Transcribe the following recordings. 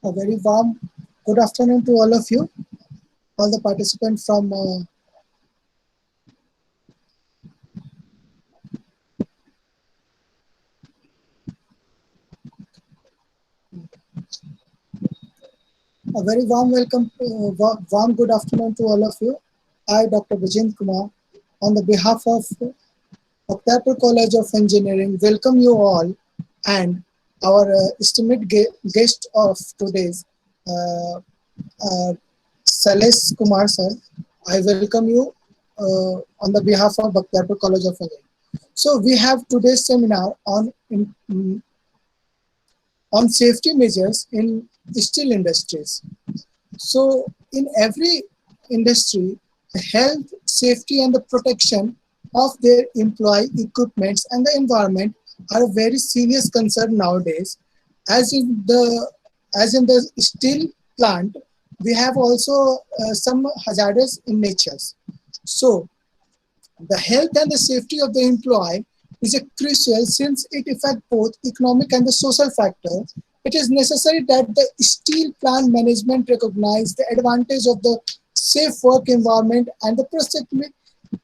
A very warm good afternoon to all of you, all the participants from a very warm welcome, warm good afternoon to all of you. I, Dr. Vijay Kumar, on the behalf of Bhaktiyarpur College of Engineering, welcome you all and our esteemed guest of today's uh, uh, Salesh Kumar sir. I welcome you on the behalf of Bhaktiyarpur College of Engineering. So we have today's seminar on safety measures in steel industries. So in every industry, the health, safety and the protection of their employee equipments and the environment are a very serious concern nowadays. As in the as in the steel plant, we have also some hazardous in natures. So the health and the safety of the employee is a crucial since it affects both economic and the social factors. It is necessary that the steel plant management recognize the advantage of the safe work environment and the proactively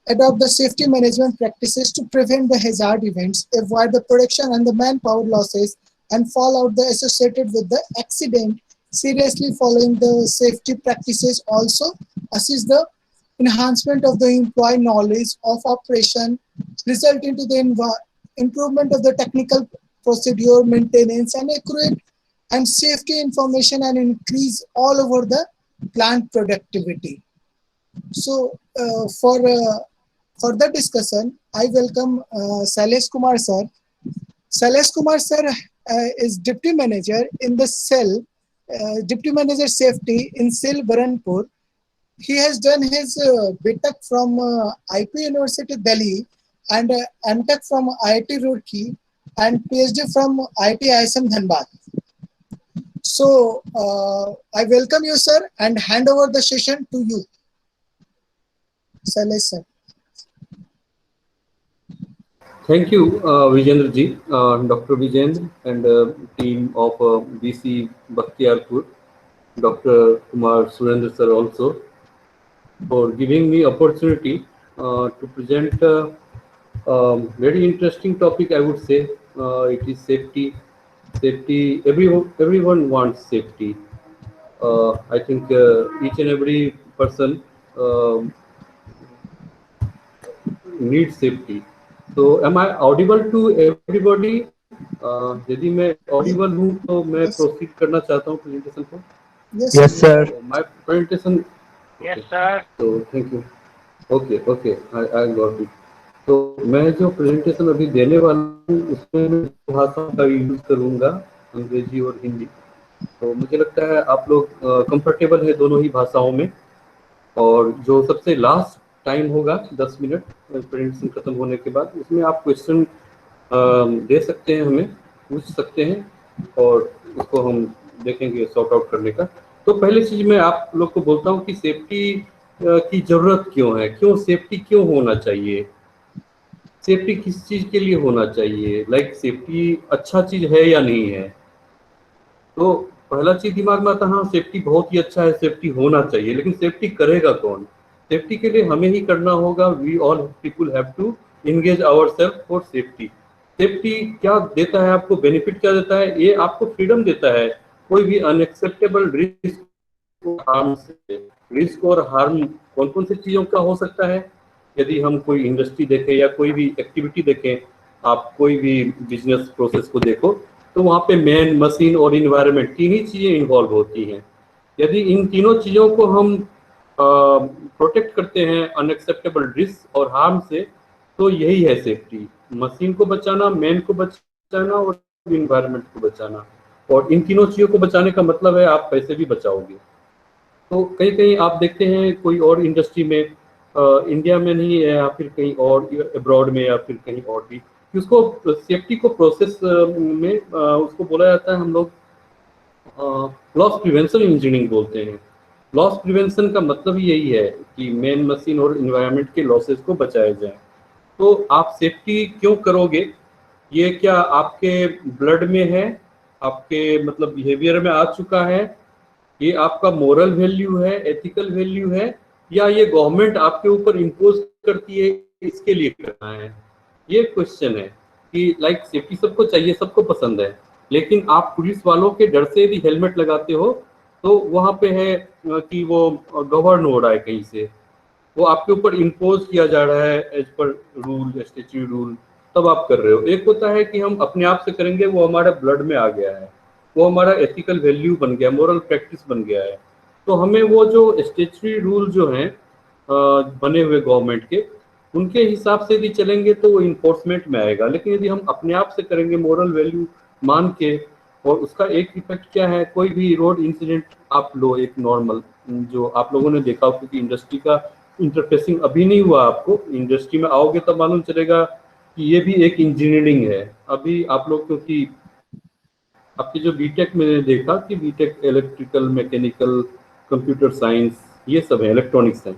adopt the safety management practices to prevent the hazard events, avoid the production and the manpower losses, and fallout the associated with the accident. Seriously following the safety practices also assist the enhancement of the employee knowledge of operation, result into the improvement of the technical procedure, maintenance, and accurate and safety information, and increase all over the plant productivity. So, for further discussion, I welcome Salesh Kumar sir. Salesh Kumar sir is Deputy Manager in the cell, Deputy Manager Safety in Cell Baranpur. He has done his BTech from IP University Delhi and MTech from IIT Roorkee and PhD from IIT ISM Dhanbad. So I welcome you, sir, and hand over the session to you, Salesh sir. Thank you, Vijendra ji, Dr. Vijendra and team of BC Bhaktiyarpur, Dr. Kumar Surendra sir also, for giving me opportunity to present very interesting topic. I would say it is safety. Safety. Everyone wants safety. I think each and every person needs safety. So, am I audible to everybody? यदि मैं audible हूँ तो मैं Yes, proceed करना चाहता हूँ presentation को. yes, sir. Yes, sir. So, my presentation. Yes, Okay. sir. So, thank you. Okay, I got it. तो मैं जो प्रेजेंटेशन अभी देने वाला हूँ उसमें मैं दो भाषाओं का यूज करूँगा, अंग्रेजी और हिंदी. तो मुझे लगता है आप लोग कंफर्टेबल है दोनों ही भाषाओं में. और जो सबसे लास्ट टाइम होगा 10 मिनट प्रेजेंटेशन खत्म होने के बाद, उसमें आप क्वेश्चन दे सकते हैं, हमें पूछ सकते हैं और उसको हम देखेंगे सॉर्ट आउट करने का. तो पहली चीज मैं आप लोग को बोलता हूँ कि सेफ्टी की जरूरत क्यों है, क्यों सेफ्टी क्यों होना चाहिए, सेफ्टी किस चीज के लिए होना चाहिए, लाइक सेफ्टी अच्छा चीज है या नहीं है. तो पहला चीज दिमाग में आता है, हाँ सेफ्टी बहुत ही अच्छा है, सेफ्टी होना चाहिए, लेकिन सेफ्टी करेगा कौन. सेफ्टी के लिए हमें ही करना होगा. We all people have to engage ourselves for safety. Safety क्या देता है आपको, बेनिफिट क्या देता है, ये आपको फ्रीडम देता है कोई भी अनएक्सेप्टेबल रिस्क हार्म से. रिस्क और हार्म कौन कौन सी चीजों का हो सकता है. यदि हम कोई इंडस्ट्री देखें या कोई भी एक्टिविटी देखें, आप कोई भी बिजनेस प्रोसेस को देखो, तो वहाँ पे मैन, मशीन और इन्वायरमेंट तीन ही चीजें इन्वॉल्व होती हैं. यदि इन तीनों चीजों को हम प्रोटेक्ट करते हैं अनएक्सेप्टेबल रिस्क और हार्म से, तो यही है सेफ्टी. मशीन को बचाना, मैन को बचाना और इन्वायरमेंट को बचाना. और इन तीनों चीजों को बचाने का मतलब है आप पैसे भी बचाओगे. तो कहीं कहीं आप देखते हैं कोई और इंडस्ट्री में, इंडिया में नहीं है या फिर कहीं और अब्रॉड में या फिर कहीं और भी, उसको सेफ्टी को प्रोसेस में उसको बोला जाता है हम लोग लॉस प्रिवेंशन इंजीनियरिंग बोलते हैं. लॉस प्रिवेंशन का मतलब यही है कि मैन, मशीन और इन्वायरमेंट के लॉसेस को बचाया जाए. तो आप सेफ्टी क्यों करोगे, ये क्या आपके ब्लड में है, आपके मतलब बिहेवियर में आ चुका है, ये आपका मोरल वैल्यू है, एथिकल वैल्यू है, या ये गवर्नमेंट आपके ऊपर इम्पोज करती है इसके लिए करना है? ये क्वेश्चन है कि लाइक सेफ्टी सबको चाहिए, सबको पसंद है, लेकिन आप पुलिस वालों के डर से यदि हेलमेट लगाते हो तो वहां पे है कि वो गवर्न हो रहा है कहीं से, वो आपके ऊपर इम्पोज किया जा रहा है as per rule, statutory rule, तब आप कर रहे हो। एक होता है कि हम अपने आप से करेंगे, वो हमारा ब्लड में आ गया है, वो हमारा एथिकल वैल्यू बन गया, मोरल प्रैक्टिस बन गया है। तो हमें वो जो स्टैट्यूटरी रूल जो हैं बने हुए गवर्नमेंट के, उनके हिसाब से यदि चलेंगे तो वो इन्फोर्समेंट में आएगा। लेकिन यदि हम अपने आप से करेंगे मोरल वैल्यू मान के, और उसका एक इफेक्ट क्या है, कोई भी रोड इंसिडेंट आप लो, एक नॉर्मल जो आप लोगों ने देखा हो, क्योंकि इंडस्ट्री का इंटरफेसिंग अभी नहीं हुआ, आपको इंडस्ट्री में आओगे तब मालूम चलेगा कि ये भी एक इंजीनियरिंग है। अभी आप लोग, क्योंकि आपकी जो बीटेक में देखा कि BTech electrical, mechanical, computer science, ये सब है, इलेक्ट्रॉनिक्स है,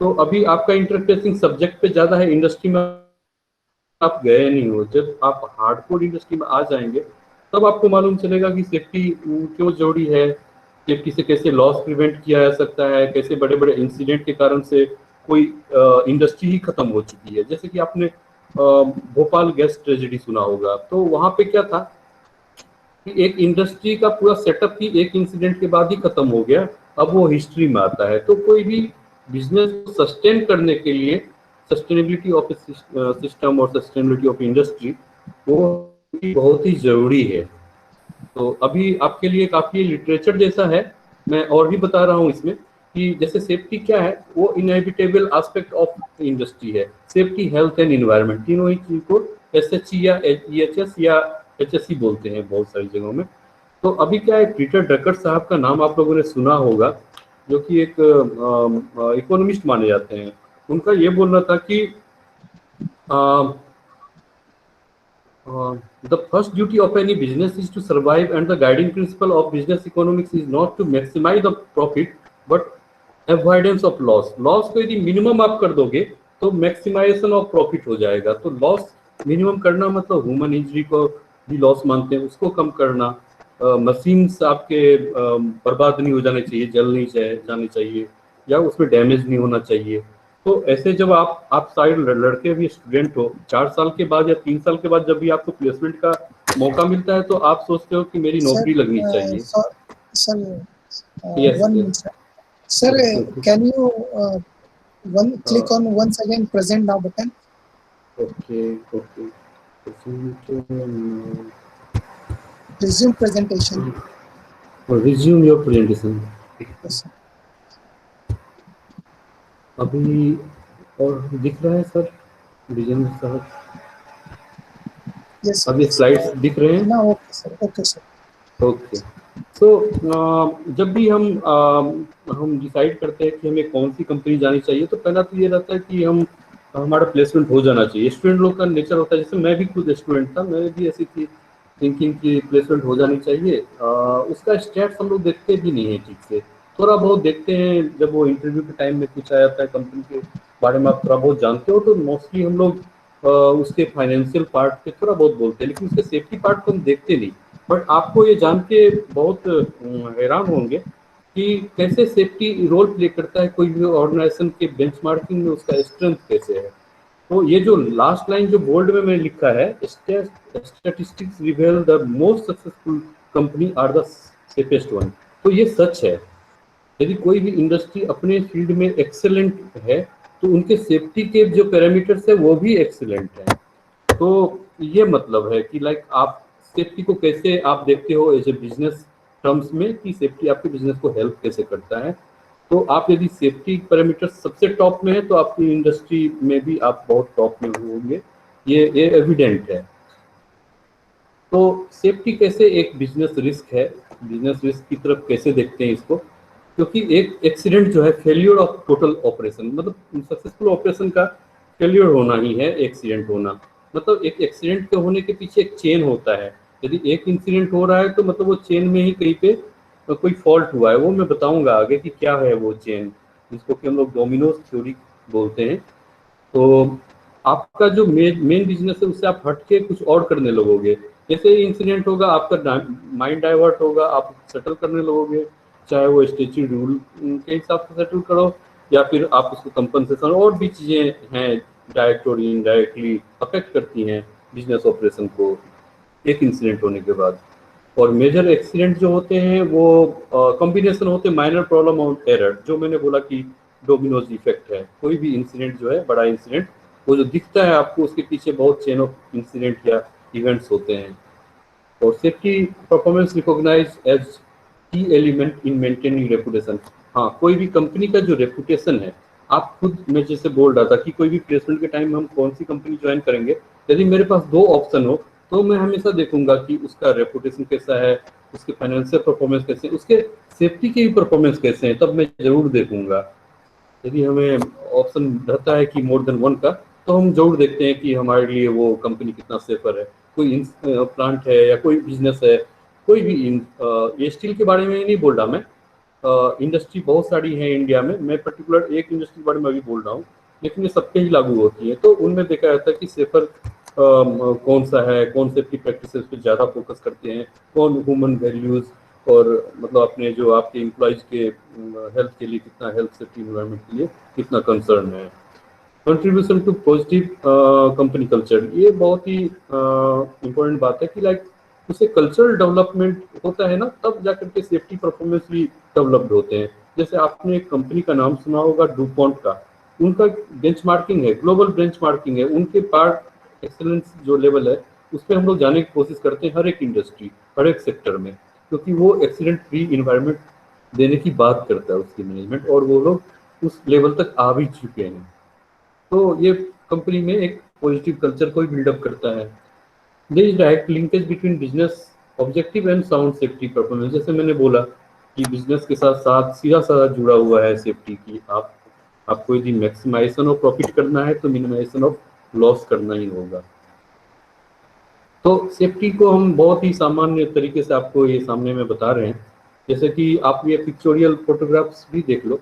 तो अभी आपका इंटरफेसिंग सब्जेक्ट पे ज्यादा है, इंडस्ट्री में आप गए नहीं हो। जब आप हार्डकोर इंडस्ट्री में आ जाएंगे तब आपको मालूम चलेगा कि सेफ्टी क्यों जरूरी है, सेफ्टी से कैसे लॉस प्रिवेंट किया जा सकता है, कैसे बड़े बड़े इंसिडेंट के कारण से कोई इंडस्ट्री ही खत्म हो चुकी है। जैसे कि आपने भोपाल गैस ट्रेजेडी सुना होगा, तो वहां पे क्या था कि एक इंडस्ट्री का पूरा सेटअप ही एक इंसिडेंट के बाद ही खत्म हो गया, अब वो हिस्ट्री में आता है। तो कोई भी बिजनेस सस्टेन करने के लिए सस्टेनेबिलिटी ऑफ सिस्टम और सस्टेनेबिलिटी ऑफ इंडस्ट्री वो बहुत ही जरूरी है। तो अभी आपके लिए काफी लिटरेचर जैसा है, मैं और भी बता रहा हूँ इसमें कि जैसे सेफ्टी क्या है, वो इनएविटेबल एस्पेक्ट ऑफ इंडस्ट्री है। सेफ्टी, हेल्थ एंड इन्वायरमेंट, तीनों ही चीज को एसएचई या ईएचएस या एचएससी बोलते हैं बहुत सारी जगहों में। तो अभी क्या है, पीटर ड्रकर साहब का नाम आप लोगों ने सुना होगा, जो कि एक इकोनॉमिस्ट माने जाते हैं। उनका ये बोलना था कि the first duty of any business is to survive, and the guiding principle of business economics is not to maximize the profit but avoidance of loss. Loss को यदि मिनिमम आप कर दोगे तो मैक्सिमाइजेशन ऑफ प्रॉफिट हो जाएगा। तो loss minimum करना मतलब ह्यूमन इंजरी को भी लॉस मानते हैं, उसको कम करना, मशीन्स आपके बर्बाद नहीं हो जाने चाहिए, जल नहीं जाने चाहिए, या उसमें डैमेज नहीं होना चाहिए। तो ऐसे जब आप सारे लड़के भी स्टूडेंट हो, 4 साल के बाद या 3 साल के बाद जब भी आपको प्लेसमेंट का मौका मिलता है तो आप सोचते हो कि मेरी नौकरी लगनी चाहिए। Sir, can you click on once again present now button? Okay. Resume presentation. Resume your presentation. Yes, sir. अभी और दिख रहा है सर विजन साहब? Yes. अभी स्लाइड्स दिख रहे हैं ना? Okay sir, okay sir. Okay. तो जब भी हम डिसाइड करते हैं कि हमें कौन सी कंपनी जानी चाहिए, तो पहला तो ये रहता है कि हमारा प्लेसमेंट हो जाना चाहिए। स्टूडेंट लोग का नेचर होता है, जैसे मैं भी खुद स्टूडेंट था, मैंने भी ऐसी थी थिंकिंग की प्लेसमेंट हो जानी चाहिए। उसका स्टेट्स हम लोग देखते भी नहीं है ठीक से, थोड़ा बहुत देखते हैं जब वो इंटरव्यू के टाइम में कुछ आ जाता है, कंपनी के बारे में आप थोड़ा बहुत जानते हो तो मोस्टली हम लोग उसके फाइनेंशियल पार्ट पे थोड़ा बहुत बोलते हैं, लेकिन उसके सेफ्टी पार्ट को हम देखते नहीं। बट आपको ये जान के बहुत हैरान होंगे कि कैसे सेफ्टी रोल प्ले करता है कोई भी ऑर्गेनाइजेशन के बेंचमार्किंग में, उसका स्ट्रेंथ कैसे है। तो ये जो लास्ट लाइन जो बोल्ड में मैंने लिखा है, statistics reveal the most successful company are the safest one, तो ये सच है। यदि कोई भी इंडस्ट्री अपने फील्ड में एक्सेलेंट है तो उनके सेफ्टी के जो पैरामीटर्स है वो भी एक्सेलेंट है। तो ये मतलब है कि लाइक आप सेफ्टी को कैसे आप देखते हो एज ए बिजनेस टर्म्स में, कि सेफ्टी आपके बिजनेस को हेल्प कैसे करता है। तो आप यदि सेफ्टी पैरामीटर सबसे टॉप में है तो आपकी इंडस्ट्री में भी आप बहुत टॉप में होंगे, ये एविडेंट है। तो सेफ्टी कैसे एक बिजनेस रिस्क है, बिजनेस रिस्क की तरफ कैसे देखते हैं इसको, क्योंकि एक एक्सीडेंट जो है फेल्यूर ऑफ टोटल ऑपरेशन, मतलब सक्सेसफुल ऑपरेशन का फेल्यूर होना ही है एक्सीडेंट होना। मतलब एक एक्सीडेंट के होने के पीछे एक चेन होता है, यदि एक इंसिडेंट हो रहा है तो मतलब वो चेन में ही कहीं पे कोई फॉल्ट हुआ है। वो मैं बताऊंगा आगे कि क्या है वो चेन, जिसको कि हम लोग डोमिनोज थ्योरी बोलते हैं। तो आपका जो मेन बिजनेस है उससे आप हटके कुछ और करने लगोगे, जैसे इंसिडेंट होगा आपका माइंड डाइवर्ट होगा, आप सेटल करने लगोगे, चाहे वो स्टैट्यूटरी रूल के हिसाब से सेटल करो या फिर आप उसको कंपनसेशन, और भी चीज़ें हैं डायरेक्ट और इनडायरेक्टली अफेक्ट करती हैं बिजनेस ऑपरेशन को एक इंसिडेंट होने के बाद। और मेजर एक्सीडेंट जो होते हैं वो कॉम्बिनेशन होते हैं माइनर प्रॉब्लम और एरर, जो मैंने बोला कि डोमिनोज इफेक्ट है। कोई भी इंसिडेंट जो है, बड़ा इंसिडेंट, वो जो दिखता है आपको, उसके पीछे बहुत चेन ऑफ इंसिडेंट या इवेंट्स होते हैं। और सेफ्टी परफॉर्मेंस रिकॉग्नाइज एज की एलिमेंट इन मेंटेनिंग रेपुटेशन। हाँ, कोई भी कंपनी का जो रेपुटेशन है, आप खुद, मैं जैसे बोल रहा था कि कोई भी प्लेसमेंट के टाइम हम कौन सी कंपनी ज्वाइन करेंगे, यदि मेरे पास दो ऑप्शन हो तो मैं हमेशा देखूंगा कि उसका रेपुटेशन कैसा है, उसके फाइनेंशियल परफॉर्मेंस कैसे हैं, उसके सेफ्टी के भी परफॉर्मेंस कैसे हैं, तब मैं जरूर देखूंगा। यदि हमें ऑप्शन रहता है कि मोर देन वन का, तो हम जरूर देखते हैं कि हमारे लिए वो कंपनी कितना सेफर है। कोई प्लांट है या कोई बिजनेस है, कोई भी ये स्टील के बारे में नहीं बोल रहा मैं, इंडस्ट्री बहुत सारी है इंडिया में, मैं पर्टिकुलर एक इंडस्ट्री के बारे में अभी बोल रहा हूँ, लेकिन ये सबके ही लागू होती है। तो उनमें देखा जाता है कि सेफर कौन सा है, कौन सेफ्टी प्रैक्टिसेस पे ज़्यादा फोकस करते हैं, कौन ह्यूमन वैल्यूज़ और मतलब अपने जो आपके एम्प्लॉयज़ के हेल्थ के लिए कितना, हेल्थ सेफ्टी इन्वायरमेंट के लिए कितना कंसर्न है। Contribution to positive company culture, ये बहुत ही इम्पोर्टेंट बात है कि लाइक उससे कल्चरल डेवलपमेंट होता है ना, तब जाकर के सेफ्टी परफॉर्मेंस भी डेवलप्ड होते हैं। जैसे आपने एक कंपनी का नाम सुना होगा डुपॉन्ट का, उनका बेंचमार्किंग है, ग्लोबल बेंचमार्किंग है, उनके पार्ट एक्सेलेंस जो लेवल है उस पर हम लोग जाने की कोशिश करते हैं हर एक इंडस्ट्री, हर एक सेक्टर में, क्योंकि वो एक्सीडेंट फ्री इन्वायरमेंट देने की बात करता है उसकी मैनेजमेंट, और वो लोग उस लेवल तक आ भी चुके हैं। तो ये कंपनी में एक पॉजिटिव कल्चर को बिल्डअप करता है। There is direct linkage between business objective and sound safety performance. जैसे मैंने बोला कि बिजनेस के साथ साथ सीधा साधा जुड़ा हुआ है सेफ्टी की। आपको यदि मैक्सिमाइजेशन ऑफ प्रॉफिट करना है तो मिनिमाइजेशन ऑफ लॉस करना ही होगा। तो सेफ्टी को हम बहुत ही सामान्य तरीके से आपको ये सामने में बता रहे हैं। जैसे कि आप ये पिक्चोरियल फोटोग्राफ्स भी देख लो,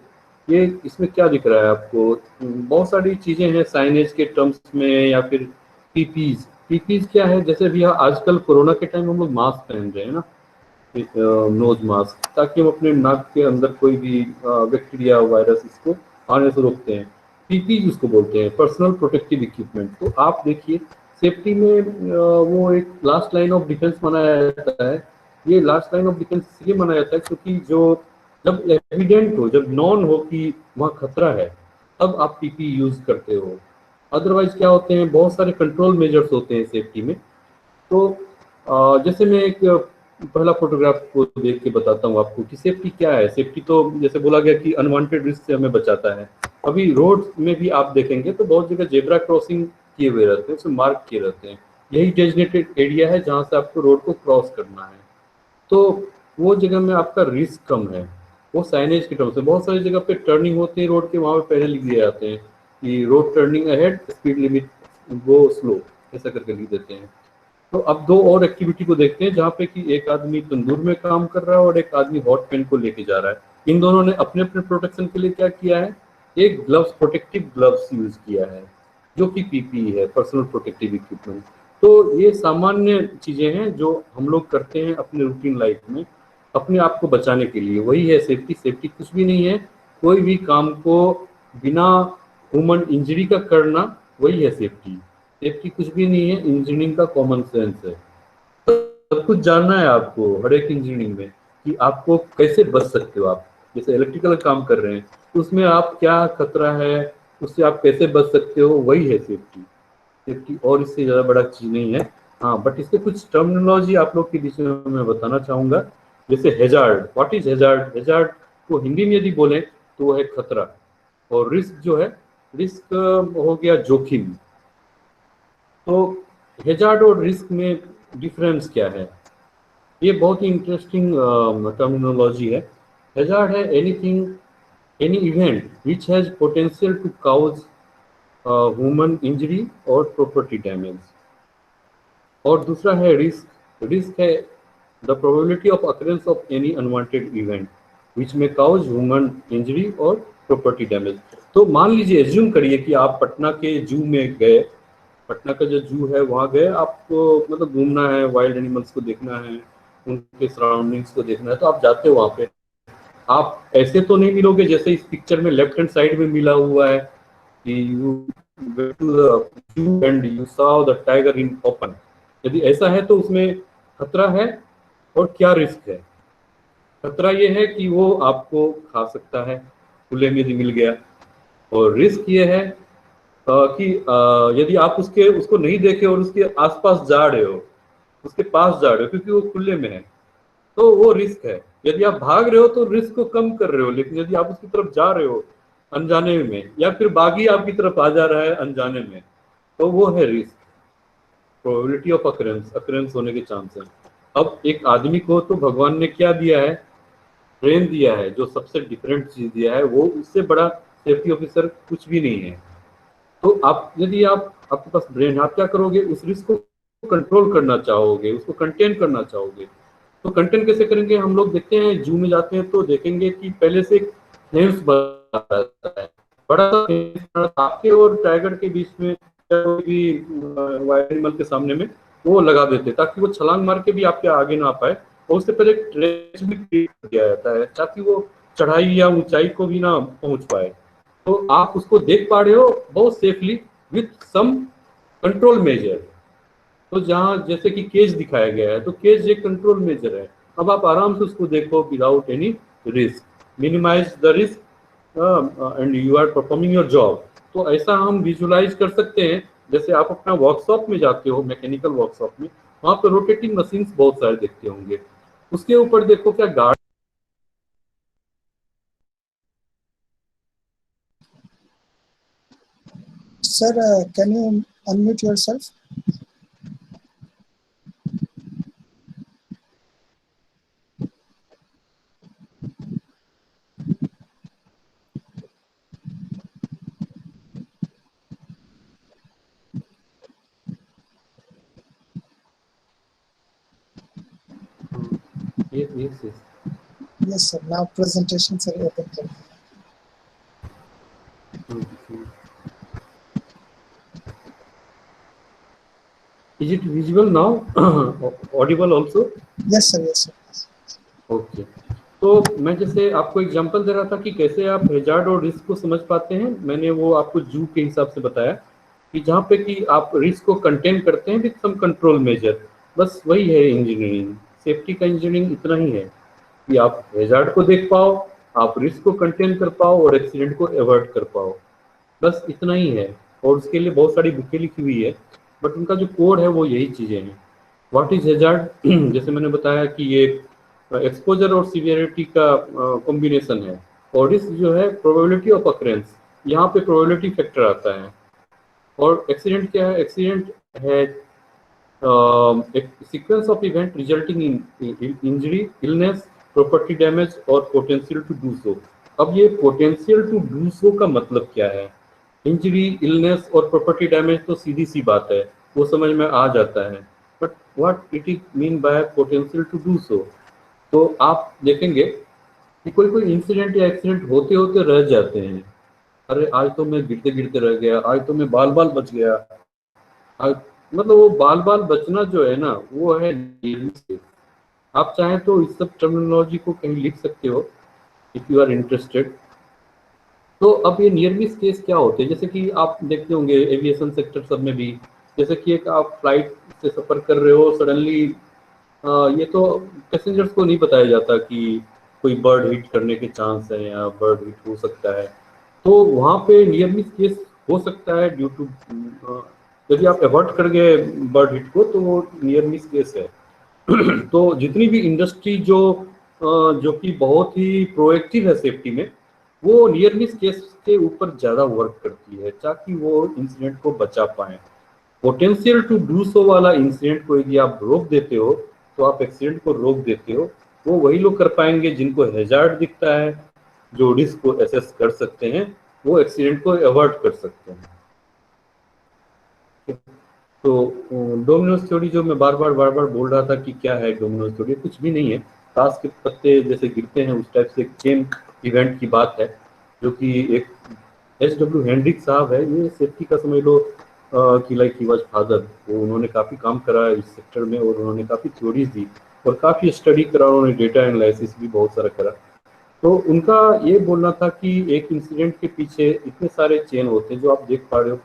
ये इसमें क्या दिख रहा है आपको, बहुत सारी चीजें हैं साइनेज के टर्म्स में, या फिर पीपीज। पीपीज क्या है, जैसे भी आजकल कोरोना के टाइम हम लोग मास्क पहन रहे हैं ना, नोज मास्क, ताकि हम अपने नाक के अंदर कोई भी बैक्टीरिया वायरस इसको आने से रोकते हैं। पीपी जिसको बोलते हैं पर्सनल प्रोटेक्टिव इक्विपमेंट। तो आप देखिए सेफ्टी में वो एक लास्ट लाइन ऑफ डिफेंस माना जाता है। ये लास्ट लाइन ऑफ डिफेंस इसलिए माना जाता है क्योंकि जो जब एविडेंट हो, जब नॉन हो कि वहाँ खतरा है, तब आप पीपी यूज करते हो। अदरवाइज क्या होते हैं, बहुत सारे कंट्रोल मेजर्स होते हैं सेफ्टी में। तो जैसे मैं एक पहला फोटोग्राफ को देख के बताता हूँ आपको कि सेफ्टी क्या है। सेफ्टी तो जैसे बोला गया कि अनवांटेड रिस्क से हमें बचाता है। अभी रोड में भी आप देखेंगे तो बहुत जगह जेब्रा क्रॉसिंग किए हुए रहते हैं, उसमें मार्क किए रहते हैं, यही डेजिग्नेटेड एरिया है जहाँ से आपको रोड को क्रॉस करना है। तो वो जगह में आपका रिस्क कम है, वो साइनेज की तरफ से। बहुत सारी जगह पे टर्निंग होती है रोड के, वहाँ पे पहले लिख दिए जाते हैं कि road turning ahead, speed limit go slow, ऐसा करके लिख देते हैं। तो अब दो और एक्टिविटी को देखते हैं जहाँ पे कि एक आदमी तंदूर में काम कर रहा है और एक आदमी हॉट पैन को लेके जा रहा है। इन दोनों ने अपने अपने प्रोटेक्शन के लिए क्या किया है, एक ग्लव्स, प्रोटेक्टिव ग्लव्स यूज किया है, जो कि पीपीई है, पर्सनल प्रोटेक्टिव इक्विपमेंट। तो ये सामान्य चीजें हैं जो हम लोग करते हैं अपने रूटीन लाइफ में अपने आप को बचाने के लिए। वही है सेफ्टी। सेफ्टी कुछ भी नहीं है, कोई भी काम को बिना ह्यूमन इंजरी का करना, वही है सेफ्टी। सेफ्टी कुछ भी नहीं है, इंजीनियरिंग का कॉमन सेंस है। सब कुछ जानना है आपको हर एक इंजीनियरिंग में कि आपको कैसे बच सकते हो। आप जैसे इलेक्ट्रिकल काम कर रहे हैं, उसमें आप क्या खतरा है, उससे आप कैसे बच सकते हो, वही है सेफ्टी। सेफ्टी और इससे ज़्यादा बड़ा चीज़ नहीं है। हाँ, बट इसके कुछ टर्मिनोलॉजी आप लोग के बीच में मैं बताना चाहूँगा। जैसे hazard, what is hazard? Hazard को हिंदी में यदि बोलें तो वो है खतरा, और रिस्क जो है, रिस्क हो गया जोखिम। तो हैजार्ड और रिस्क में डिफरेंस क्या है, ये बहुत ही इंटरेस्टिंग टर्मिनोलॉजी है। हैजार्ड है anything, any event which has potential to cause human injury और प्रॉपर्टी डैमेज। और दूसरा है रिस्क। रिस्क है the probability of occurrence of any unwanted event which may cause human injury और प्रॉपर्टी डैमेज। तो मान लीजिए, एज्यूम करिए कि आप पटना के जू में गए, पटना का जो जू है वहाँ गए, आपको मतलब घूमना है, वाइल्ड एनिमल्स को देखना है, उनके सराउंडिंग्स को देखना है, तो आप जाते हो वहाँ पे। आप ऐसे तो नहीं मिलोगे जैसे इस पिक्चर में लेफ्ट हैंड साइड में मिला हुआ है कि you went to the zoo and you saw the tiger in open। यदि ऐसा है तो उसमें खतरा है और क्या रिस्क है। खतरा ये है कि वो आपको खा सकता है खुले में यदि मिल गया, और रिस्क ये है कि यदि आप उसको नहीं देखे और उसके आसपास जा रहे हो, उसके पास जा रहे हो क्योंकि वो खुले में है, तो वो रिस्क है। यदि आप भाग रहे हो तो रिस्क को कम कर रहे हो, लेकिन यदि आप उसकी तरफ जा रहे हो अनजाने में, या फिर बागी आपकी तरफ आ जा रहा है अनजाने में, तो वो है risk, probability of occurrence, occurrence होने के चांस है। अब एक आदमी को तो भगवान ने क्या दिया है, ब्रेन दिया है, जो सबसे डिफरेंट चीज दिया है, वो उससे बड़ा सेफ्टी ऑफिसर कुछ भी नहीं है। तो आप यदि आपके पास ब्रेन है, आप क्या करोगे, उस रिस्क को कंट्रोल करना चाहोगे, उसको कंटेन करना चाहोगे। तो कंटेन कैसे करेंगे, हम लोग देखते हैं जू में जाते हैं तो देखेंगे कि पहले से एक फेंस बना रहता है, बड़ा सा फेंस आपके और टाइगर के बीच में, या कोई भी वाइल्ड एनिमल के सामने में वो लगा देते हैं, ताकि वो छलांग मार के भी आपके आगे ना आ पाए, और उससे पहले एक ट्रेस भी क्रिएट किया जाता है ताकि वो चढ़ाई या ऊंचाई को भी ना पहुंच पाए। तो आप उसको देख पा रहे हो बहुत safely with some control measure. तो जहाँ जैसे कि केज दिखाया गया है, तो केज एक कंट्रोल मेजर है। अब आप आराम से उसको देखो without any risk, minimize the risk and you are performing your job. तो ऐसा हम विजुलाइज कर सकते हैं। जैसे आप अपना वर्कशॉप में जाते हो, मैकेनिकल वर्कशॉप में, वहाँ पे रोटेटिंग मशीन्स बहुत सारे देखते होंगे, उसके ऊपर देखो क्या guard. Sir, can you unmute yourself? Yes, yes, yes. Yes, sir. Now presentations are open. Is it visible now? Audible also? Yes, sir. Yes, sir. Okay. तो मैं जैसे आपको एग्जांपल दे रहा था कि कैसे आप हैजार्ड और रिस्क को समझ पाते हैं। मैंने वो आपको जू के हिसाब से बताया कि जहाँ पे कि आप रिस्क को कंटेन करते हैं विद सम कंट्रोल मेजर। बस वही है इंजीनियरिंग, सेफ्टी का इंजीनियरिंग इतना ही है कि आप हैजार्ड को देख पाओ, आप रिस्क को कंटेन कर पाओ और एक्सीडेंट को अवॉइड कर पाओ, बस इतना ही है। और उसके लिए बहुत सारी बुकें लिखी हुई है, बट उनका जो कोड है वो यही चीज़ें हैं। व्हाट इज हैजार्ड जैसे मैंने बताया कि ये एक्सपोजर और सीवियरिटी का कॉम्बिनेशन है, और रिस्क जो है प्रोबेबिलिटी ऑफ अकरेंस, यहाँ पे प्रोबेबिलिटी फैक्टर आता है। और एक्सीडेंट क्या है, एक्सीडेंट है एक sequence of event resulting in injury, illness, property damage और पोटेंशियल टू डू सो। अब ये पोटेंशियल टू डू सो का मतलब क्या है, इंजरी, इलनेस और प्रॉपर्टी डैमेज तो सीधी सी बात है, वो समझ में आ जाता है, but what it is mean by potential to do so. तो आप देखेंगे कि कोई कोई इंसिडेंट या एक्सीडेंट होते होते रह जाते हैं। अरे आज तो मैं गिरते गिरते रह गया, आज तो मैं बाल बाल बच गया। आज मतलब वो बाल बाल बचना जो है ना, वो है near miss। आप चाहें तो इस सब टर्मिनोलॉजी को कहीं लिख सकते हो इफ यू आर इंटरेस्टेड। तो अब ये नियर मिस केस क्या होते हैं, जैसे कि आप देखते होंगे एविएशन सेक्टर सब में भी, जैसे कि एक आप फ्लाइट से सफर कर रहे हो, सडनली ये तो पैसेंजर्स को नहीं बताया जाता कि कोई बर्ड हिट करने के चांस है या बर्ड हिट हो सकता है। तो वहाँ पे नियर मिस केस हो सकता है ड्यू टू, यदि आप अवॉइड कर गए बर्ड हिट को तो वो नियर मिस केस है। तो जितनी भी इंडस्ट्री जो कि बहुत ही प्रोएक्टिव है सेफ्टी में, वो नियर मिस केस के ऊपर ज़्यादा वर्क करती है ताकि वो इंसिडेंट को बचा पाए। पोटेंशियल टू डू सो वाला इंसिडेंट को यदि आप रोक देते हो तो आप एक्सीडेंट को रोक देते हो। वो वही लोग कर पाएंगे जिनको हैजार्ड दिखता है, जो रिस्क को एसेस कर सकते हैं, वो एक्सीडेंट को अवॉइड कर सकते हैं। तो डोमिनोज थ्योरी जो मैं बार बार बोल रहा था कि क्या है डोमिनोज थ्योरी, कुछ भी नहीं है, ताश के पत्ते जैसे गिरते हैं उस टाइप से एक चेन इवेंट की बात है, जो कि एक एच.डब्ल्यू. हेनरिक साहब है, ये सेफ्टी का समझ लो कि लाइक ही वाज फादर। वो उन्होंने काफ़ी काम करा इस सेक्टर में और उन्होंने काफ़ी थ्योरीज दी और काफ़ी स्टडी करा, उन्होंने डेटा एनालिसिस भी बहुत सारा करा। तो उनका ये बोलना था कि एक इंसिडेंट के पीछे इतने सारे चेन होते हैं, जो आप देख पा रहे हो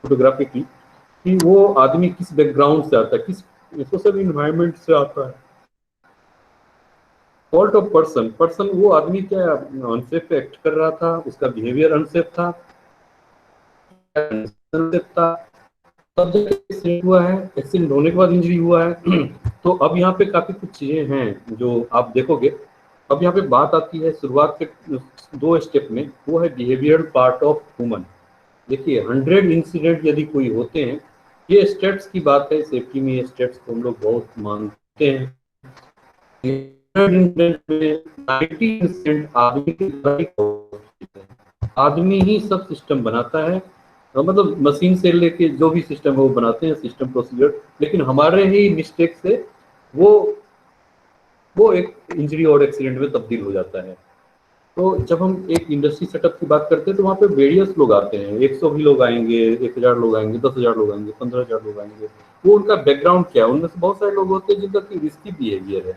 फोटोग्राफी की, कि वो आदमी किस बैकग्राउंड से आता है, किस सोशल इन्वायरमेंट से आता है। फॉल्ट ऑफ पर्सन, वो आदमी क्या अनसेफ एक्ट कर रहा था, उसका बिहेवियर अनसेफ था, अनसेफ था, तब जब एक्सीडेंट हुआ है, एक्सीडेंट होने के बाद इंजरी हुआ है। तो अब यहाँ पे काफी कुछ चीजें हैं जो आप देखोगे। अब यहाँ पे बात आती है शुरुआत के 2 स्टेप में, वो है बिहेवियरल पार्ट ऑफ ह्यूमन। देखिए 100 इंसिडेंट यदि कोई होते हैं, ये स्टेट्स की बात है, सेफ्टी में ये स्टेट्स को हम लोग बहुत मानते हैं। 100 में 90% आदमी के द्वारा ही होते हैं। आदमी ही सब सिस्टम बनाता है, मतलब मशीन से लेके जो भी सिस्टम है वो बनाते हैं, सिस्टम प्रोसीजर, लेकिन हमारे ही मिस्टेक से वो एक इंजरी और एक्सीडेंट में तब्दील हो जाता है। तो जब हम एक इंडस्ट्री सेटअप की बात करते हैं तो वहाँ पे वेरियस लोग आते हैं, 100 भी लोग आएंगे, 1000 लोग आएंगे, 10,000 लोग आएंगे, 15,000 लोग आएंगे। वो उनका बैकग्राउंड क्या है, उनमें से बहुत सारे लोग होते हैं जिनका कि रिस्की बिहेवियर है,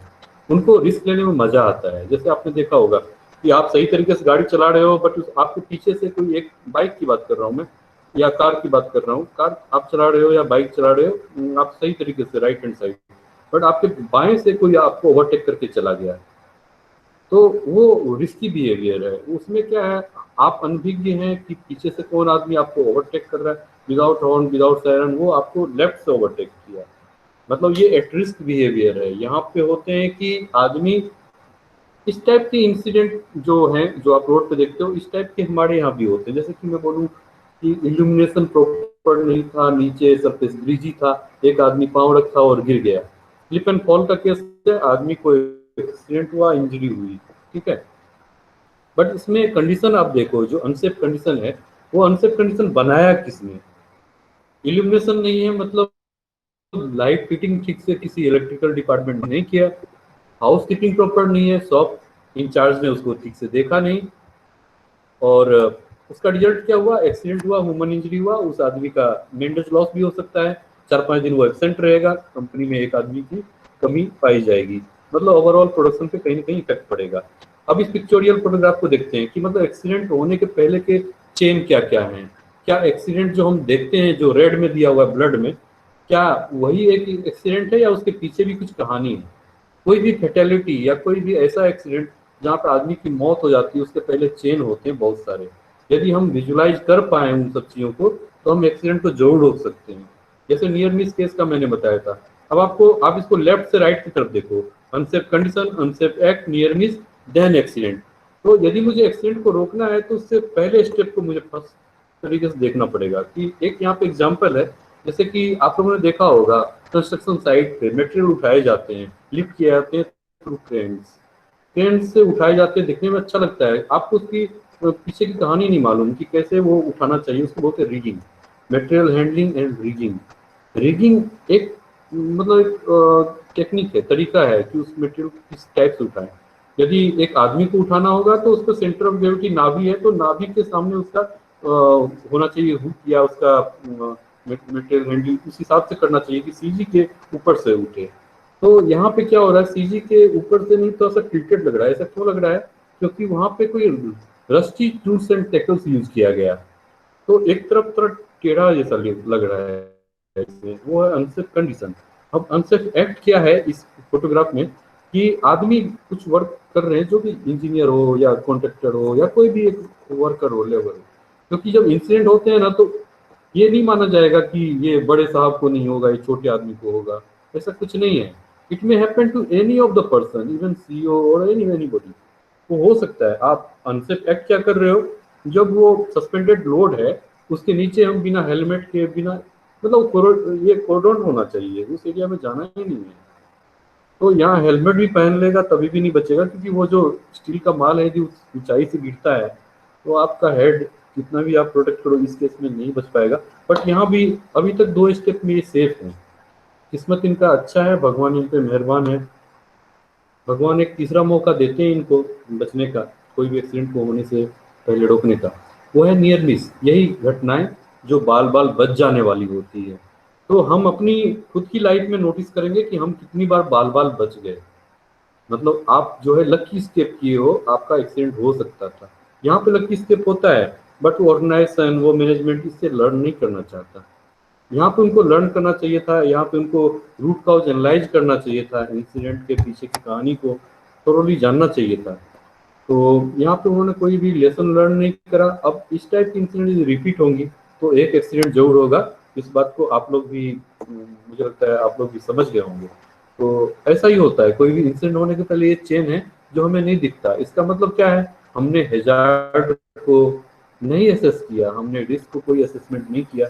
उनको रिस्क लेने में मजा आता है। जैसे आपने देखा होगा कि आप सही तरीके से गाड़ी चला रहे हो, बट आपके पीछे से कोई एक, बाइक की बात कर रहा हूँ मैं या कार की बात कर रहा हूँ, कार आप चला रहे हो या बाइक चला रहे हो आप सही तरीके से राइट हैंड साइड, बट आपके बाएं से कोई आपको ओवरटेक करके चला गया, तो वो रिस्की बिहेवियर है। उसमें क्या है, आप अनभिज्ञ हैं कि पीछे से कौन आदमी आपको ओवरटेक कर रहा है, विदाउट हॉर्न विदाउट सायरन वो आपको लेफ्ट से ओवरटेक किया, मतलब ये एट रिस्क बिहेवियर है। यहाँ पे होते हैं कि आदमी, इस टाइप के इंसिडेंट जो हैं, जो आप रोड पे देखते हो, इस टाइप के हमारे यहाँ भी होते हैं। जैसे कि मैं बोलूँ कि इल्यूमिनेशन प्रॉपर नहीं था, नीचे सरफेस ग्रीजी था, एक आदमी पाँव रखा और गिर गया, स्लिप एंड फॉल का केस है, आदमी को एक्सीडेंट हुआ, इंजरी हुई, ठीक है। बट इसमें कंडीशन आप देखो, जो अनसेफ कंडीशन है, वो अनसेफ कंडीशन बनाया किसने? इल्यूमिनेशन नहीं है, मतलब लाइट फिटिंग ठीक से किसी इलेक्ट्रिकल डिपार्टमेंट ने नहीं किया, हाउस कीपिंग प्रॉपर नहीं है, शॉप इंचार्ज ने उसको ठीक से देखा नहीं, और उसका रिजल्ट क्या हुआ? एक्सीडेंट हुआ, ह्यूमन इंजरी हुआ, उस आदमी का मेंटेनेंस लॉस भी हो सकता है, 4-5 दिन वो एब्सेंट रहेगा, कंपनी में एक आदमी की कमी पाई जाएगी, मतलब ओवरऑल प्रोडक्शन पे कहीं ना कहीं इफेक्ट पड़ेगा। अब इस पिक्चोरियल फोटोग्राफ को देखते हैं कि मतलब एक्सीडेंट होने के पहले के चेन क्या क्या है। क्या एक्सीडेंट जो हम देखते हैं, जो रेड में दिया हुआ है ब्लड में, क्या वही एक एक्सीडेंट है या उसके पीछे भी कुछ कहानी है? कोई भी फैटेलिटी या कोई भी ऐसा एक्सीडेंट जहाँ पर आदमी की मौत हो जाती है, उसके पहले चेन होते हैं बहुत सारे। यदि हम विजुलाइज कर पाए उन सब चीज़ों को, तो हम एक्सीडेंट को जरूर रोक सकते हैं। जैसे नियर मिस केस का मैंने बताया था, अब आप इसको लेफ्ट से राइट की तरफ देखो, unsafe condition, unsafe act, near miss, then accident. तो यदि मुझे एक्सीडेंट को रोकना है तो उससे पहले स्टेप को मुझे फर्स्ट तरीके से देखना पड़ेगा। कि एक यहाँ पे एग्जाम्पल है, जैसे कि आप लोगों ने देखा होगा कंस्ट्रक्शन साइट पे मटेरियल उठाए जाते हैं, लिफ्ट किए जाते हैं थ्रू क्रेन्स, क्रेन से उठाए जाते हैं, दिखने में अच्छा लगता है, आपको उसकी पीछे की कहानी नहीं मालूम कि कैसे वो उठाना चाहिए, उसको बोलते हैं rigging, material handling and rigging. Rigging एक मतलब एक टेक्निक है, तरीका है कि उस मटेरियल को किस टाइप से उठाएं। यदि एक आदमी को उठाना होगा तो उसका सेंटर ऑफ ग्रेविटी नाभि है, तो नाभि के सामने उसका होना चाहिए हुक, या उसका मटेरियल हैंडलिंग उस हिसाब से करना चाहिए कि सीजी के ऊपर से उठे। तो यहाँ पे क्या हो रहा है, सीजी के ऊपर से नहीं, तो ऐसा टिल्टेड लग रहा है। ऐसा क्यों लग रहा है? क्योंकि वहां पे कोई रस्टी टूल्स एंड टेकल्स यूज किया गया, तो एक तरफ थोड़ा टेढ़ा जैसा लग रहा है इसमें, वो है अनसेफ कंडीशन। अब अनसेफ एक्ट क्या है इस फोटोग्राफ में, कि आदमी कुछ वर्क कर रहे हैं, जो भी इंजीनियर हो या कॉन्ट्रेक्टर हो या कोई भी एक वर्कर हो, लेबर हो, क्योंकि जब इंसिडेंट होते हैं ना, तो ये नहीं माना जाएगा कि ये बड़े साहब को नहीं होगा, ये छोटे आदमी को होगा, ऐसा कुछ नहीं है। It may happen to any of the person, even CEO और एनीबॉडी, वो हो सकता है। आप अनसेफ एक्ट क्या कर रहे हो, जब वो सस्पेंडेड लोड है, उसके नीचे हम बिना हेलमेट के, बिना मतलब ये कोडोन होना चाहिए, उस एरिया में जाना ही नहीं है। तो यहाँ हेलमेट भी पहन लेगा तभी भी नहीं बचेगा, क्योंकि वो जो स्टील का माल है जो ऊंचाई से गिरता है, तो आपका हेड कितना भी आप प्रोटेक्ट करो, इस केस में नहीं बच पाएगा। बट यहाँ भी अभी तक 2 स्टेप में ये सेफ है, किस्मत इनका अच्छा है, भगवान इन पे मेहरबान है, भगवान एक तीसरा मौका देते हैं इनको बचने का, कोई भी एक्सीडेंट को होने से पहले रोकने का। वो है नियर मिस, यही घटनाएं जो बाल बाल बच जाने वाली होती है। तो हम अपनी खुद की लाइफ में नोटिस करेंगे कि हम कितनी बार बाल बाल बच गए। मतलब आप जो है लकी स्टेप किए हो, आपका एक्सीडेंट हो सकता था। यहाँ पे लकी स्टेप होता है, बट वो ऑर्गेनाइजेशन, वो मैनेजमेंट इससे लर्न नहीं करना चाहता। यहाँ पे उनको लर्न करना चाहिए था, यहाँ पे उनको रूट कॉज एनालाइज करना चाहिए था, इंसिडेंट के पीछे की कहानी को थोरोली जानना चाहिए था। तो यहाँ पे उन्होंने कोई भी लेसन लर्न नहीं करा। अब इस टाइप की इंसिडेंट रिपीट होंगी तो एक एक्सीडेंट जरूर होगा। इस बात को आप लोग भी, मुझे लगता है आप लोग भी समझ गए होंगे। तो ऐसा ही होता है, कोई भी इंसिडेंट होने के पहले ये चेन है जो हमें नहीं दिखता। इसका मतलब क्या है, हमने हैजार्ड को नहीं असेस किया, हमने रिस्क को कोई असेसमेंट नहीं किया,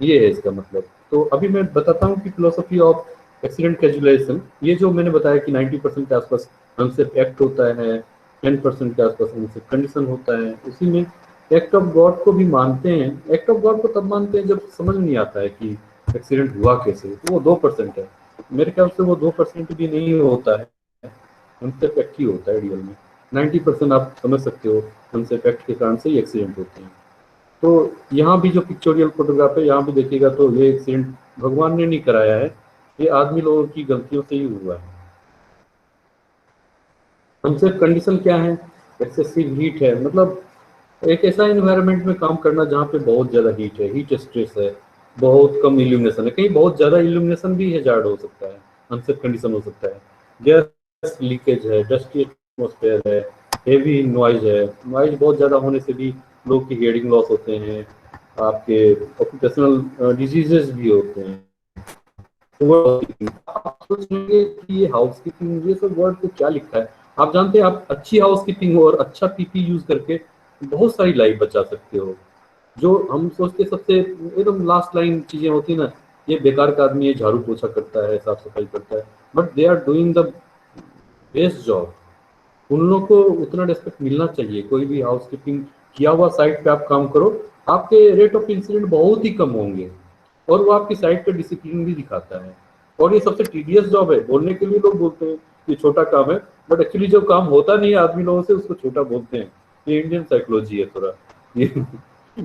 ये है इसका मतलब। तो अभी मैं बताता हूँ कि फिलोसफी ऑफ एक्सीडेंट कैजुअलाइजेशन, ये जो मैंने बताया कि 90% के आसपास अनसेफ एक्ट होता है, 10% के आसपास अनसेफ कंडीशन होता है, उसी में एक्ट ऑफ गॉड को भी मानते हैं। एक्ट ऑफ गॉड को तब मानते हैं जब समझ नहीं आता है कि एक्सीडेंट हुआ कैसे, तो वो 2% है। मेरे ख्याल से वो 2% भी नहीं होता है, अनसेफ एक्ट ही होता है रियल में। 90% आप समझ सकते हो अनसेफ एक्ट के कारण से ही एक्सीडेंट होते हैं। तो यहाँ भी जो पिक्चोरियल फोटोग्राफ है, यहाँ भी देखिएगा तो ये एक्सीडेंट भगवान ने नहीं कराया है, ये आदमी लोगों की गलतियों से ही हुआ है। हमसे कंडीशन क्या है, एक्सेसिव हीट है, मतलब एक ऐसा एनवायरनमेंट में काम करना जहाँ पे बहुत ज़्यादा हीट है, हीट स्ट्रेस है, बहुत कम इल्यूमिनेशन है, कहीं बहुत ज़्यादा इल्यूमिनेशन भी हैजार्ड हो सकता है, अनसेफ कंडीशन हो सकता है, गैस लीकेज है, डस्टी एटमोसफेयर है, हेवी नॉइज है, नॉइज बहुत ज़्यादा होने से भी लोग की हियरिंग लॉस होते हैं, आपके ऑक्यूपेशनल डिजीजेस भी होते हैं। आप सोचेंगे कि ये हाउसकीपिंग, ये सब वर्ड पे क्या लिखा है। आप जानते हैं आप अच्छी हाउसकीपिंग और अच्छा पीपी यूज करके बहुत सारी लाइफ बचा सकते हो। जो हम सोचते सबसे एकदम लास्ट लाइन चीजें होती है ना, ये बेकार का आदमी, ये झाड़ू पोछा करता है, साफ सफाई करता है, but they are doing the best job. उन लोगों को उतना रिस्पेक्ट मिलना चाहिए। कोई भी हाउसकीपिंग किया हुआ साइट पे आप काम करो, आपके रेट ऑफ इंसिडेंट बहुत ही कम होंगे, और वो आपकी साइट पे डिसिप्लिन भी दिखाता है। और ये सबसे टीडियस जॉब है, बोलने के लिए लोग बोलते हैं ये छोटा काम है, बट एक्चुअली जो काम होता नहीं है आदमी लोगों से उसको छोटा बोलते हैं। ये इंडियन साइकोलॉजी है थोड़ा, ये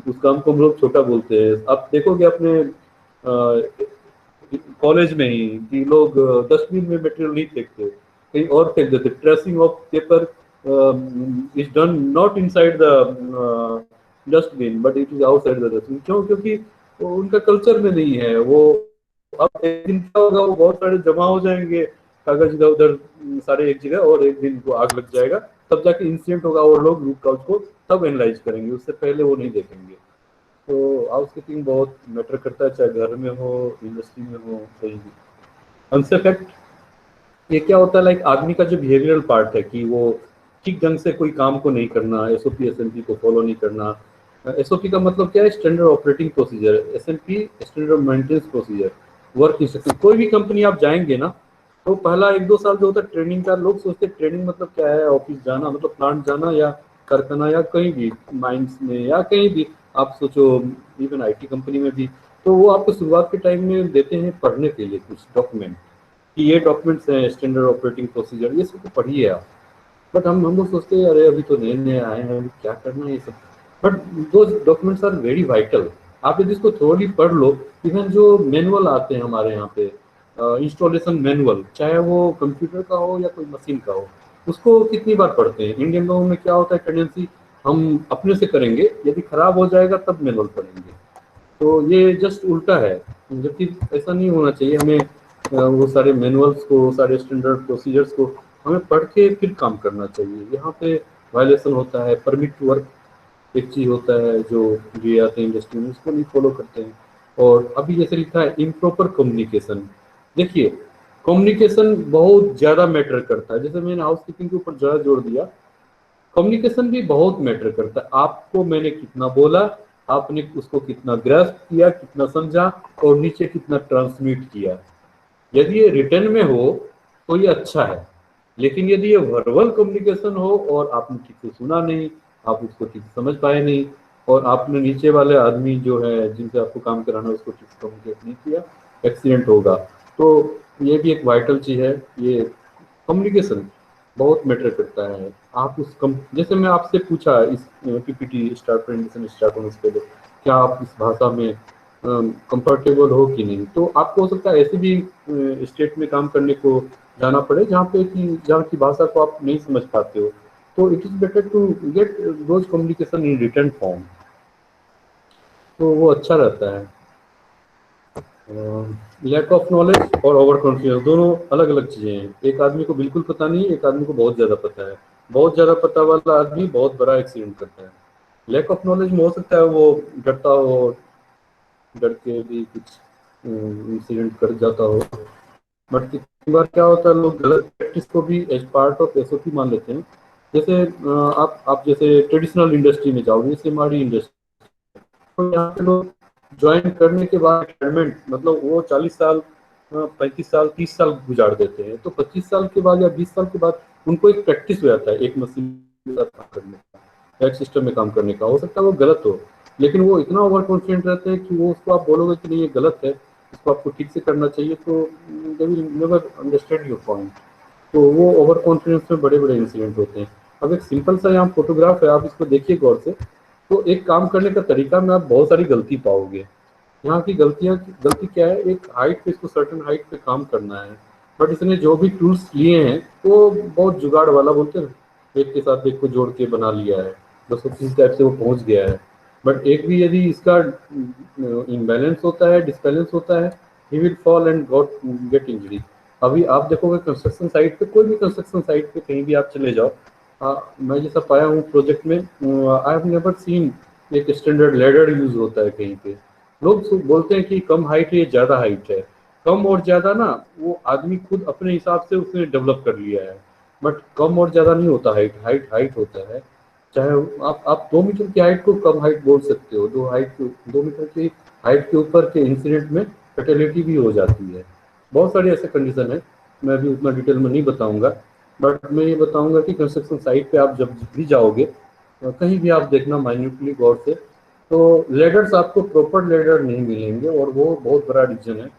उस काम को हम लोग छोटा बोलते हैं। आप देखोगे अपने कॉलेज में ही कि लोग डस्टबिन में मटेरियल नहीं फेंकते, कहीं और फेंक देते। Tracing of paper is done not inside the dustbin but it is outside the dustbin. क्यों? क्योंकि वो उनका कल्चर में नहीं है। वो अब एक दिन क्या होगा, वो बहुत सारे जमा हो जाएंगे कागज इधर उधर सारे एक जगह, और एक दिन को आग लग जाएगा, तब जाके इंसिडेंट होगा, और लोग रूट काउज को तब एनालाइज करेंगे, उससे पहले वो नहीं देखेंगे। तो हाउसकीपिंग बहुत मैटर करता है, चाहे घर में हो, इंडस्ट्री में हो, कहीं भी। अनसेफ एक्ट ये क्या होता है, लाइक आदमी का जो बिहेवियरल पार्ट है कि वो ठीक ढंग से कोई काम को नहीं करना, एसओपी एसएनपी को फॉलो नहीं करना। एसओपी का मतलब क्या है, standard operating procedure, S&P standard maintenance procedure, work instruction. कोई भी कंपनी आप जाएंगे ना, तो पहला 1-2 साल जो होता है ट्रेनिंग का, लोग सोचते हैं ट्रेनिंग मतलब क्या है, ऑफिस जाना, मतलब प्लांट जाना या कारखाना या कहीं भी माइंस में या कहीं भी आप सोचो, इवन आईटी कंपनी में भी। तो वो आपको शुरुआत के टाइम में देते हैं पढ़ने के लिए कुछ डॉक्यूमेंट, कि ये डॉक्यूमेंट्स हैं, स्टैंडर्ड ऑपरेटिंग प्रोसीजर, ये सब तो पढ़िए आप। बट हम लोग सोचते हैं अरे अभी तो नए नए आए हैं, अभी क्या करना है ये सब। बट दो डॉक्यूमेंट्स आर वेरी वाइटल। आप यदि इसको थोड़ी पढ़ लो, इवन जो मैनुअल आते हैं हमारे यहाँ पे, इंस्टॉलेशन मैनुअल, चाहे वो कंप्यूटर का हो या कोई मशीन का हो, उसको कितनी बार पढ़ते हैं। इंडियन लोगों में क्या होता है टेंडेंसी, हम अपने से करेंगे, यदि खराब हो जाएगा तब मैनुअल पढ़ेंगे। तो ये जस्ट उल्टा है, जबकि ऐसा नहीं होना चाहिए। हमें वो सारे मैनुअल्स को, सारे स्टैंडर्ड प्रोसीजर्स को हमें पढ़ के फिर काम करना चाहिए। यहाँ पे वायलेशन होता है, परमिट वर्क एक चीज होता है, जो ये आते हैं इंडस्ट्री में उसको नहीं फॉलो करते हैं। और अभी जैसे लिखा है इम्प्रॉपर कम्युनिकेशन, देखिए कम्युनिकेशन बहुत ज्यादा मैटर करता है। जैसे मैंने हाउसकीपिंग के ऊपर ज्यादा जोर दिया, कम्युनिकेशन भी बहुत मैटर करता है। आपको मैंने कितना बोला, आपने उसको कितना ग्रास्प किया, कितना समझा, और नीचे कितना ट्रांसमिट किया। यदि ये रिटर्न में हो तो ये अच्छा है, लेकिन यदि ये वर्बल कम्युनिकेशन हो और आपने ठीक से सुना नहीं, आप उसको ठीक से समझ पाए नहीं, और आपने नीचे वाले आदमी जो है जिनसे आपको काम कराना है उसको ठीक से कम्युनिकेट नहीं किया, एक्सीडेंट होगा। तो ये भी एक वाइटल चीज है, ये कम्युनिकेशन बहुत मैटर करता है। आप उस कम, जैसे मैं आपसे पूछा इस पीपीटी स्टार्ट प्रेजेंटेशन स्टार्ट होने से पहले, क्या आप इस भाषा में कंफर्टेबल हो कि नहीं, तो आपको हो सकता है ऐसे भी स्टेट में काम करने को जाना पड़े जहाँ पे कि जहाँ की भाषा को आप नहीं समझ पाते हो, तो it is better to get those communication in written form, तो वो अच्छा रहता है। लैक ऑफ नॉलेज और ओवर कॉन्फिडेंस दोनों अलग अलग चीज़ें हैं। एक आदमी को बिल्कुल पता नहीं है, एक आदमी को बहुत ज़्यादा पता है। बहुत ज़्यादा पता वाला आदमी बहुत बड़ा एक्सीडेंट करता है। लैक ऑफ नॉलेज में हो सकता है वो डरता हो, डर के भी कुछ इंसिडेंट कर जाता हो, बट कितनी बार क्या होता है लोग गलत प्रैक्टिस को भी एज पार्ट ऑफ एसओपी मान लेते हैं। जैसे आप जैसे ट्रेडिशनल इंडस्ट्री में जाओगे, जैसे हमारी इंडस्ट्री, तो यहाँ पे लोग ज्वाइन करने के बाद रिटायरमेंट मतलब वो 40 साल 35 साल 30 साल गुजार देते हैं, तो 25 साल के बाद या 20 साल के बाद उनको एक प्रैक्टिस हो जाता है एक मशीन के साथ काम करने का, एक सिस्टम में काम करने का। हो सकता है वो गलत हो, लेकिन वो इतना ओवर कॉन्फिडेंट रहते हैं कि वो उसको आप बोलोगे कि नहीं ये गलत है, इसको आपको ठीक से करना चाहिए, तो they will never understand your point. तो वो ओवर कॉन्फिडेंस में बड़े बड़े इंसिडेंट होते हैं। अब एक सिंपल सा यहाँ फोटोग्राफ है, आप इसको देखिए गौर से, तो एक काम करने का तरीका में आप बहुत सारी गलती पाओगे। यहाँ की गलती क्या है, एक हाइट पे इसको सर्टेन हाइट पे काम करना है, बट इसने जो भी टूल्स लिए हैं वो बहुत जुगाड़ वाला बोलते हैं, एक के साथ एक को जोड़ के बना लिया है, बस वो किसी टाइप से वो पहुंच गया है। बट एक भी यदि इसका इम्बैलेंस होता है, डिसबैलेंस होता है, he will fall and got get injury. अभी आप देखोगे कंस्ट्रक्शन साइट पे, कोई भी कंस्ट्रक्शन साइट पे कहीं भी आप चले जाओ, मैं जैसा पाया हूँ प्रोजेक्ट में, आई हैव नेवर सीन एक स्टैंडर्ड लेडर यूज होता है कहीं पे। लोग बोलते हैं कि कम हाइट है, ज्यादा हाइट है। कम और ज्यादा ना वो आदमी खुद अपने हिसाब से उसने डेवलप कर लिया है, बट कम और ज्यादा नहीं होता, हाइट हाइट हाइट होता है। चाहे आप 2 मीटर की हाइट को कम हाइट बोल सकते हो, 2 मीटर की हाइट के ऊपर के इंसिडेंट में फर्टिलिटी भी हो जाती है। बहुत सारे ऐसे कंडीशन है, मैं अभी उतना डिटेल में नहीं बताऊंगा, बट मैं ये बताऊंगा कि कंस्ट्रक्शन साइट पे आप जब भी जाओगे, कहीं भी आप देखना माइन्यूटली गौर से, तो लेडर्स आपको प्रॉपर लेडर नहीं मिलेंगे, और वो बहुत बड़ा रीजन है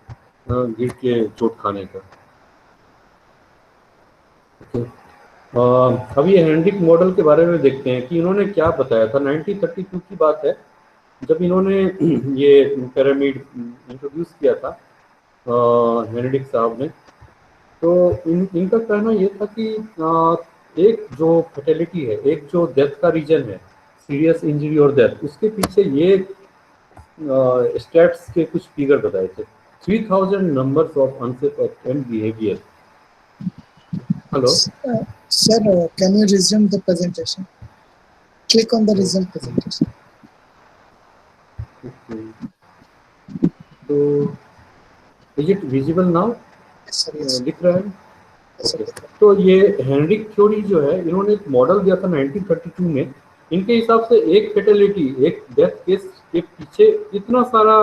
गिर के चोट खाने का। अब ये हेनरिक मॉडल के बारे में देखते हैं कि इन्होंने क्या बताया था। 1932 की बात है जब इन्होंने ये पिरामिड इंट्रोड्यूस किया था, हेनरिक साहब ने। तो इनका कहना ये था कि एक जो फर्टिलिटी है, एक जो डेथ का रीजन है, सीरियस इंजरी और डेथ, उसके पीछे ये स्टेट्स के कुछ फिगर बताए थे। 3000 numbers of unsafe act and behaviour. Hello. Sir, can you resume the presentation? Click on the resume presentation. तो is it visible now? Yes, sir. Yes. दिख रहा है? Yes, sir. ओके। तो ये हेनरिक थ्योरी जो है, इन्होंने एक मॉडल दिया था 1932 में। इनके हिसाब से एक फेटेलिटी, एक डेथ केस के पीछे इतना सारा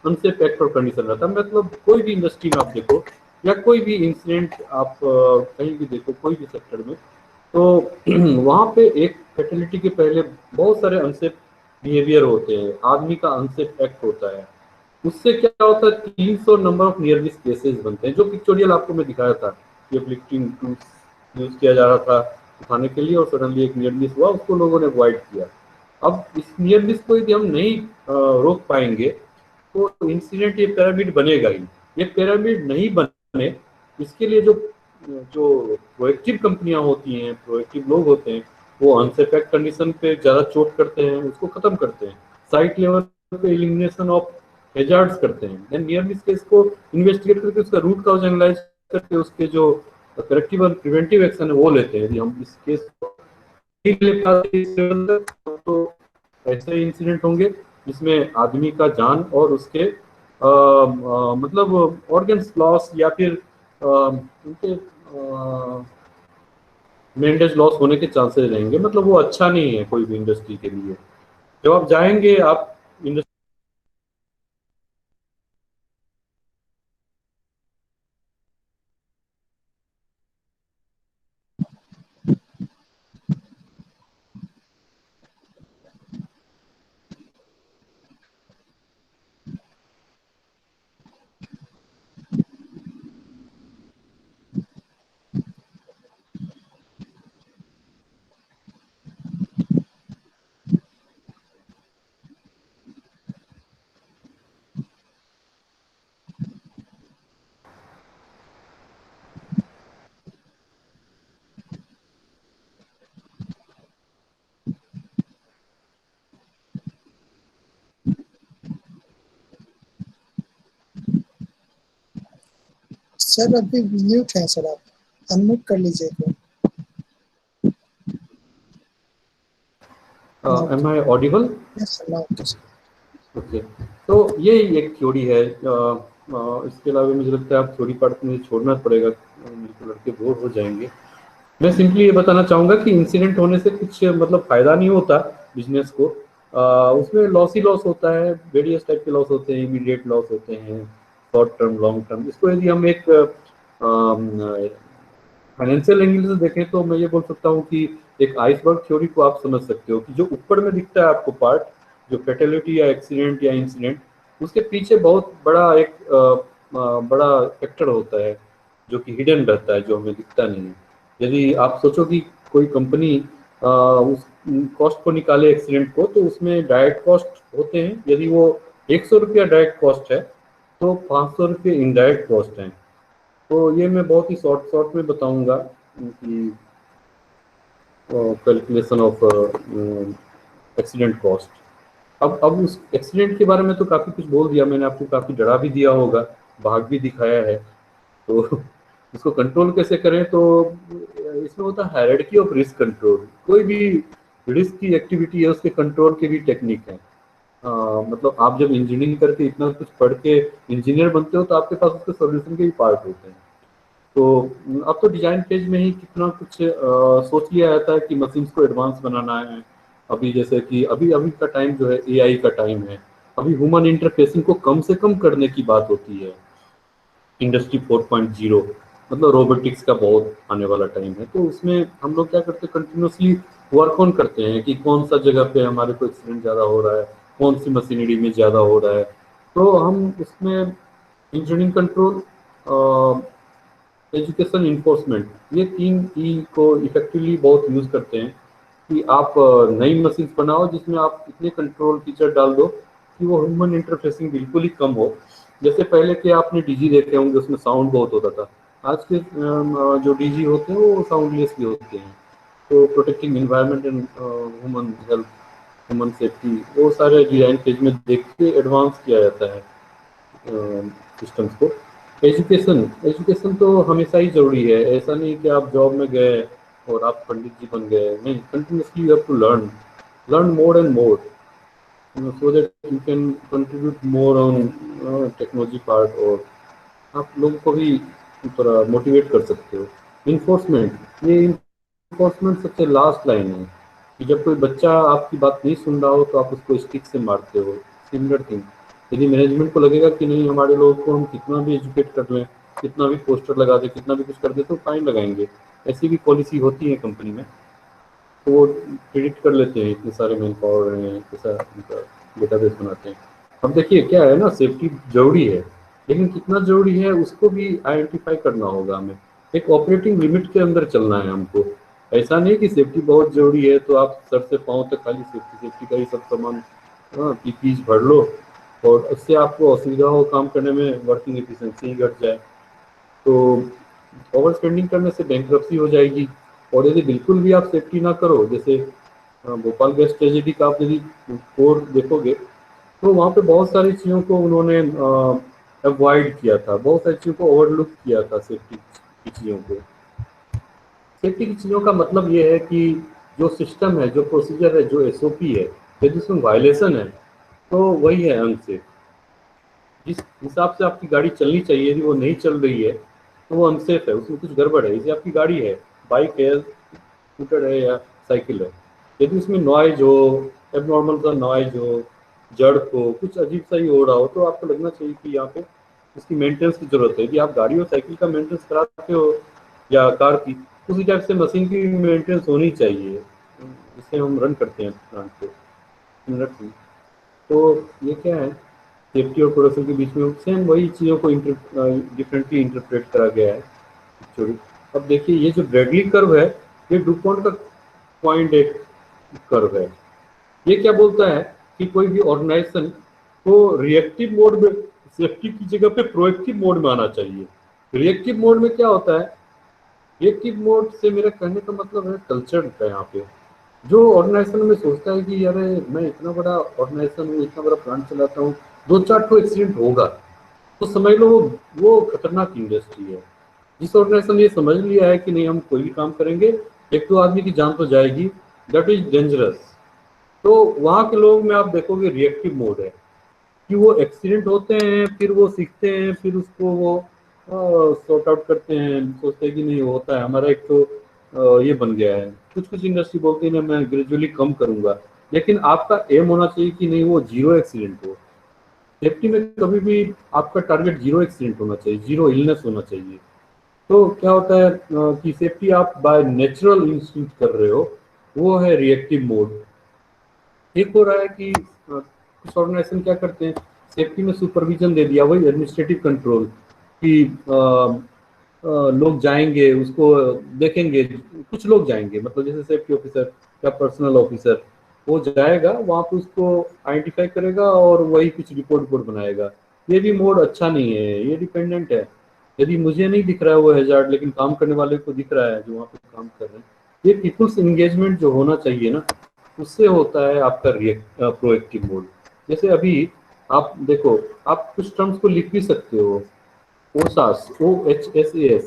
अनसेफ एक्ट और कंडीशन रहता है। मतलब कोई भी इंडस्ट्री में आप देखो, या कोई भी इंसिडेंट आप कहीं भी देखो, कोई भी सेक्टर में, तो वहाँ पे एक फेटेलिटी के पहले बहुत सारे अनसेफ बिहेवियर होते हैं, आदमी का अनसेफ एक्ट होता है। उससे क्या होता है, 300 number of near miss cases बनते हैं, जो पिक्चोरियल आपको मैं दिखाया था। ये लिफ्टिंग टूल्स यूज किया जा रहा था उठाने के लिए, और सडनली एक नियर मिस हुआ, उसको लोगों ने अवॉइड किया। अब इस नियर मिस को यदि हम नहीं रोक पाएंगे, तो इंसिडेंट ये पिरामिड बनेगा ही। ये पिरामिड नहीं बने, इसके लिए जो जो प्रोएक्टिव कंपनियां होती हैं, प्रोएक्टिव लोग होते हैं, वो अनसेफ कंडीशन पे ज्यादा चोट करते हैं, उसको खत्म करते हैं, साइट लेवल पे एलिमिनेशन ऑफ हेजार्ड्स करते हैं, देन नियर मिस केस को इन्वेस्टिगेट करके उसका रूट कॉज एनालाइज करके उसके जो करेक्टिव और प्रिवेंटिव एक्शन है वो लेते हैं। यदि हम इस केस को नहीं ले पाते इस लेवल तक, तो ऐसे इंसिडेंट होंगे जिसमें आदमी का जान और उसके मतलब ऑर्गन्स लॉस, या फिर उनके मेंटेज लॉस होने के चांसेस रहेंगे। मतलब वो अच्छा नहीं है कोई भी इंडस्ट्री के लिए। जब आप जाएंगे, आप सर अभी म्यूट है सर, आप अनम्यूट कर लीजिए phone. Am I audible? Yes sir, now okay sir. Okay, तो ये एक थ्योरी है। इसके अलावा मुझे लगता है आप थ्योरी पढ़ मुझे छोड़ना पड़ेगा, मेरे लड़के बोर हो जाएंगे। मैं सिंपली ये बताना चाहूँगा कि इंसिडेंट होने से कुछ मतलब फ़ायदा नहीं होता बिजनेस को। उसमें लॉस ही लॉस होता है, वेरियस टाइप के लॉस होते हैं, इमीडिएट लॉस होते हैं, शॉर्ट टर्म, लॉन्ग टर्म। इसको यदि हम एक फाइनेंशियल एंगल से देखें तो मैं ये बोल सकता हूँ कि एक आइसबर्ग थ्योरी को आप समझ सकते हो कि जो ऊपर में दिखता है आपको पार्ट, जो फैटेलिटी या एक्सीडेंट या इंसिडेंट, उसके पीछे बहुत बड़ा एक बड़ा फैक्टर होता है जो कि हिडन रहता है, जो हमें दिखता नहीं है। यदि आप सोचो कि कोई कंपनी उस कॉस्ट को निकाले एक्सीडेंट को, तो उसमें डायरेक्ट कॉस्ट होते हैं। यदि वो 100 रुपया डायरेक्ट कॉस्ट है तो 500 रुपये इनडायरेक्ट कॉस्ट हैं। तो ये मैं बहुत ही शॉर्ट शॉर्ट में बताऊंगा कि कैलकुलेशन ऑफ एक्सीडेंट कॉस्ट। अब उस एक्सीडेंट के बारे में तो काफ़ी कुछ बोल दिया मैंने आपको, काफ़ी डरा भी दिया होगा, भाग भी दिखाया है। तो इसको कंट्रोल कैसे करें, तो इसमें होता है हायरार्की ऑफ रिस्क कंट्रोल। कोई भी रिस्क की एक्टिविटी है उसके कंट्रोल के भी टेक्निक है। मतलब आप जब इंजीनियरिंग करके इतना कुछ पढ़ के इंजीनियर बनते हो तो आपके पास उसके सॉल्यूशन के भी पार्ट होते हैं। तो अब तो डिजाइन फेज में ही कितना कुछ सोच लिया जाता है कि मशीन्स को एडवांस बनाना है। अभी जैसे कि अभी अभी का टाइम जो है एआई का टाइम है। अभी ह्यूमन इंटरफेसिंग को कम से कम करने की बात होती है। इंडस्ट्री 4.0 मतलब रोबोटिक्स का बहुत आने वाला टाइम है। तो उसमें हम लोग क्या करते हैं, कंटिन्यूसली वर्क ऑन करते हैं कि कौन सा जगह पे हमारे को एक्सीडेंट ज़्यादा हो रहा है, कौन सी मशीनरी में ज़्यादा हो रहा है। तो हम उसमें इंजीनियरिंग कंट्रोल, एजुकेशन, इन्फोर्समेंट, ये 3 ई को इफेक्टिवली बहुत यूज़ करते हैं कि आप नई मशीन बनाओ जिसमें आप इतने कंट्रोल फीचर डाल दो कि वो ह्यूमन इंटरफेसिंग बिल्कुल ही कम हो। जैसे पहले के आपने डीजी देखे होंगे, उसमें साउंड बहुत होता था। आज के जो डीजी होते हैं वो साउंडलेस भी होते हैं। तो protecting environment and human health, human safety, वो सारे डिजाइन फेज में देख के एडवांस किया जाता है सिस्टम्स को। एजुकेशन, एजुकेशन तो हमेशा ही ज़रूरी है। ऐसा नहीं कि आप जॉब में गए और आप पंडित जी बन गए, नहीं, continuously you have to learn, learn more and more, so that you can contribute more on technology part, और आप लोगों को भी थोड़ा मोटिवेट कर सकते हो। इन्फोर्समेंट, ये इन्फोर्समेंट सबसे लास्ट लाइन है कि जब कोई बच्चा आपकी बात नहीं सुन रहा हो तो आप उसको स्टिक से मारते हो। सिमिलर थिंग, यदि मैनेजमेंट को लगेगा कि नहीं, हमारे लोगों को हम कितना भी एजुकेट कर लें, कितना भी पोस्टर लगा दें, कितना भी कुछ कर दें, तो फाइन लगाएंगे। ऐसी भी पॉलिसी होती है कंपनी में। तो वो प्रिडिक्ट कर लेते हैं इतने सारे मैन पावर हैं, कैसा उनका डेटाबेस बनाते हैं। अब देखिए क्या है ना, सेफ्टी जरूरी है, लेकिन कितना जरूरी है उसको भी आइडेंटिफाई करना होगा हमें। एक ऑपरेटिंग लिमिट के अंदर चलना है हमको। ऐसा नहीं कि सेफ्टी बहुत जरूरी है तो आप सर से पाँव तक खाली सेफ्टी सेफ्टी का ही सब सामान पीपीज भर लो और उससे आपको असुविधा हो काम करने में, वर्किंग एफिशिएंसी ही घट जाए। तो ओवर स्पेंडिंग करने से बैंक्रप्सी हो जाएगी। और यदि बिल्कुल भी आप सेफ्टी ना करो, जैसे भोपाल गैस ट्रेजेडी का आप यदि कोर देखोगे तो वहाँ पे बहुत सारी चीज़ों को उन्होंने अवॉइड किया था, बहुत सारी चीज़ों को ओवरलुक किया था। सेफ्टी की चीज़ों को, सेफ्टी की चीज़ों का मतलब ये है कि जो सिस्टम है, जो प्रोसीजर है, जो एसओपी है, यदि उसमें वायलेशन है तो वही है अनसेफ। जिस हिसाब से आपकी गाड़ी चलनी चाहिए यदि वो नहीं चल रही है तो वो अनसेफ है, उसमें कुछ गड़बड़ है। जैसे आपकी गाड़ी है, बाइक है, स्कूटर है या साइकिल है, यदि उसमें नॉइज हो, एबनॉर्मल सा नॉइज हो, जड़ हो, कुछ अजीब सा ही हो रहा हो, तो आपको लगना चाहिए कि यहाँ पे उसकी मेंटेनेंस की जरूरत है। यदि आप गाड़ी और साइकिल का मेंटेनेंस कराते हो या कार की, उसी टाइप से मशीन की मेंटेनेंस होनी चाहिए जिससे हम रन करते हैं प्लांट को। तो ये क्या है, सेफ्टी और प्रोडक्शन के बीच में सेम वही चीज़ों को डिफरेंटली इंटरप्रेट करा गया है थ्योरी। अब देखिए ये जो ब्रैडली कर्व है, ये डुपॉन्ट का पॉइंट एक कर्व है। ये क्या बोलता है कि कोई भी ऑर्गेनाइजेशन को रिएक्टिव मोड में सेफ्टी की जगह पे प्रोएक्टिव मोड में आना चाहिए। रिएक्टिव मोड में क्या होता है, रिएक्टिव मोड से मेरा कहने का मतलब है कल्चर का। यहाँ पे जो ऑर्गेनाइजेशन में सोचता है कि यार मैं इतना बड़ा ऑर्गेनाइजेशन हूँ, इतना बड़ा प्लांट चलाता हूँ, 2-4 ठो एक्सीडेंट होगा, तो समझ लो वो खतरनाक इंडस्ट्री है। जिस ऑर्गेनाइजेशन ने ये समझ लिया है कि नहीं हम कोई भी काम करेंगे, एक दो आदमी की जान तो जाएगी, दैट इज डेंजरस। तो वहाँ के लोग में आप देखोगे रिएक्टिव मोड है कि वो एक्सीडेंट होते हैं, फिर वो सीखते हैं, फिर उसको वो सॉर्ट आउट करते हैं, सोचते हैं कि नहीं होता है हमारा एक तो ये बन गया है। कुछ कुछ इंडस्ट्री बोलती है ना मैं ग्रेजुअली कम करूंगा, लेकिन आपका एम होना चाहिए कि नहीं वो जीरो एक्सीडेंट हो। सेफ्टी में कभी भी आपका टारगेट जीरो एक्सीडेंट होना चाहिए, जीरो इलनेस होना चाहिए। तो क्या होता है कि सेफ्टी आप बाय नेचुरल इंस्टिंक्ट कर रहे हो, वो है रिएक्टिव मोड। एक हो रहा है कि कुछ ऑर्गेनाइजेशन क्या करते हैं, सेफ्टी में सुपरविजन दे दिया, वही एडमिनिस्ट्रेटिव कंट्रोल कि लोग जाएंगे उसको देखेंगे। कुछ लोग जाएंगे मतलब जैसे सेफ्टी ऑफिसर या पर्सनल ऑफिसर, वो जाएगा वहां पे उसको आइडेंटिफाई करेगा और वही कुछ रिपोर्ट रिपोर्ट बनाएगा। ये भी मोड अच्छा नहीं है, ये डिपेंडेंट है। यदि मुझे नहीं दिख रहा है वो हैजार्ड, लेकिन काम करने वाले को दिख रहा है जो वहाँ पे काम कर रहे हैं, ये पीपुल्स एंगेजमेंट जो होना चाहिए ना, उससे होता है आपका प्रोएक्टिव मोड। जैसे अभी आप देखो, आप कुछ टर्म्स को लिख भी सकते हो, ओसास, OHSAS,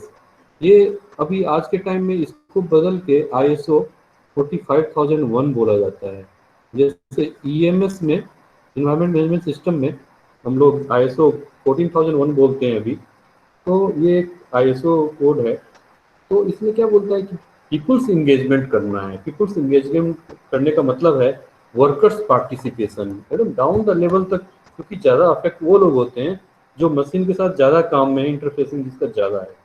ये अभी आज के टाइम में इसको बदल के ISO 45001 बोला जाता है। जैसे EMS में, इन्वायरमेंट मैनेजमेंट सिस्टम में, हम लोग ISO 14001 बोलते हैं अभी। तो ये एक ISO कोड है। तो इसमें क्या बोलता है कि पीपुल्स इंगेजमेंट करना है। पीपुल्स इंगेजमेंट करने का मतलब है वर्कर्स पार्टिसिपेशन एकदम डाउन द लेवल तक, क्योंकि ज़्यादा अफेक्ट वो लोग होते हैं जो मशीन के साथ ज़्यादा काम में इंटरफेसिंग जिसका ज़्यादा है।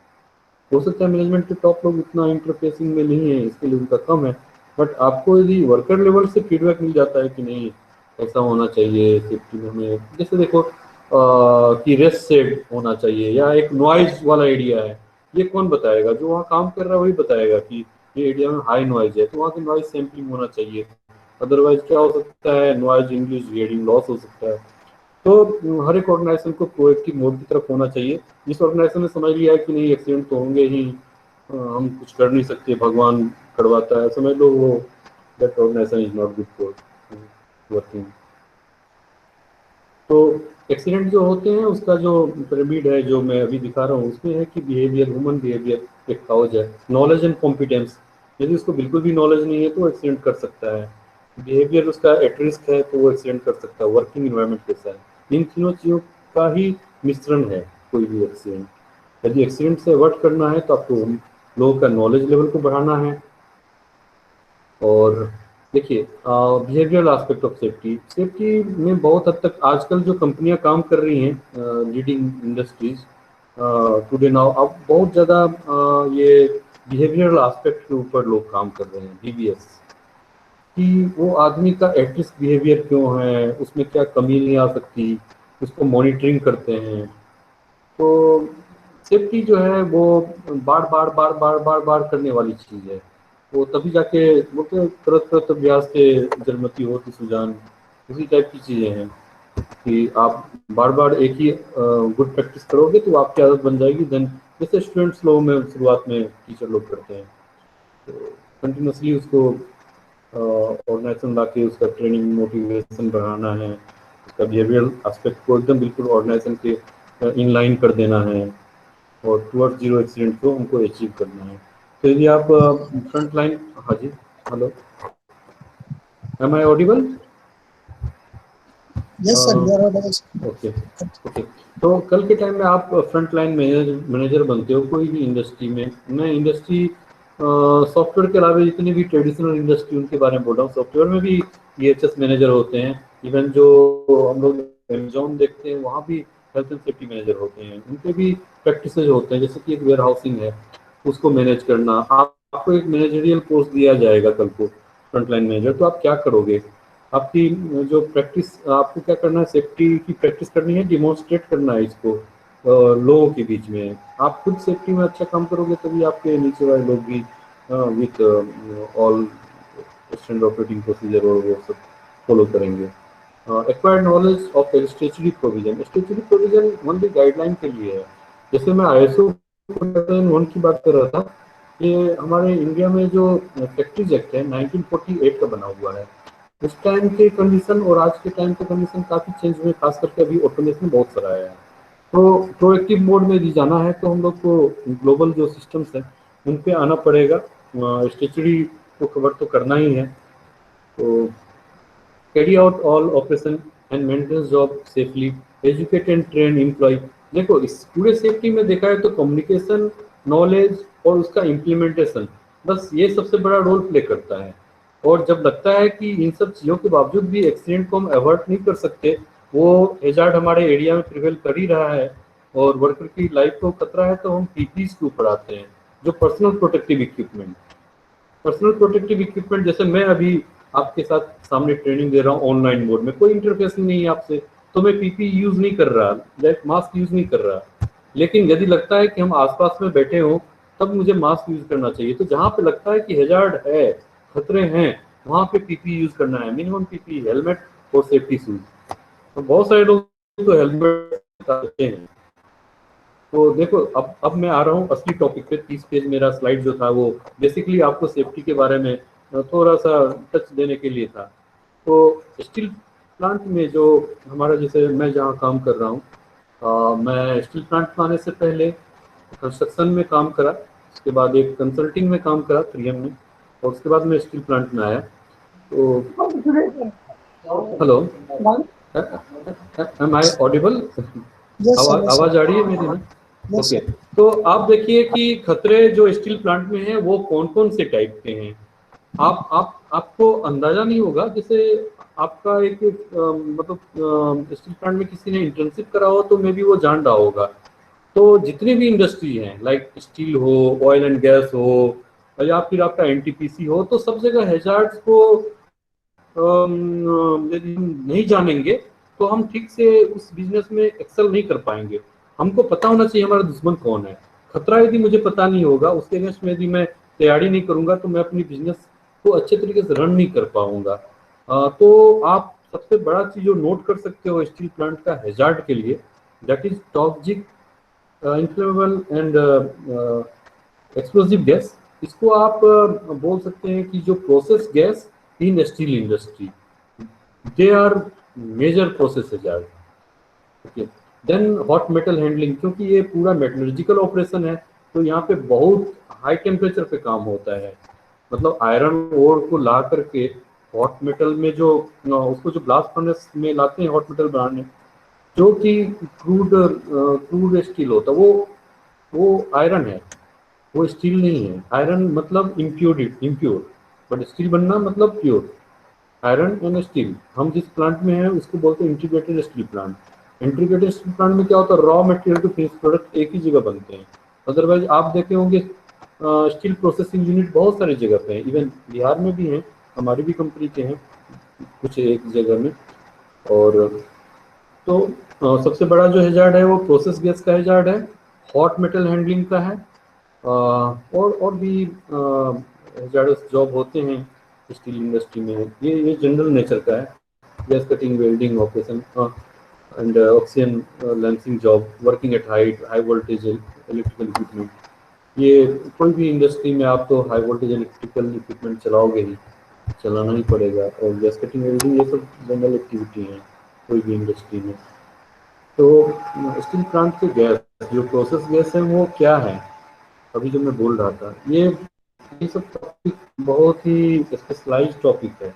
हो सकता है मैनेजमेंट के टॉप लोग इतना इंटरफेसिंग में नहीं है, इसके लिए उनका कम है। बट आपको यदि वर्कर लेवल से फीडबैक मिल जाता है कि नहीं ऐसा होना चाहिए सेफ्टी में, हमें जैसे देखो कि रेस्ट सेट होना चाहिए या एक नॉइज वाला एरिया है, ये कौन बताएगा? जो वहाँ काम कर रहा है वही बताएगा कि ये एरिया में हाई नॉइज है, तो वहाँ की नॉइज सैम्पलिंग होना चाहिए। अदरवाइज क्या हो सकता है, नॉइज इंग्लिश रीडिंग लॉस हो सकता है। तो हर एक ऑर्गेनाइजेशन को प्रोएक्टिव मोड की तरफ होना चाहिए। जिस ऑर्गेनाइजेशन ने समझ लिया है कि नहीं एक्सीडेंट तो होंगे ही, हम कुछ कर नहीं सकते, भगवान करवाता है, समझ लो वो that organisation is not good for working. तो एक्सीडेंट जो होते हैं उसका जो पिरामिड है जो मैं अभी दिखा रहा हूँ, उसमें है कि बिहेवियर, ह्यूमन बिहेवियर एक काउज है, नॉलेज एंड कॉम्पिटेंस। यदि उसको बिल्कुल भी नॉलेज नहीं है तो वो एक्सीडेंट कर सकता है। बिहेवियर उसका एट रिस्क है तो वो एक्सीडेंट कर सकता है। वर्किंग इन्वायरमेंट कैसा है, इन तीनों चीज़ों का ही मिश्रण है कोई भी एक्सीडेंट। यदि एक्सीडेंट से अवॉइड करना है तो आपको लोगों का नॉलेज लेवल को बढ़ाना है। और देखिए behavioural aspect of safety, safety में बहुत हद तक आजकल जो कंपनियां काम कर रही हैं, लीडिंग इंडस्ट्रीज टुडे नाउ, अब बहुत ज़्यादा ये बिहेवियरल एस्पेक्ट के ऊपर लोग काम कर रहे हैं, BBS, कि वो आदमी का एटलिस्ट बिहेवियर क्यों है, उसमें क्या कमी नहीं आ सकती, उसको मॉनिटरिंग करते हैं। तो सेफ्टी जो है वो बार बार बार बार बार बार करने वाली चीज़ है। वो तभी जाके वो तो तरत तरत अभ्यास के जड़मति होती सुजान, उसी टाइप की चीज़ें हैं कि आप बार बार एक ही गुड प्रैक्टिस करोगे तो आपकी आदत बन जाएगी। देन जैसे स्टूडेंट्स लोग में शुरुआत में टीचर लोग करते हैं, तो कंटिन्यूसली उसको ऑर्गेनाइजेशन ला के उसका ट्रेनिंग मोटिवेशन बढ़ाना है, उसका बिहेवियरल एस्पेक्ट को एकदम बिल्कुल ऑर्गेनाइजेशन के इनलाइन कर देना है, और टुवर्ड्स जीरो एक्सीडेंट को हमको अचीव करना है। तो यदि आप फ्रंट लाइन, हाँ जी, hello, am I audible? Yes, sir, you are audible. Okay okay. तो कल के टाइम में आप फ्रंट लाइन मैनेजर बनते हो कोई भी इंडस्ट्री में। मैं इंडस्ट्री सॉफ्टवेयर के अलावा जितनी भी ट्रेडिशनल इंडस्ट्री उनके बारे में बोल रहा हूँ। सॉफ्टवेयर में भी EHS मैनेजर होते हैं, इवन जो हम लोग अमेजोन देखते हैं वहाँ भी हेल्थ एंड सेफ्टी मैनेजर होते हैं, उनके भी प्रैक्टिस होते हैं। जैसे कि एक वेयर हाउसिंग है, उसको मैनेज करना, आपको एक मैनेजरियल पोस्ट दिया जाएगा कल को, फ्रंटलाइन मैनेजर, तो आप क्या करोगे? आपकी जो प्रैक्टिस, आपको क्या करना है, सेफ्टी की प्रैक्टिस करनी है, डिमॉन्स्ट्रेट करना है इसको लोगों के बीच में। आप खुद सेफ्टी में अच्छा काम करोगे तभी आपके नीचे वाले लोग भी with all standard operating procedure और वो सब फॉलो करेंगे। Acquired knowledge of statutory provision, statutory provision only guideline के लिए है। जैसे मैं ISO 1 की बात कर रहा था, ये हमारे इंडिया में जो फैक्ट्रीज एक्ट है 1948 का बना हुआ है। उस टाइम के कंडीशन और आज के टाइम के कंडीशन काफ़ी चेंज हुए, खास करके अभी ऑटोमेशन बहुत सारा आया है। तो प्रोएक्टिव मोड में यदि जाना है तो हम लोग को ग्लोबल जो सिस्टम्स हैं उन पे आना पड़ेगा। स्टेचुरी को कवर तो करना ही है। तो carry out all operation and maintenance job safely, educate and train employ. देखो इस पूरे सेफ्टी में देखा है तो कम्युनिकेशन, नॉलेज और उसका इम्प्लीमेंटेशन, बस ये सबसे बड़ा रोल प्ले करता है। और जब लगता है कि इन सब चीज़ों के बावजूद भी एक्सीडेंट को हम अवॉइड नहीं कर सकते, वो हैजार्ड हमारे एरिया में प्रिवेल कर ही रहा है और वर्कर की लाइफ को खतरा है, तो हम पीपीज के ऊपर आते हैं, जो personal protective equipment. Personal protective equipment जैसे मैं अभी आपके साथ सामने ट्रेनिंग दे रहा हूँ ऑनलाइन मोड में, कोई इंटरफेस नहीं है आपसे, तो मैं पीपी यूज नहीं कर रहा, लाइक मास्क यूज नहीं कर रहा। लेकिन यदि लगता है कि हम आसपास में बैठे हों तब मुझे मास्क यूज करना चाहिए। तो जहाँ पे लगता है कि हैजार्ड है, खतरे हैं, वहाँ पे पीपी यूज करना है, मिनिमम पीपी, हेलमेट और सेफ्टी शूज। तो बहुत सारे लोग तो हेलमेट करते हैं। तो देखो अब मैं आ रहा हूँ असली टॉपिक पे। 30 पेज मेरा स्लाइड जो था वो बेसिकली आपको सेफ्टी के बारे में थोड़ा सा टच देने के लिए था। तो स्टील प्लांट में जो हमारा, जैसे मैं जहाँ काम कर रहा हूँ, मैं स्टील प्लांट में आने से पहले कंस्ट्रक्शन में काम करा, उसके बाद एक कंसल्टिंग में काम करा 3M में, और उसके बाद मैं स्टील प्लांट में आया। तो hello, am I audible? Yes, sir. Yes, sir. आवाज आ रही है मेरी ना? Yes, okay. sir. तो आप देखिए कि खतरे जो स्टील प्लांट में हैं वो कौन कौन से टाइप के हैं। आपको अंदाजा नहीं होगा। जैसे आपका एक मतलब स्टील प्लांट में किसी ने इंटर्नशिप करा हो तो मे बी वो जान रहा होगा। तो जितनी भी इंडस्ट्री हैं, लाइक स्टील हो, ऑयल एंड गैस हो, या फिर आपका एनटीपीसी हो, तो सब जगह हैजार्ड्स को यदि हम नहीं जानेंगे तो हम ठीक से उस बिजनेस में एक्सेल नहीं कर पाएंगे। हमको पता होना चाहिए हमारा दुश्मन कौन है। खतरा यदि मुझे पता नहीं होगा, उसके अगेंस्ट में यदि मैं तैयारी नहीं करूंगा तो मैं अपनी बिजनेस को अच्छे तरीके से रन नहीं कर पाऊंगा। तो आप सबसे बड़ा चीज जो नोट कर सकते हो स्टील प्लांट का हैजार्ड के लिए, that is toxic, inflammable and explosive gas. इसको आप बोल सकते हैं कि जो process gas in steel industry, they are major process hazard. Okay. Then hot metal handling, क्योंकि ये पूरा मेटलर्जिकल ऑपरेशन है तो यहाँ पे बहुत हाई टेम्परेचर पे काम होता है। मतलब आयरन ओर को ला करके हॉट मेटल में जो उसको जो ब्लास्ट फर्नेस में लाते हैं हॉट मेटल बनाने, जो कि क्रूड स्टील होता है, वो आयरन है, वो स्टील नहीं है। आयरन मतलब इम्प्योर, बट स्टील बनना मतलब प्योर। आयरन एंड स्टील, हम जिस प्लांट में हैं उसको बोलते हैं integrated steel plant. Integrated steel plant में क्या होता है, raw material to finish product एक ही जगह बनते हैं। अदरवाइज आप देखे होंगे स्टील प्रोसेसिंग यूनिट बहुत सारी जगह पे हैं, इवन बिहार में भी हैं, हमारी भी कंपनी के हैं कुछ एक जगह में। और तो सबसे बड़ा जो हैजार्ड है वो प्रोसेस गैस का हैजार्ड है, हॉट मेटल हैंडलिंग का है, और भी हैजार्डस जॉब होते हैं स्टील इंडस्ट्री में। ये जनरल नेचर का है, gas cutting, welding operation, and oxygen lancing job, working at height, high voltage electrical equipment. ये कोई भी इंडस्ट्री में आप तो हाई वोल्टेज इलेक्ट्रिकल इक्विपमेंट चलाओगे ही, चलाना ही पड़ेगा। और गैस कटिंग, वेल्डिंग, ये सब जनरल एक्टिविटी हैं कोई भी इंडस्ट्री में। तो स्टील प्लांट के गैस, जो प्रोसेस गैस है वो क्या है, अभी जो मैं बोल रहा था, ये सब टॉपिक बहुत ही स्पेशलाइज टॉपिक है।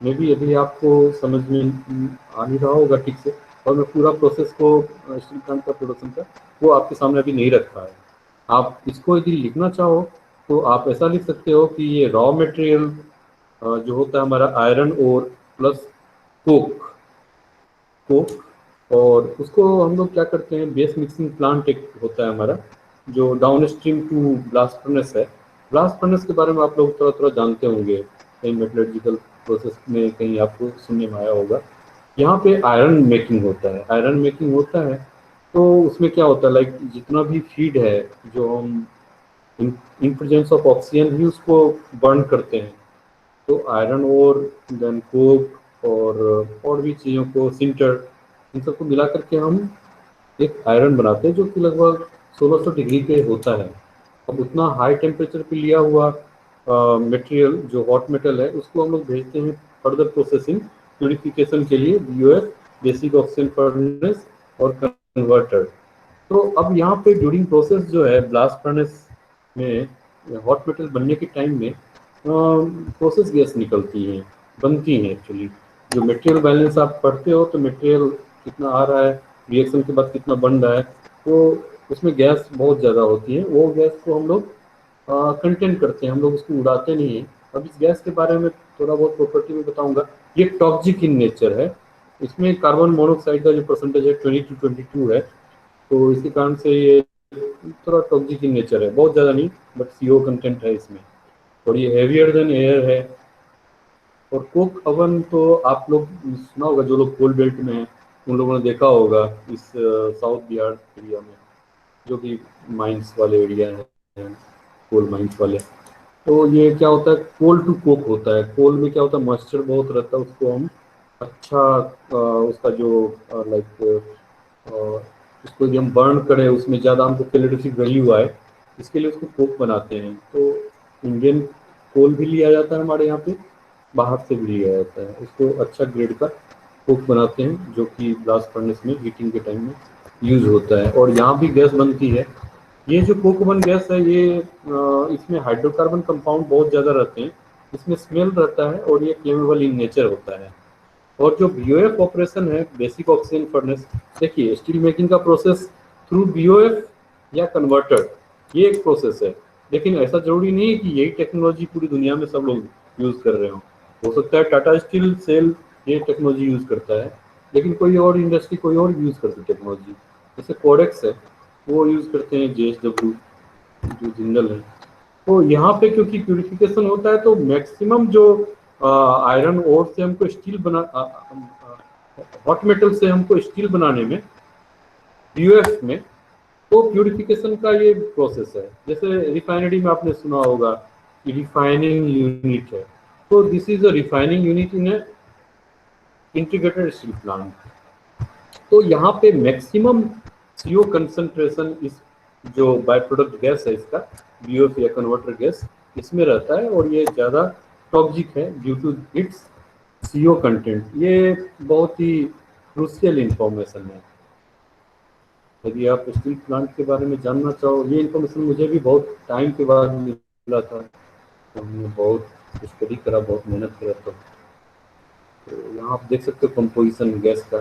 मे बी अभी आपको समझ में आ नहीं रहा होगा ठीक से, और मैं पूरा प्रोसेस को स्टील प्लांट का प्रोडक्शन का वो आपके सामने अभी नहीं रखा है। आप इसको यदि लिखना चाहो तो आप ऐसा लिख सकते हो कि ये रॉ मटेरियल जो होता है हमारा आयरन और प्लस कोक, और उसको हम लोग क्या करते हैं, बेस मिक्सिंग प्लांट एक होता है हमारा जो downstream to blast furnace है। ब्लास्ट फर्नेस के बारे में आप लोग थोड़ा थोड़ा जानते होंगे, कहीं मेटलर्जिकल प्रोसेस में कहीं आपको सुनने में आया होगा। यहाँ पे आयरन मेकिंग होता है, आयरन मेकिंग होता है। तो उसमें क्या होता है, लाइक जितना भी फीड है जो हम इन प्रेजेंस ऑफ ऑक्सीजन ही उसको बर्न करते हैं। तो आयरन और देन कोक और भी चीज़ों को, सिंटर, इन सबको मिला करके हम एक आयरन बनाते हैं जो कि लगभग 1600 डिग्री पे होता है। अब उतना हाई टेम्परेचर पे लिया हुआ मटेरियल जो हॉट मेटल है उसको हम लोग भेजते हैं फर्दर प्रोसेसिंग, प्यूरिफिकेशन के लिए, बीओएफ, बेसिक ऑक्सीजन फर्नेस और कन्वर्टर। तो अब यहाँ पे ड्यूरिंग प्रोसेस जो है ब्लास्ट फर्नेस में हॉट मेटल बनने के टाइम में प्रोसेस गैस निकलती हैं, बनती हैं एक्चुअली। जो मटेरियल बैलेंस आप पढ़ते हो तो मटेरियल कितना आ रहा है, रिएक्शन के बाद कितना बन रहा है, तो उसमें गैस बहुत ज़्यादा होती है। वो गैस को हम लोग कंटेन करते हैं, हम लोग उसको उड़ाते नहीं हैं। अब इस गैस के बारे में थोड़ा बहुत प्रॉपर्टी में बताऊंगा। ये टॉक्सिक इन नेचर है। इसमें कार्बन मोनोऑक्साइड का जो परसेंटेज है 20 to 22 है, तो इसी कारण से ये थोड़ा टॉक्सिक इन नेचर है, बहुत ज़्यादा नहीं, बट CO कंटेंट है इसमें, और ये हैवियर देन एयर है। और कोक ओवन तो आप लोग सुना होगा, जो लोग कोल बेल्ट में हैं उन लोगों ने देखा होगा, इस साउथ बिहार एरिया में, जो कि माइंस वाले एरिया हैं, कोल माइंस वाले। तो ये क्या होता है, कोल टू कोक होता है। कोल में क्या होता है, मॉइस्चर बहुत रहता है, उसको हम अच्छा उसका जो लाइक उसको यदि हम बर्न करें, उसमें ज़्यादा हमको कैलोरीफिक वैल्यू आए, इसके लिए उसको कोक बनाते हैं। तो इंडियन कोल भी लिया जाता है हमारे यहाँ पे, बाहर से भी लिया जाता है, उसको अच्छा ग्रेड का कोक बनाते हैं, जो कि ब्लास्ट फर्नेस में हीटिंग के टाइम में यूज होता है। और यहाँ भी गैस बनती है। ये जो कोक ओवन गैस है, ये इसमें हाइड्रोकार्बन कंपाउंड बहुत ज़्यादा रहते हैं, इसमें स्मेल रहता है, और ये फ्लेमेबल इन नेचर होता है। और जो BOF ऑपरेशन है, बेसिक ऑक्सीजन फर्नेस, देखिए स्टील मेकिंग का प्रोसेस थ्रू BOF या कन्वर्टर, ये एक प्रोसेस है। लेकिन ऐसा जरूरी नहीं है कि यही टेक्नोलॉजी पूरी दुनिया में सब लोग यूज कर रहे हो सकता है टाटा स्टील सेल ये टेक्नोलॉजी यूज करता है, लेकिन कोई और इंडस्ट्री कोई और यूज करती है टेक्नोलॉजी। जैसे कोडेक्स है, वो यूज करते हैं JSW, जो जिंदल है। तो यहाँ पे क्योंकि प्यूरिफिकेशन होता है, तो मैक्सिमम जो आयरन ओर से हमको स्टील बना, हॉट मेटल से हमको स्टील बनाने में, BOF में, तो प्यूरिफिकेशन का ये प्रोसेस है। जैसे रिफाइनरी में आपने सुना होगा कि रिफाइनिंग यूनिट है, तो this is a refining unit in integrated steel plant. तो यहाँ पे मैक्सिमम CO कंसंट्रेशन इस जो बाय प्रोडक्ट गैस है इसका, BOF या कन्वर्टर गैस, इसमें रहता है, और ये ज़्यादा टॉक्सिक है due to its CO content. ये बहुत ही क्रूशियल इंफॉर्मेशन है। यदि आप स्टील प्लांट के बारे में जानना चाहो, ये इंफॉर्मेशन मुझे भी बहुत टाइम के बाद मिला था, तो हमने बहुत स्टडी करा, बहुत मेहनत करा। तो यहाँ आप देख सकते हो कंपोजिशन गैस का,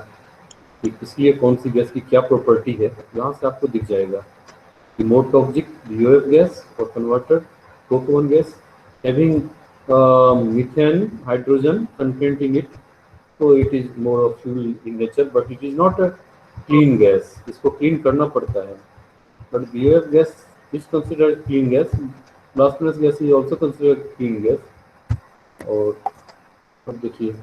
कि इसलिए कौन सी गैस की क्या प्रॉपर्टी है, यहाँ से आपको दिख जाएगा कि मोर टॉक्सिक BOF गैस और converter coke oven gas having methane hydrogen content in it, तो it is more of fuel in nature, but it is not a clean gas, इसको क्लीन करना पड़ता है। But BOF gas is considered clean gas, blast furnace gas is also considered clean gas. और अब देखिए,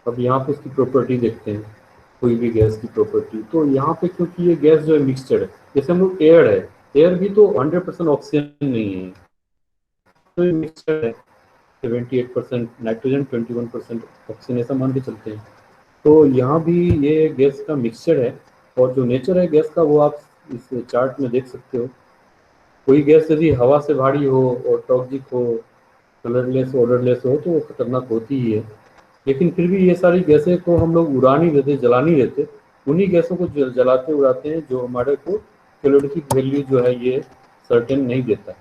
अब यहाँ पे इसकी प्रॉपर्टी देखते हैं, कोई भी गैस की प्रॉपर्टी। तो यहाँ पे क्योंकि ये गैस जो है मिक्सचर है, जैसे हम लोग एयर है, एयर भी तो 100% ऑक्सीजन नहीं है, तो ये मिक्सचर है, 78% नाइट्रोजन 21% ऑक्सीजन, ऐसा मान के चलते हैं। तो यहाँ भी ये गैस का मिक्सचर है, और जो नेचर है गैस का वो आप इस चार्ट में देख सकते हो। कोई गैस यदि हवा से भारी हो और टॉक्सिक हो, कलरलेस ऑर्डरलेस हो, तो वो खतरनाक होती ही है। लेकिन फिर भी ये सारी गैसें को हम लोग उड़ा नहीं देते, जला नहीं देते, उन्हीं गैसों को जलाते उड़ाते हैं जो हमारे को कैलोरीफिक वैल्यू जो है ये सर्टेन नहीं देता।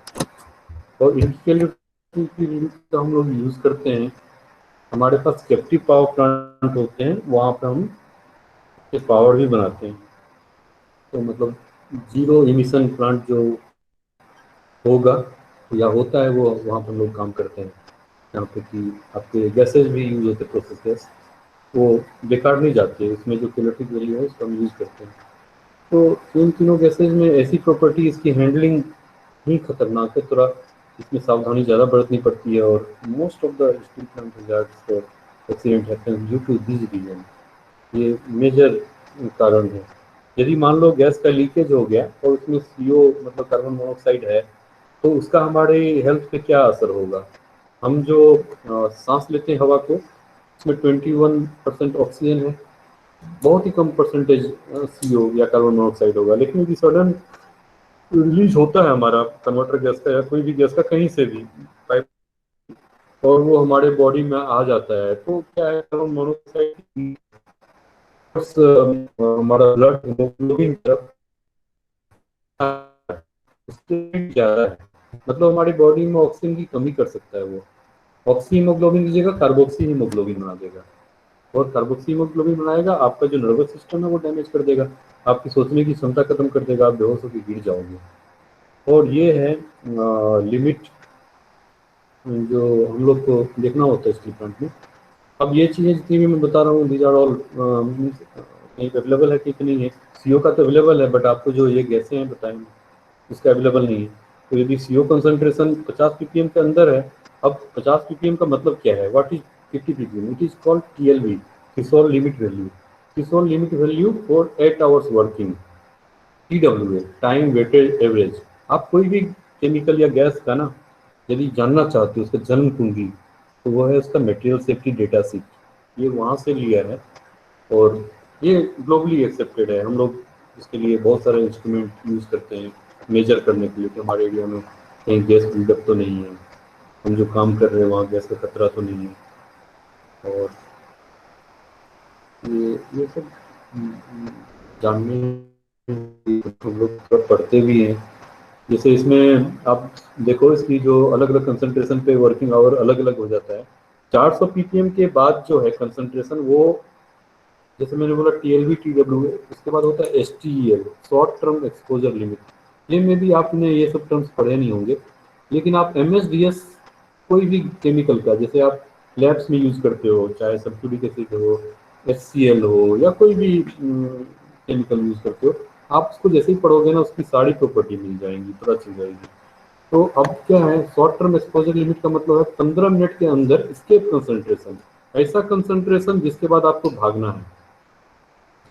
और इनकी कैलोरीफिक वैल्यू का हम लोग यूज़ करते हैं, हमारे पास कैप्टिव पावर प्लांट होते हैं, वहाँ पर हम पावर भी बनाते हैं। तो मतलब जीरो इमिशन प्लांट जो होगा या होता है, वो वहाँ पर लोग काम करते हैं, यहाँ पे कि आपके गैसेज भी यूज होते हैं, प्रोसेस गैस, वो बेकार नहीं जाती है, उसमें जो कैलोरीफिक वैल्यू है उसको हम यूज़ करते हैं। तो इन तीनों गैसेज में ऐसी प्रॉपर्टी, इसकी हैंडलिंग ही खतरनाक है, थोड़ा इसमें सावधानी ज़्यादा बरतनी पड़ती है। और most of the steel plant hazards accident happen due to this reason, ये मेजर कारण है। यदि मान लो गैस का लीकेज हो गया और उसमें CO मतलब कार्बन मोनोऑक्साइड है, तो उसका हमारे हेल्थ पे क्या असर होगा। हम जो सांस लेते हैं हवा को, उसमें 21% ऑक्सीजन है, बहुत ही कम परसेंटेज CO या कार्बन मोनोऑक्साइड होगा। लेकिन यदि सडन रिलीज होता है हमारा कन्वर्टर गैस का या कोई भी गैस का कहीं से भी पाइप, और वो हमारे बॉडी में आ जाता है, तो क्या है, कार्बन मोनोऑक्साइड हमारा ब्लड हीमोग्लोबिन उससे ज़्यादा है, मतलब हमारी बॉडी में ऑक्सीजन की कमी कर सकता है वो। ऑक्सी हीमोग्लोबिन की जगह कार्बोक्सी हीमोग्लोबिन बना देगा, और कार्बोक्सी हीमोग्लोबिन बनाएगा, आपका जो नर्वस सिस्टम है वो डैमेज कर देगा, आपकी सोचने की क्षमता खत्म कर देगा, आप बेहोश होकर गिर जाओगे। और ये है लिमिट जो हम लोग को देखना होता है स्टील प्लांट में। अब ये चीज़ें जितनी भी मैं बता रहा हूँ, दीज आर ऑल कहीं अवेलेबल है कि नहीं है। सीओ का तो अवेलेबल है, बट आपको जो ये गैसें हैं बताएंगे उसका अवेलेबल नहीं है। तो यदि सीओ कंसंट्रेशन 50 ppm के अंदर है, अब 50 ppm का मतलब क्या है, what is 50 ppm? It is called TLV, threshold limit value. Threshold limit value for 8 hours working. TWA, time weighted average. आप कोई भी केमिकल या गैस का ना यदि जानना चाहते हो उसका जन्म कुंडली, तो वो है उसका मटेरियल सेफ्टी डेटा सीट, ये वहाँ से लिया है, और ये ग्लोबली एक्सेप्टेड है। हम लोग इसके लिए बहुत सारे इंस्ट्रूमेंट यूज़ करते हैं मेजर करने के लिए कि हमारे एरिया में कहीं गैस बिल्डअप तो नहीं है, हम जो काम कर रहे हैं वहाँ गैस का खतरा तो नहीं है। और ये सब जानने हम लोग थोड़ा पढ़ते भी हैं। जैसे इसमें आप देखो, इसकी जो अलग अलग कंसंट्रेशन पे वर्किंग आवर अलग अलग हो जाता है। 400 ppm के बाद जो है कंसंट्रेशन, वो जैसे मैंने बोला टीएलवी टीडब्ल्यू, उसके बाद होता है एसटीईएल, शॉर्ट टर्म एक्सपोजर लिमिट। ये में भी आपने ये सब टर्म्स पढ़े नहीं होंगे, लेकिन आप एमएसडीएस कोई भी केमिकल का, जैसे आप लैब्स में यूज करते हो, चाहे सल्फ्यूरिक एसिड हो, एचसीएल हो, या कोई भी केमिकल यूज करते हो, आप उसको जैसे ही पढ़ोगे ना उसकी सारी प्रॉपर्टी मिल जाएंगी, पता चल जाएगी। तो अब क्या है, शॉर्ट टर्म एक्सपोजर लिमिट का मतलब है 15 मिनट के अंदर स्केप कंसंट्रेशन, ऐसा कंसंट्रेशन जिसके बाद आपको भागना है,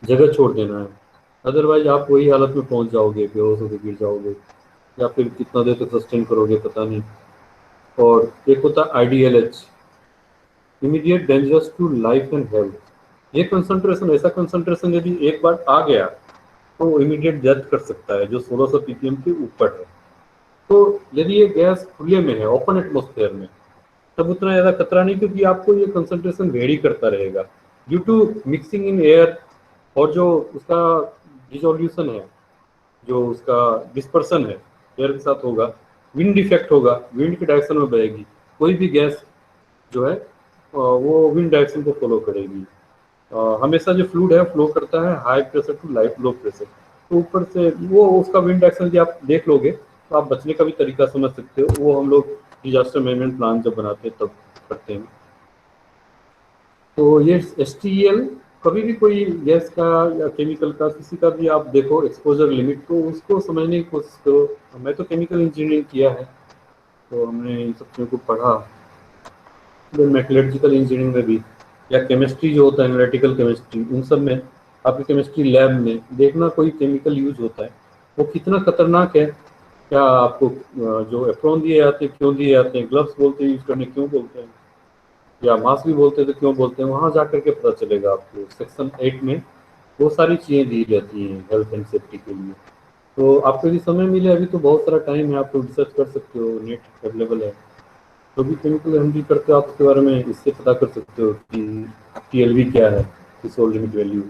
जगह छोड़ देना है, अदरवाइज आप वही हालत में पहुंच जाओगे, बेहोश होकर गिर जाओगे, या फिर कितना देर तक सस्टेन करोगे पता नहीं। और एक होता है IDLH, immediate dangerous to life and health. ये कंसंट्रेशन, ऐसा कंसंट्रेशन यदि एक बार आ गया तो इमीडिएट डेथ कर सकता है, जो 1600 ppm के ऊपर है। तो यदि ये गैस खुले में है, ओपन एटमोस्फेयर में, तब उतना ज़्यादा खतरा नहीं, क्योंकि आपको ये कंसंट्रेशन वेरी करता रहेगा due to mixing in air, और जो उसका डिसोल्यूशन है, जो उसका डिस्पर्सन है एयर के साथ होगा, विंड इफेक्ट होगा, विंड के डायरेक्शन में बहेगी। कोई भी गैस जो है वो विंड डायरेक्शन को फॉलो करेगी। हमेशा जो फ्लूइड है फ्लो करता है high pressure to light low pressure, तो ऊपर से वो उसका विंड डायरेक्शन यदि आप देख लोगे तो आप बचने का भी तरीका समझ सकते हो। वो हम लोग डिजास्टर मैनेजमेंट प्लान जब बनाते हैं तब करते हैं। तो ये एसटीएल, कभी भी कोई गैस का या केमिकल का किसी का भी आप देखो एक्सपोजर लिमिट, तो उसको समझने की कोशिश करो। मैं तो केमिकल इंजीनियरिंग किया है, तो हमने इन सब चीज़ों को पढ़ा। मेटलर्जिकल इंजीनियरिंग में भी, या केमिस्ट्री जो होता है एनालिटिकल केमिस्ट्री, उन सब में आपकी केमिस्ट्री लैब में देखना कोई केमिकल यूज होता है वो कितना खतरनाक है। क्या आपको जो एप्रोन दिए जाते हैं क्यों दिए जाते हैं, ग्लव्स बोलते हैं यूज करने क्यों बोलते हैं, या मास्क भी बोलते हैं तो क्यों बोलते हैं, वहाँ जा करके पता चलेगा आपको। सेक्शन 8 में वो सारी चीज़ें दी जाती हैं हेल्थ एंड सेफ्टी के लिए। तो आपको यदि समय मिले, अभी तो बहुत सारा टाइम है, आप तो रिसर्च कर सकते हो, नेट अवेलेबल है। जो भी केमिकल हैंडल करते हो आप उसके बारे में इससे पता कर सकते हो कि टीएलवी क्या है, थ्रेशोल्ड लिमिट वैल्यू,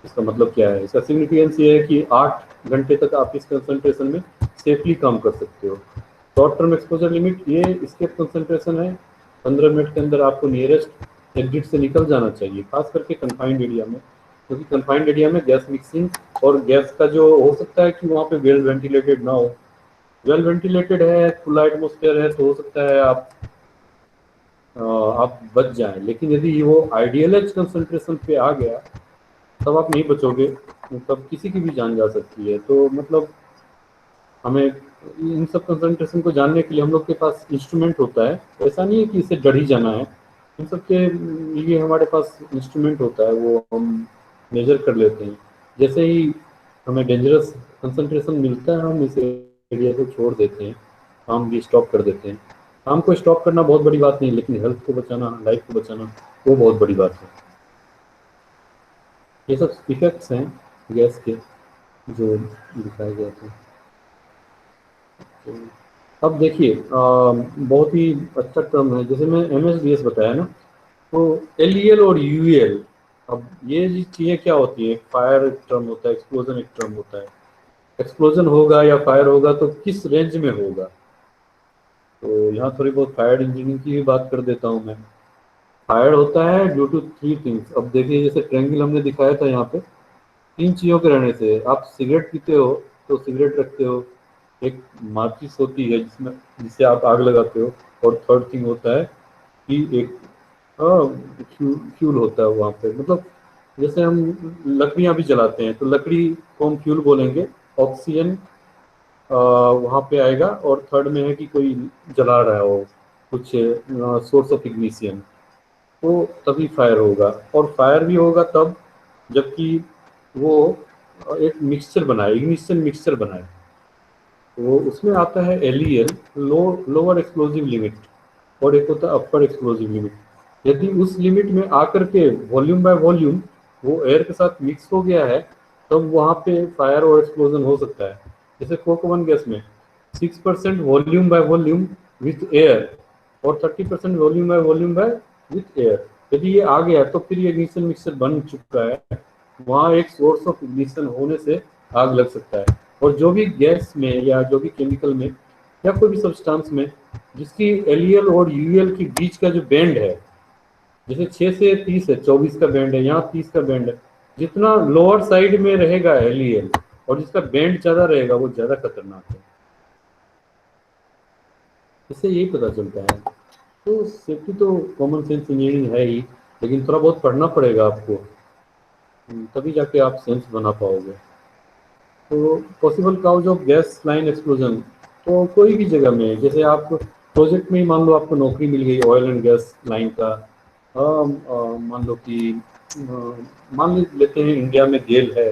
इसका मतलब क्या है। इसका सिग्निफिकेंस ये है कि 8 घंटे तक आप इस कंसंट्रेशन में सेफली काम कर सकते हो। शॉर्ट टर्म एक्सपोजर लिमिट, ये इसके कंसंट्रेशन है 15 मिनट के अंदर आपको नियरेस्ट एग्जिट से निकल जाना चाहिए, खास करके कन्फाइंड एरिया में, क्योंकि कन्फाइंड एरिया में गैस मिक्सिंग और गैस का जो हो सकता है कि वहाँ पे वेल वेंटिलेटेड ना हो। वेल वेंटिलेटेड है, खुला एटमोस्फेयर है, तो हो सकता है आप बच जाएं, लेकिन यदि वो आइडियल कंसंट्रेशन पे आ गया तब आप नहीं बचोगे, तब किसी की भी जान जा सकती है। तो मतलब हमें इन सब कंसंट्रेशन को जानने के लिए हम लोग के पास इंस्ट्रूमेंट होता है, ऐसा नहीं है कि इसे डर ही जाना है। इन सब के लिए हमारे पास इंस्ट्रूमेंट होता है, वो हम मेजर कर लेते हैं। जैसे ही हमें डेंजरस कंसंट्रेशन मिलता है हम इस एरिया को छोड़ देते हैं, काम भी स्टॉप कर देते हैं। काम को स्टॉप करना बहुत बड़ी बात नहीं, लेकिन हेल्थ को बचाना, लाइफ को बचाना, वो बहुत बड़ी बात है। ये सब इफेक्ट्स हैं गैस के जो दिखाए गए थे। तो अब देखिए बहुत ही अच्छा टर्म है, जैसे मैं एमएसडीएस बताया ना, तो एलईएल और यूएल, अब ये चीज़ें क्या होती है, फायर एक टर्म होता है, एक्सप्लोजन एक टर्म होता है। एक्सप्लोजन होगा या फायर होगा तो किस रेंज में होगा। तो यहाँ थोड़ी बहुत फायर इंजीनियरिंग की भी बात कर देता हूँ मैं। फायर होता है ड्यू टू थ्री थिंग्स। अब देखिए जैसे ट्रायंगल हमने दिखाया था यहाँ पे, तीन चीजों के रहने से। आप सिगरेट पीते हो तो सिगरेट रखते हो, एक माचिस होती है जिसमें जिससे आप आग लगाते हो, और थर्ड थिंग होता है कि एक फ्यूल होता है वहाँ पे। मतलब जैसे हम लकड़ियाँ भी जलाते हैं तो लकड़ी को हम फ्यूल बोलेंगे, ऑक्सीजन वहाँ पे आएगा, और थर्ड में है कि कोई जला रहा हो कुछ सोर्स ऑफ इग्निशन, तो तभी फायर होगा। और फायर भी होगा तब जबकि वो एक मिक्सचर बनाए, इग्निशन मिक्सचर बनाए। तो उसमें आता है एलईएल, लोअर एक्सप्लोजिव लिमिट, और एक होता है अपर एक्सप्लोजिव लिमिट। यदि उस लिमिट में आकर के वॉल्यूम बाय वॉल्यूम वो एयर के साथ मिक्स हो गया है तब वहाँ पे फायर और एक्सप्लोजन हो सकता है। जैसे कोक वन गैस में 6% volume by volume with air और 30% वॉल्यूम बाय विथ एयर, यदि ये आ गया तो फिर ये इग्निशन मिक्सचर बन चुका है, वहाँ एक सोर्स ऑफ इग्निशन होने से आग लग सकता है। और जो भी गैस में या जो भी केमिकल में या कोई भी सब्सटेंस में जिसकी एलईएल और यूएल के बीच का जो बैंड है, जैसे 6 से 30 है, 24 का बैंड है, यहाँ 30 का बैंड है, जितना लोअर साइड में रहेगा एलईएल और जिसका बैंड ज्यादा रहेगा वो ज्यादा खतरनाक है। इससे यही पता चलता है। तो सेफ्टी तो कॉमन सेंस इंजीनियरिंग है ही, लेकिन थोड़ा बहुत पढ़ना पड़ेगा आपको, तभी जाके आप सेंस बना पाओगे। तो possible cause of gas line explosion, तो कोई भी जगह में, जैसे आप प्रोजेक्ट में ही मान लो आपको नौकरी मिल गई ऑयल एंड गैस लाइन का, मान लो कि मान लेते हैं इंडिया में गेल है,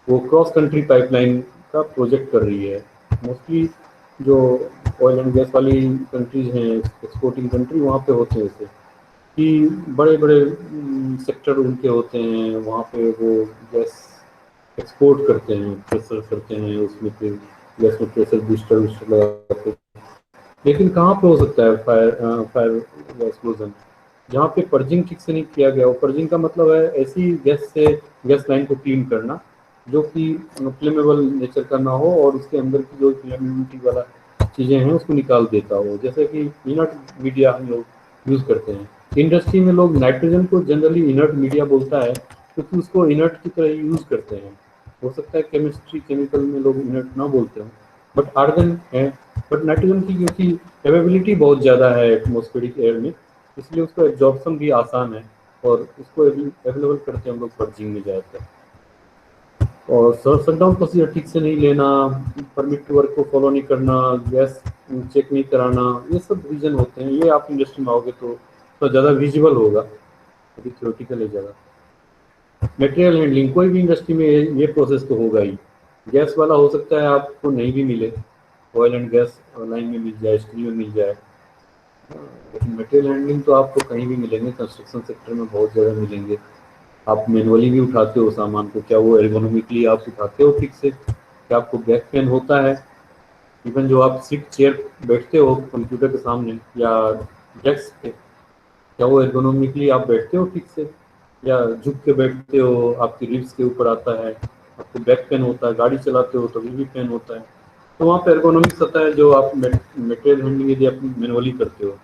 वो क्रॉस कंट्री पाइपलाइन का प्रोजेक्ट कर रही है। मोस्टली जो ऑयल एंड गैस वाली कंट्रीज हैं, एक्सपोर्टिंग कंट्री, वहाँ पे होते हैं ऐसे कि बड़े बड़े सेक्टर उनके होते हैं, वहाँ पे वो गैस एक्सपोर्ट करते हैं, प्रेशर करते हैं उसमें, फिर गैस में प्रेशर बूस्टर वूस्टर लगाते हैं। लेकिन कहाँ पे हो सकता है फायर फायर एक्सप्लोजन, जहाँ पे पर्जिंग ठीक से नहीं किया गया हो। पर्जिंग का मतलब है ऐसी गैस से गैस लाइन को क्लीन करना जो कि फ्लेमेबल नेचर का ना हो और उसके अंदर की जो फ्लेमेबिलिटी वाला चीज़ें हैं उसको निकाल देता हो। जैसे कि इनर्ट मीडिया हम लोग यूज़ करते हैं इंडस्ट्री में, लोग नाइट्रोजन को जनरली इनर्ट मीडिया बोलता है क्योंकि उसको इनर्ट की तरह यूज़ करते हैं। हो सकता है केमिस्ट्री केमिकल में लोग इनर्ट ना बोलते हैं, बट आर्गन है। बट नाइट्रोजन की क्योंकि अवेबिलिटी बहुत ज़्यादा है एटमॉस्फेरिक एयर में, इसलिए उसका एब्जॉर्प्शन भी आसान है और उसको अवेलेबल करते हैं हम लोग पर्जिंग में ज़्यादातर। और शटडाउन प्रोसीजर ठीक से नहीं लेना, परमिट वर्क को फॉलो नहीं करना, गैस चेक नहीं कराना, ये सब रीजन होते हैं। ये आप इंडस्ट्री में आओगे तो ज़्यादा विजिबल होगा, अभी थ्योरेटिकल है ज़्यादा। मटेरियल हैंडलिंग, कोई भी इंडस्ट्री में ये प्रोसेस तो होगा ही। गैस वाला हो सकता है आपको नहीं भी मिले, ऑयल एंड गैस लाइन में मिल जाए, स्टील में मिल जाए, लेकिन मटेरियल हैंडलिंग तो आपको कहीं भी मिलेंगे। कंस्ट्रक्शन सेक्टर में बहुत ज़्यादा मिलेंगे। आप मैनुअली भी उठाते हो सामान को, क्या वो एर्गोनॉमिकली आप उठाते हो ठीक से, क्या आपको बैक पेन होता है। इवन जो आप सीट चेयर बैठते हो कंप्यूटर के सामने या डेस्क पे, क्या वो एर्गोनॉमिकली आप बैठते हो ठीक से, या झुक के बैठते हो, आपकी रिब्स के ऊपर आता है, आपको बैक पेन होता है, गाड़ी चलाते हो तभी भी पेन होता है। तो वहाँ पे एर्गोनॉमिक्स आता है जो आप मटेरियल हैंडलिंग यदि आप मैनुअली करते हो।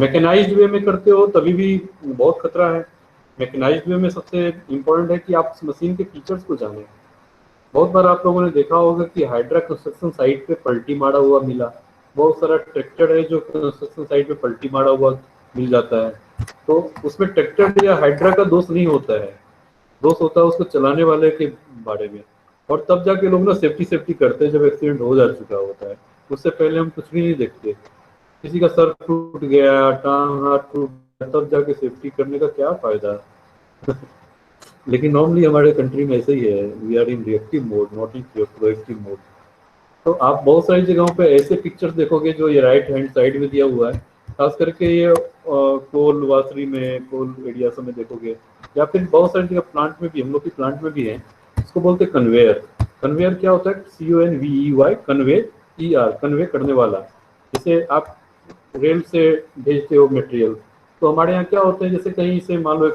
मैकेनाइज्ड वे में करते हो तभी भी बहुत खतरा है। मैकेनाइज्ड वे में सबसे इम्पोर्टेंट है कि आप उस मशीन के फीचर्स को जानें। बहुत बार आप लोगों ने देखा होगा कि हाइड्रा कंस्ट्रक्शन साइट पे पलटी मारा हुआ मिला, बहुत सारा ट्रैक्टर है जो कंस्ट्रक्शन साइट पे पलटी मारा हुआ मिल जाता है। तो उसमें ट्रैक्टर या हाइड्रा का दोष नहीं होता है, दोष होता है उसको चलाने वाले के बारे में। और तब जाके लोग ना सेफ्टी सेफ्टी करते हैं जब एक्सीडेंट हो जा चुका होता है, उससे पहले हम कुछ भी नहीं देखते। किसी का सर टूट गया, टांग हाथ टूट गया, तब जाके सेफ्टी करने का क्या फायदा। लेकिन नॉर्मली हमारे कंट्री में ऐसे ही है, we are in reactive mode not in proactive mode. तो आप बहुत सारी जगहों पे ऐसे पिक्चर्स देखोगे जो ये राइट हैंड साइड में दिया हुआ है, खास करके ये कोल वासरी में, कोल एरिया में देखोगे, या फिर बहुत सारी जगह प्लांट में भी, हम लोग की प्लांट में भी है। इसको बोलते हैं कन्वेयर। कन्वेयर क्या होता है? CONVEY, कन्वे, ER, कन्वे करने वाला। जैसे आप रेल से भेजते हो मटेरियल, तो हमारे यहाँ क्या होता है, जैसे कहीं से मान लो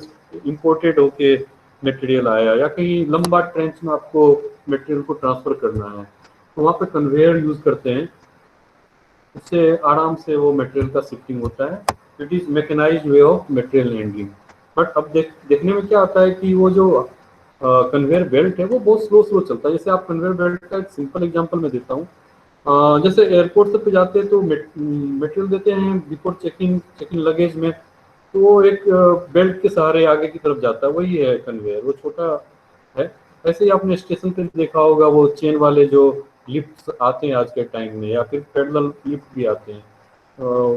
इम्पोर्टेड होके मटेरियल आया या कहीं लंबा ट्रेंच में आपको मटेरियल को ट्रांसफर करना है, तो वहाँ पे कन्वेयर यूज करते हैं, उससे आराम से वो मटेरियल का शिफ्टिंग होता है। It is mechanised way of material handling. But अब देखने में क्या आता है कि वो जो कन्वेयर बेल्ट है वो बहुत स्लो स्लो चलता है। जैसे आप कन्वेयर बेल्ट का एक सिंपल एग्जांपल मैं देता हूँ। जैसे एयरपोर्ट से पे जाते हैं तो मटेरियल देते हैं बिफोर चेकिंग चेकिंग लगेज में, तो वो एक बेल्ट के सहारे आगे की तरफ जाता है, वही है कन्वेयर, वो छोटा है। ऐसे ही आपने स्टेशन पे देखा होगा वो चेन वाले जो लिफ्ट आते हैं आज के टाइम में, या फिर पैडल लिफ्ट भी आते हैं,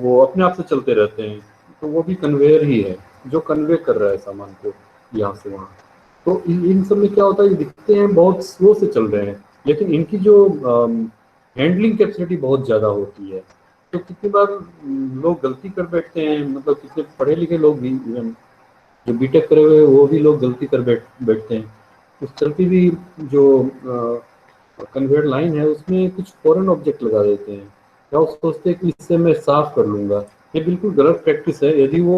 वो अपने आप से चलते रहते हैं, तो वो भी कन्वेयर ही है जो कन्वे कर रहा है सामान को यहाँ से वहाँ। तो इन सब में क्या होता है, ये दिखते हैं बहुत स्लो से चल रहे हैं, लेकिन इनकी जो हैंडलिंग कैपेसिटी बहुत ज़्यादा होती है। तो कितनी बार लोग गलती कर बैठते हैं, मतलब कितने पढ़े लिखे लोग भी, जो बीटेक करे हुए वो भी लोग गलती कर बैठते हैं। उस चलती भी जो कन्वेयर लाइन है उसमें कुछ फॉरेन ऑब्जेक्ट लगा देते हैं, या वो सोचते हैं कि इससे मैं साफ कर लूंगा। ये बिल्कुल गलत प्रैक्टिस है। यदि वो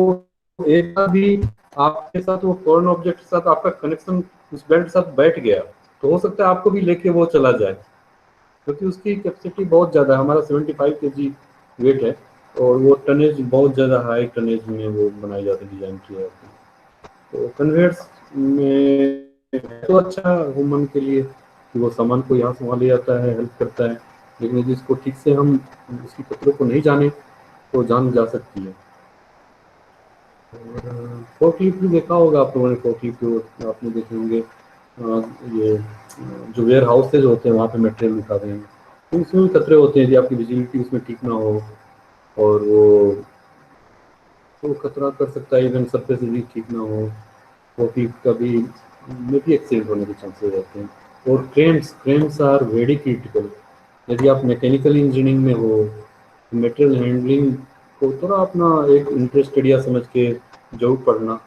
एक बार भी आपके साथ वो फॉरेन ऑब्जेक्ट के साथ आपका कनेक्शन उस बेल्ट के साथ बैठ गया, तो हो सकता है आपको भी लेके वो चला जाए, क्योंकि उसकी कैपेसिटी बहुत ज़्यादा है। हमारा 75 kg वेट है, और वो टनेज बहुत ज़्यादा हाई टनेज में वो बनाई जाती है, डिजाइन की जाती है। तो कन्वेयर्स में है तो अच्छा वुमन के लिए कि वो सामान को यहाँ से वहाँ ले जाता है, हेल्प करता है, लेकिन यदि इसको ठीक से हम उसकी खतरों को नहीं जाने तो जान जा सकती है। फोर्कलिफ्ट भी देखा होगा आप लोगों ने, फोर्कलिफ्ट आपने देखे होंगे। ये जो वेयर हाउसेज होते हैं वहाँ पे मटेरियल उठा रहे हैं, तो उसमें भी खतरे होते हैं यदि आपकी विजिबिलिटी उसमें ठीक ना हो, और वो तो खतरा कर सकता है। इवन सरफेस भी ठीक ना हो, फोर्कलिफ्ट का भी में भी एक्सीडेंट होने के चांसेस रहते हैं। और cranes cranes are very critical. यदि आप मैकेनिकल इंजीनियरिंग में हो, मटेरियल हैंडलिंग को थोड़ा अपना एक इंटरेस्ट एरिया समझ के जरूर पढ़ना,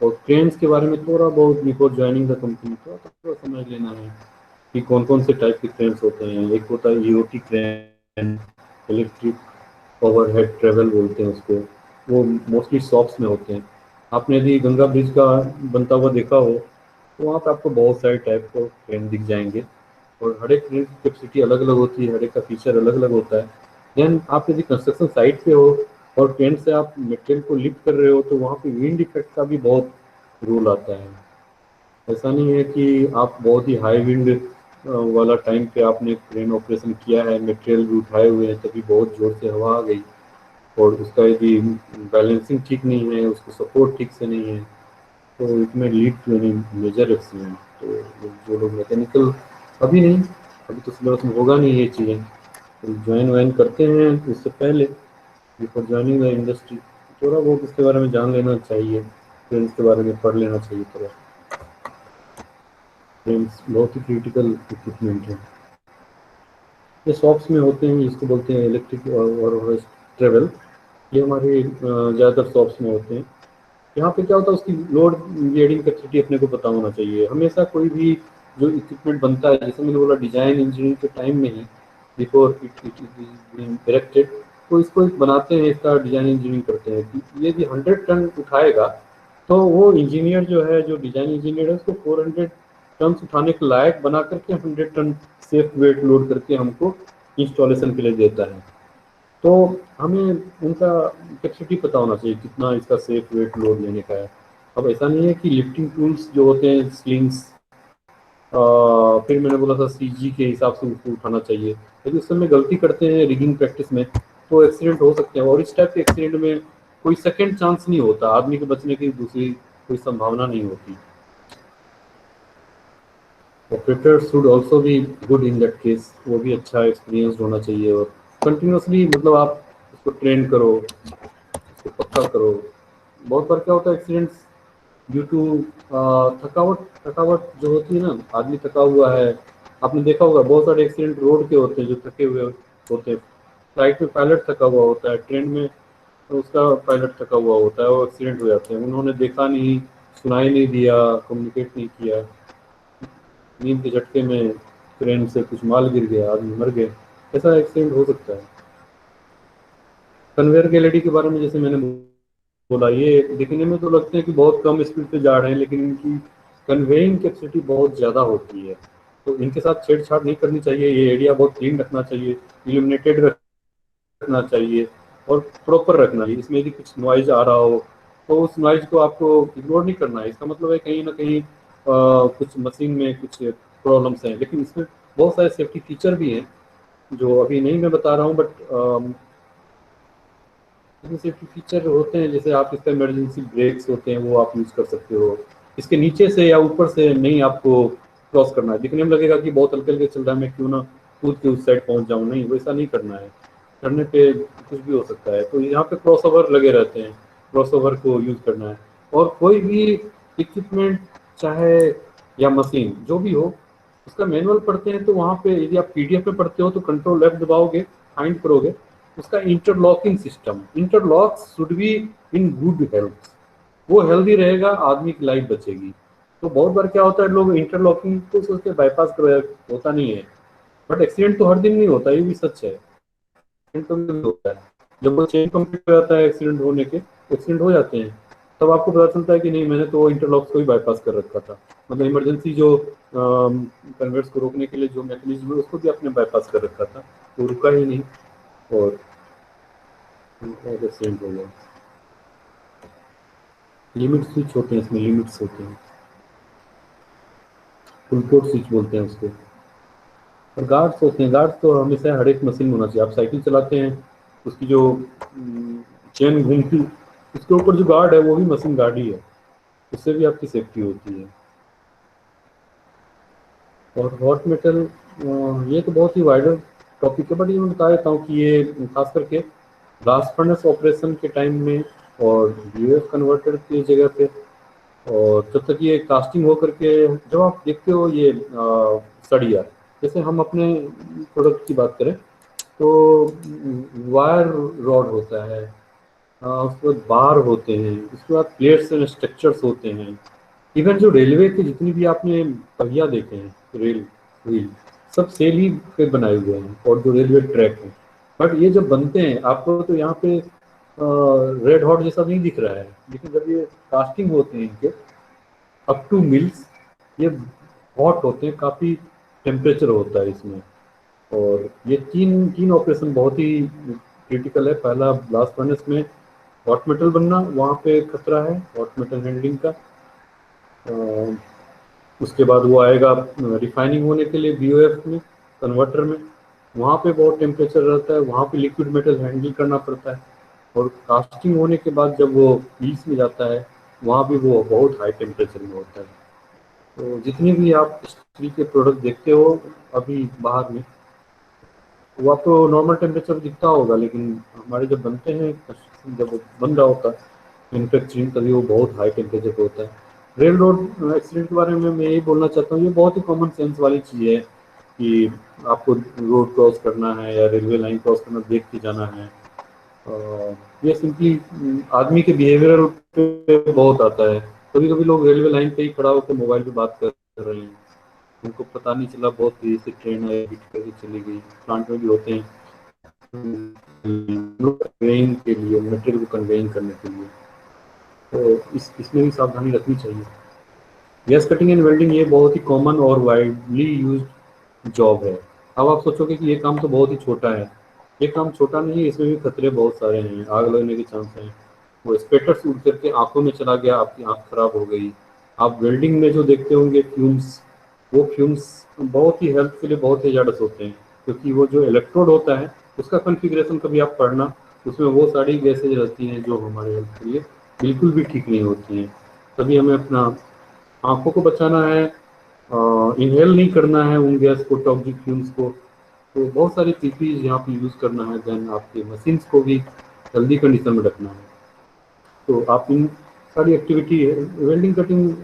और क्रेन्स के बारे में थोड़ा बहुत बिफोर ज्वाइनिंग द कंपनी थोड़ा थोड़ा समझ लेना है कि कौन कौन से टाइप के क्रेन्स होते हैं। एक होता है EOT crane, electric overhead travel बोलते हैं उसको, वो मोस्टली शॉप्स में होते हैं। आपने यदि गंगा ब्रिज का बनता हुआ देखा हो, तो वहाँ पे आपको बहुत सारे टाइप के क्रेन दिख जाएंगे, और हर एक क्रेन की कैपेसिटी अलग अलग होती है, हर एक का फीचर अलग अलग होता है। देन आप यदि कंस्ट्रक्शन साइट पे हो और क्रेन से आप मटेरियल को लिफ्ट कर रहे हो, तो वहाँ पे विंड इफेक्ट का भी बहुत रोल आता है। ऐसा नहीं है कि आप बहुत ही हाई विंड वाला टाइम पे आपने क्रेन ऑपरेशन किया है, मटेरियल भी उठाए हुए हैं, तभी बहुत जोर से हवा आ गई, और उसका यदि बैलेंसिंग ठीक नहीं है, उसको सपोर्ट ठीक से नहीं है, तो it may lead to any major accident. तो जो लोग मैकेनिकल अभी नहीं, अभी तो सिलेबस में होगा नहीं ये चीज़ें, तो ज्वाइन वाइन करते हैं उससे पहले बिफोर ज्वाइनिंग द इंडस्ट्री थोड़ा बहुत इसके बारे में जान लेना चाहिए, फिर इसके बारे में पढ़ लेना चाहिए थोड़ा। फ्रेम्स बहुत ही क्रिटिकल इक्विपमेंट है। ये शॉप्स में होते हैं, इसको बोलते हैं इलेक्ट्रिक और ट्रेवल। ये हमारे ज़्यादातर शॉप्स में होते हैं। यहाँ पे क्या होता है, उसकी लोड बेयरिंग कैपेसिटी अपने को पता होना चाहिए हमेशा। कोई भी जो इक्विपमेंट बनता है, जैसे मैंने बोला डिजाइन इंजीनियरिंग के टाइम में ही, बिफोर इट इज इरेक्टेड, तो इसको एक बनाते हैं, इसका डिजाइन इंजीनियरिंग करते हैं कि ये भी 100 टन उठाएगा, तो वो इंजीनियर जो है, जो डिजाइन इंजीनियर है, उसको 400 टन उठाने के लायक बना करके 100 टन सेफ वेट लोड करके हमको इंस्टॉलेशन के लिए देता है। तो हमें उनका कैपेसिटी पता होना चाहिए कितना इसका सेफ वेट लोड लेने का है। अब ऐसा नहीं है कि लिफ्टिंग टूल्स जो होते हैं, स्लिंग्स, फिर मैंने बोला था सीजी के हिसाब से उसको उठाना चाहिए, यदि उस समय गलती करते हैं रिगिंग प्रैक्टिस में, तो एक्सीडेंट हो सकते हैं। और इस टाइप के एक्सीडेंट में कोई सेकेंड चांस नहीं होता, आदमी के बचने की दूसरी कोई संभावना नहीं होती। ऑपरेटर शुड ऑल्सो भी गुड इन दैट केस, वो भी अच्छा एक्सपीरियंस होना चाहिए, और कंटिन्यूसली मतलब आप उसको ट्रेन करो, उसको पक्का करो। बहुत बार क्या होता है एक्सीडेंट्स ड्यू टू थकावट। थकावट जो होती है ना, आदमी थका हुआ है, आपने देखा होगा बहुत सारे एक्सीडेंट रोड के होते हैं जो थके हुए होते हैं। फ्लाइट में पायलट थका हुआ होता है, ट्रेन में तो उसका पायलट थका हुआ होता है, वो एक्सीडेंट हो जाते हैं। उन्होंने देखा नहीं, सुनाई नहीं दिया, कम्युनिकेट नहीं किया, नींद के झटके में ट्रेन से कुछ माल गिर गया, आदमी मर गए, ऐसा एक्सीडेंट हो सकता है। कन्वेयर गैलरी के बारे में जैसे मैंने बोला, ये दिखने में तो लगते हैं कि बहुत कम स्पीड पे जा रहे हैं, लेकिन इनकी कन्वेइंग कैपेसिटी बहुत ज़्यादा होती है। तो इनके साथ छेड़छाड़ नहीं करनी चाहिए। ये एरिया बहुत क्लीन रखना चाहिए, इल्यूमिनेटेड रखना चाहिए और प्रॉपर रखना चाहिए। इसमें यदि कुछ नॉइज आ रहा हो तो उस नॉइज को आपको इग्नोर नहीं करना है। इसका मतलब है कहीं ना कहीं कुछ मशीन में कुछ प्रॉब्लम्स हैं, लेकिन इसमें बहुत सारे सेफ्टी फीचर भी हैं जो अभी नहीं मैं बता रहा हूँ, बट इसमें सेफ्टी फीचर होते हैं। जैसे आप इसका इमरजेंसी ब्रेक्स होते हैं वो आप यूज़ कर सकते हो। इसके नीचे से या ऊपर से नहीं आपको क्रॉस करना है। दिखने में लगेगा कि बहुत हल्के हल्के चल रहा है, मैं क्यों ना कूद के उस साइड पहुंच जाऊं, नहीं वैसा नहीं करना है। करने पे कुछ भी हो सकता है। तो यहाँ पे क्रॉस ओवर लगे रहते हैं, क्रॉस ओवर को यूज़ करना है। और कोई भी इक्विपमेंट चाहे या मशीन जो भी हो उसका मैनुअल पढ़ते हैं तो वहाँ पे यदि आप पीडीएफ में पढ़ते हो तो कंट्रोल F दबाओगे, फाइंड करोगे उसका interlocking system, interlock should be in good health. वो हेल्दी रहेगा, आदमी की लाइफ बचेगी। तो बहुत बार क्या होता है, लोग इंटरलॉकिंग को सोचते बाईपास करो, होता नहीं है। बट एक्सीडेंट तो हर दिन नहीं होता, ये भी सच है। एक्सीडेंट तो नहीं होता है। जब वो चेन कंप्लीट हो जाता है एक्सीडेंट होने के, एक्सीडेंट हो जाते हैं, तब आपको पता चलता है कि नहीं मैंने तो इंटरलॉक्स को ही बाईपास कर रखा था। मतलब इमरजेंसी जो कन्वर्ट्स को रोकने के लिए जो मैकेनिज्म है उसको भी आपने बाईपास कर रखा था, वो रुका ही नहीं और एक्सीडेंट हो गया। लिमिट स्विच होते हैं इसमें, लिमिट्स होते हैं, फुल कोड स्विच बोलते हैं उसको। और गार्ड्स होते हैं। गार्ड्स तो हमेशा हर एक मशीन में होना चाहिए। आप साइकिल चलाते हैं उसकी जो चेन घूमती उसके ऊपर जो गार्ड है वो भी मशीन गार्ड ही है, उससे भी आपकी सेफ्टी होती है। और हॉट मेटल ये तो बहुत ही वाइडर टॉपिक है, बट ये मैं बता देता हूँ कि ये खास करके ब्लास्ट फर्नेस ऑपरेशन के टाइम में और यूएफ कन्वर्टर की जगह पे, और जब तक ये कास्टिंग हो करके जब आप देखते हो ये सड़िया, जैसे हम अपने प्रोडक्ट की बात करें तो वायर रॉड होता है, उसके बाद बार होते हैं, उसके बाद प्लेट्स एंड स्ट्रक्चर्स होते हैं। इवन जो रेलवे के जितनी भी आपने पहिया देखे हैं, रेल व्हील, सब सेल ही पे बनाए हुए हैं, और जो रेलवे ट्रैक है। बट ये जब बनते हैं आपको तो यहाँ पे रेड हॉट जैसा नहीं दिख रहा है, लेकिन जब ये कास्टिंग होते हैं इनके अप टू मिल्स, ये हॉट होते हैं, काफ़ी टेम्परेचर होता है इसमें। और ये तीन तीन ऑपरेशन बहुत ही क्रिटिकल है। पहला ब्लास्ट फर्नेस में हॉट मेटल बनना, वहाँ पे खतरा है हॉट मेटल हैंडलिंग का। उसके बाद वो आएगा रिफाइनिंग होने के लिए बीओएफ में, कन्वर्टर में, वहाँ पे बहुत टेम्परेचर रहता है, वहाँ पे लिक्विड मेटल हैंडल करना पड़ता है। और कास्टिंग होने के बाद जब वो पीस में जाता है वहाँ भी वो बहुत हाई टेम्परेचर में होता है। तो जितने भी आप स्टील के प्रोडक्ट देखते हो अभी बाहर में, वो आपको नॉर्मल टेम्परेचर दिखता होगा, लेकिन हमारे जब बनते हैं, जब बन रहा होता है मैन्युफैक्चरिंग, तभी वो बहुत हाई टेम्परेचर पे होता है। रेल रोड एक्सीडेंट के बारे में मैं यही बोलना चाहता हूँ, ये बहुत ही कॉमन सेंस वाली चीज़ है कि आपको रोड क्रॉस करना है या रेलवे लाइन क्रॉस करना देख के जाना है। ये सिंपली आदमी के बिहेवियर पे बहुत आता है। कभी कभी लोग रेलवे लाइन पे ही खड़ा होकर मोबाइल पे बात कर रहे हैं, उनको पता नहीं चला बहुत तेजी से ट्रेन आई, बीट करके चली गई। प्लांट में भी होते हैं कन्वेइंग के लिए, मटेरियल को कन्वेइंग करने के लिए, तो इसमें भी सावधानी रखनी चाहिए। गैस कटिंग एंड वेल्डिंग ये बहुत ही कॉमन और वाइडली यूज्ड जॉब है। अब आप सोचोगे कि ये काम तो बहुत ही छोटा है, ये काम छोटा नहीं है, इसमें भी खतरे बहुत सारे हैं, आग लगने के चांस हैं। वो स्पेटर्स उड़ करके आंखों में चला गया, आपकी आंख खराब हो गई। आप वेल्डिंग में जो देखते होंगे फ्यूम्स, वो फ्यूम्स बहुत ही हेल्थ के लिए बहुत ही ज़्यादा होते हैं, क्योंकि वो जो इलेक्ट्रोड होता है उसका कॉन्फ़िगरेशन कभी आप पढ़ना, उसमें वो सारी गैसेज रहती हैं जो हमारे हेल्थ के लिए बिल्कुल भी ठीक नहीं होती हैं। तभी हमें अपना आंखों को बचाना है, इनहेल नहीं करना है उन गैस को, टॉक्सिक फ्यूम्स को। तो बहुत सारी पीपीज यहाँ पे यूज़ करना है। देन आपके मशीन्स को भी हेल्दी कंडीशन में रखना है। तो आप इन सारी एक्टिविटी है, वेल्डिंग कटिंग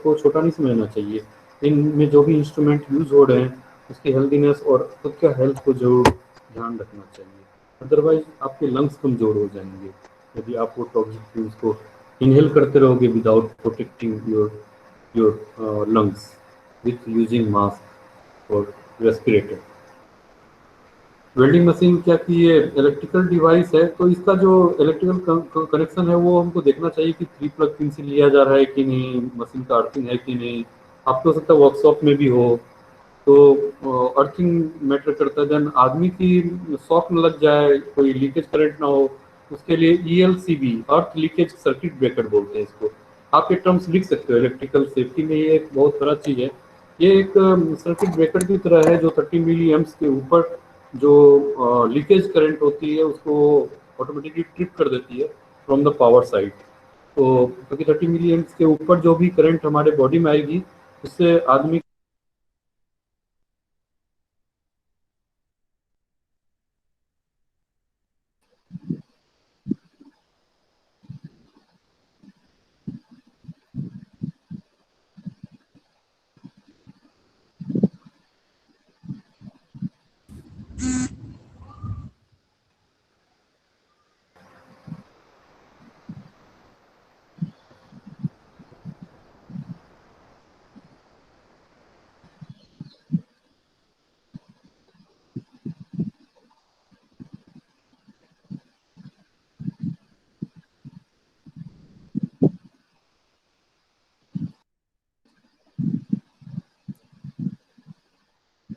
को छोटा नहीं समझना चाहिए। इनमें जो भी इंस्ट्रूमेंट यूज़ हो रहे हैं उसकी हेल्दीनेस और खुद का हेल्थ को जरूर ध्यान रखना चाहिए, अदरवाइज आपके लंग्स कमज़ोर हो जाएंगे यदि आप वो टॉक्सिक फ्यूम्स को इनहेल करते रहोगे without protecting your lungs with using mask और रेस्पिरेटर। वेल्डिंग मशीन क्या कि ये इलेक्ट्रिकल डिवाइस है, तो इसका जो इलेक्ट्रिकल कनेक्शन है वो हमको देखना चाहिए कि 3 प्लग पिन से लिया जा रहा है कि नहीं, मशीन का अर्थिंग है कि नहीं। आपको हो सकता है वर्कशॉप में भी हो, तो अर्थिंग मैटर करता है। देन आदमी की शॉक न लग जाए, कोई लीकेज करंट ना हो, उसके लिए ELCB, अर्थ लीकेज सर्किट ब्रेकर बोलते हैं इसको। आप ये टर्म्स लिख सकते हो, इलेक्ट्रिकल सेफ्टी में ये एक बहुत बड़ा चीज है। ये एक सर्किट ब्रेकर की तरह है जो 30 मिली एम्प्स के ऊपर जो लीकेज करंट होती है उसको ऑटोमेटिकली ट्रिप कर देती है फ्रॉम द पावर साइड। तो क्योंकि 30 मिली एम्प्स के ऊपर जो भी करंट हमारे बॉडी में आएगी उससे आदमी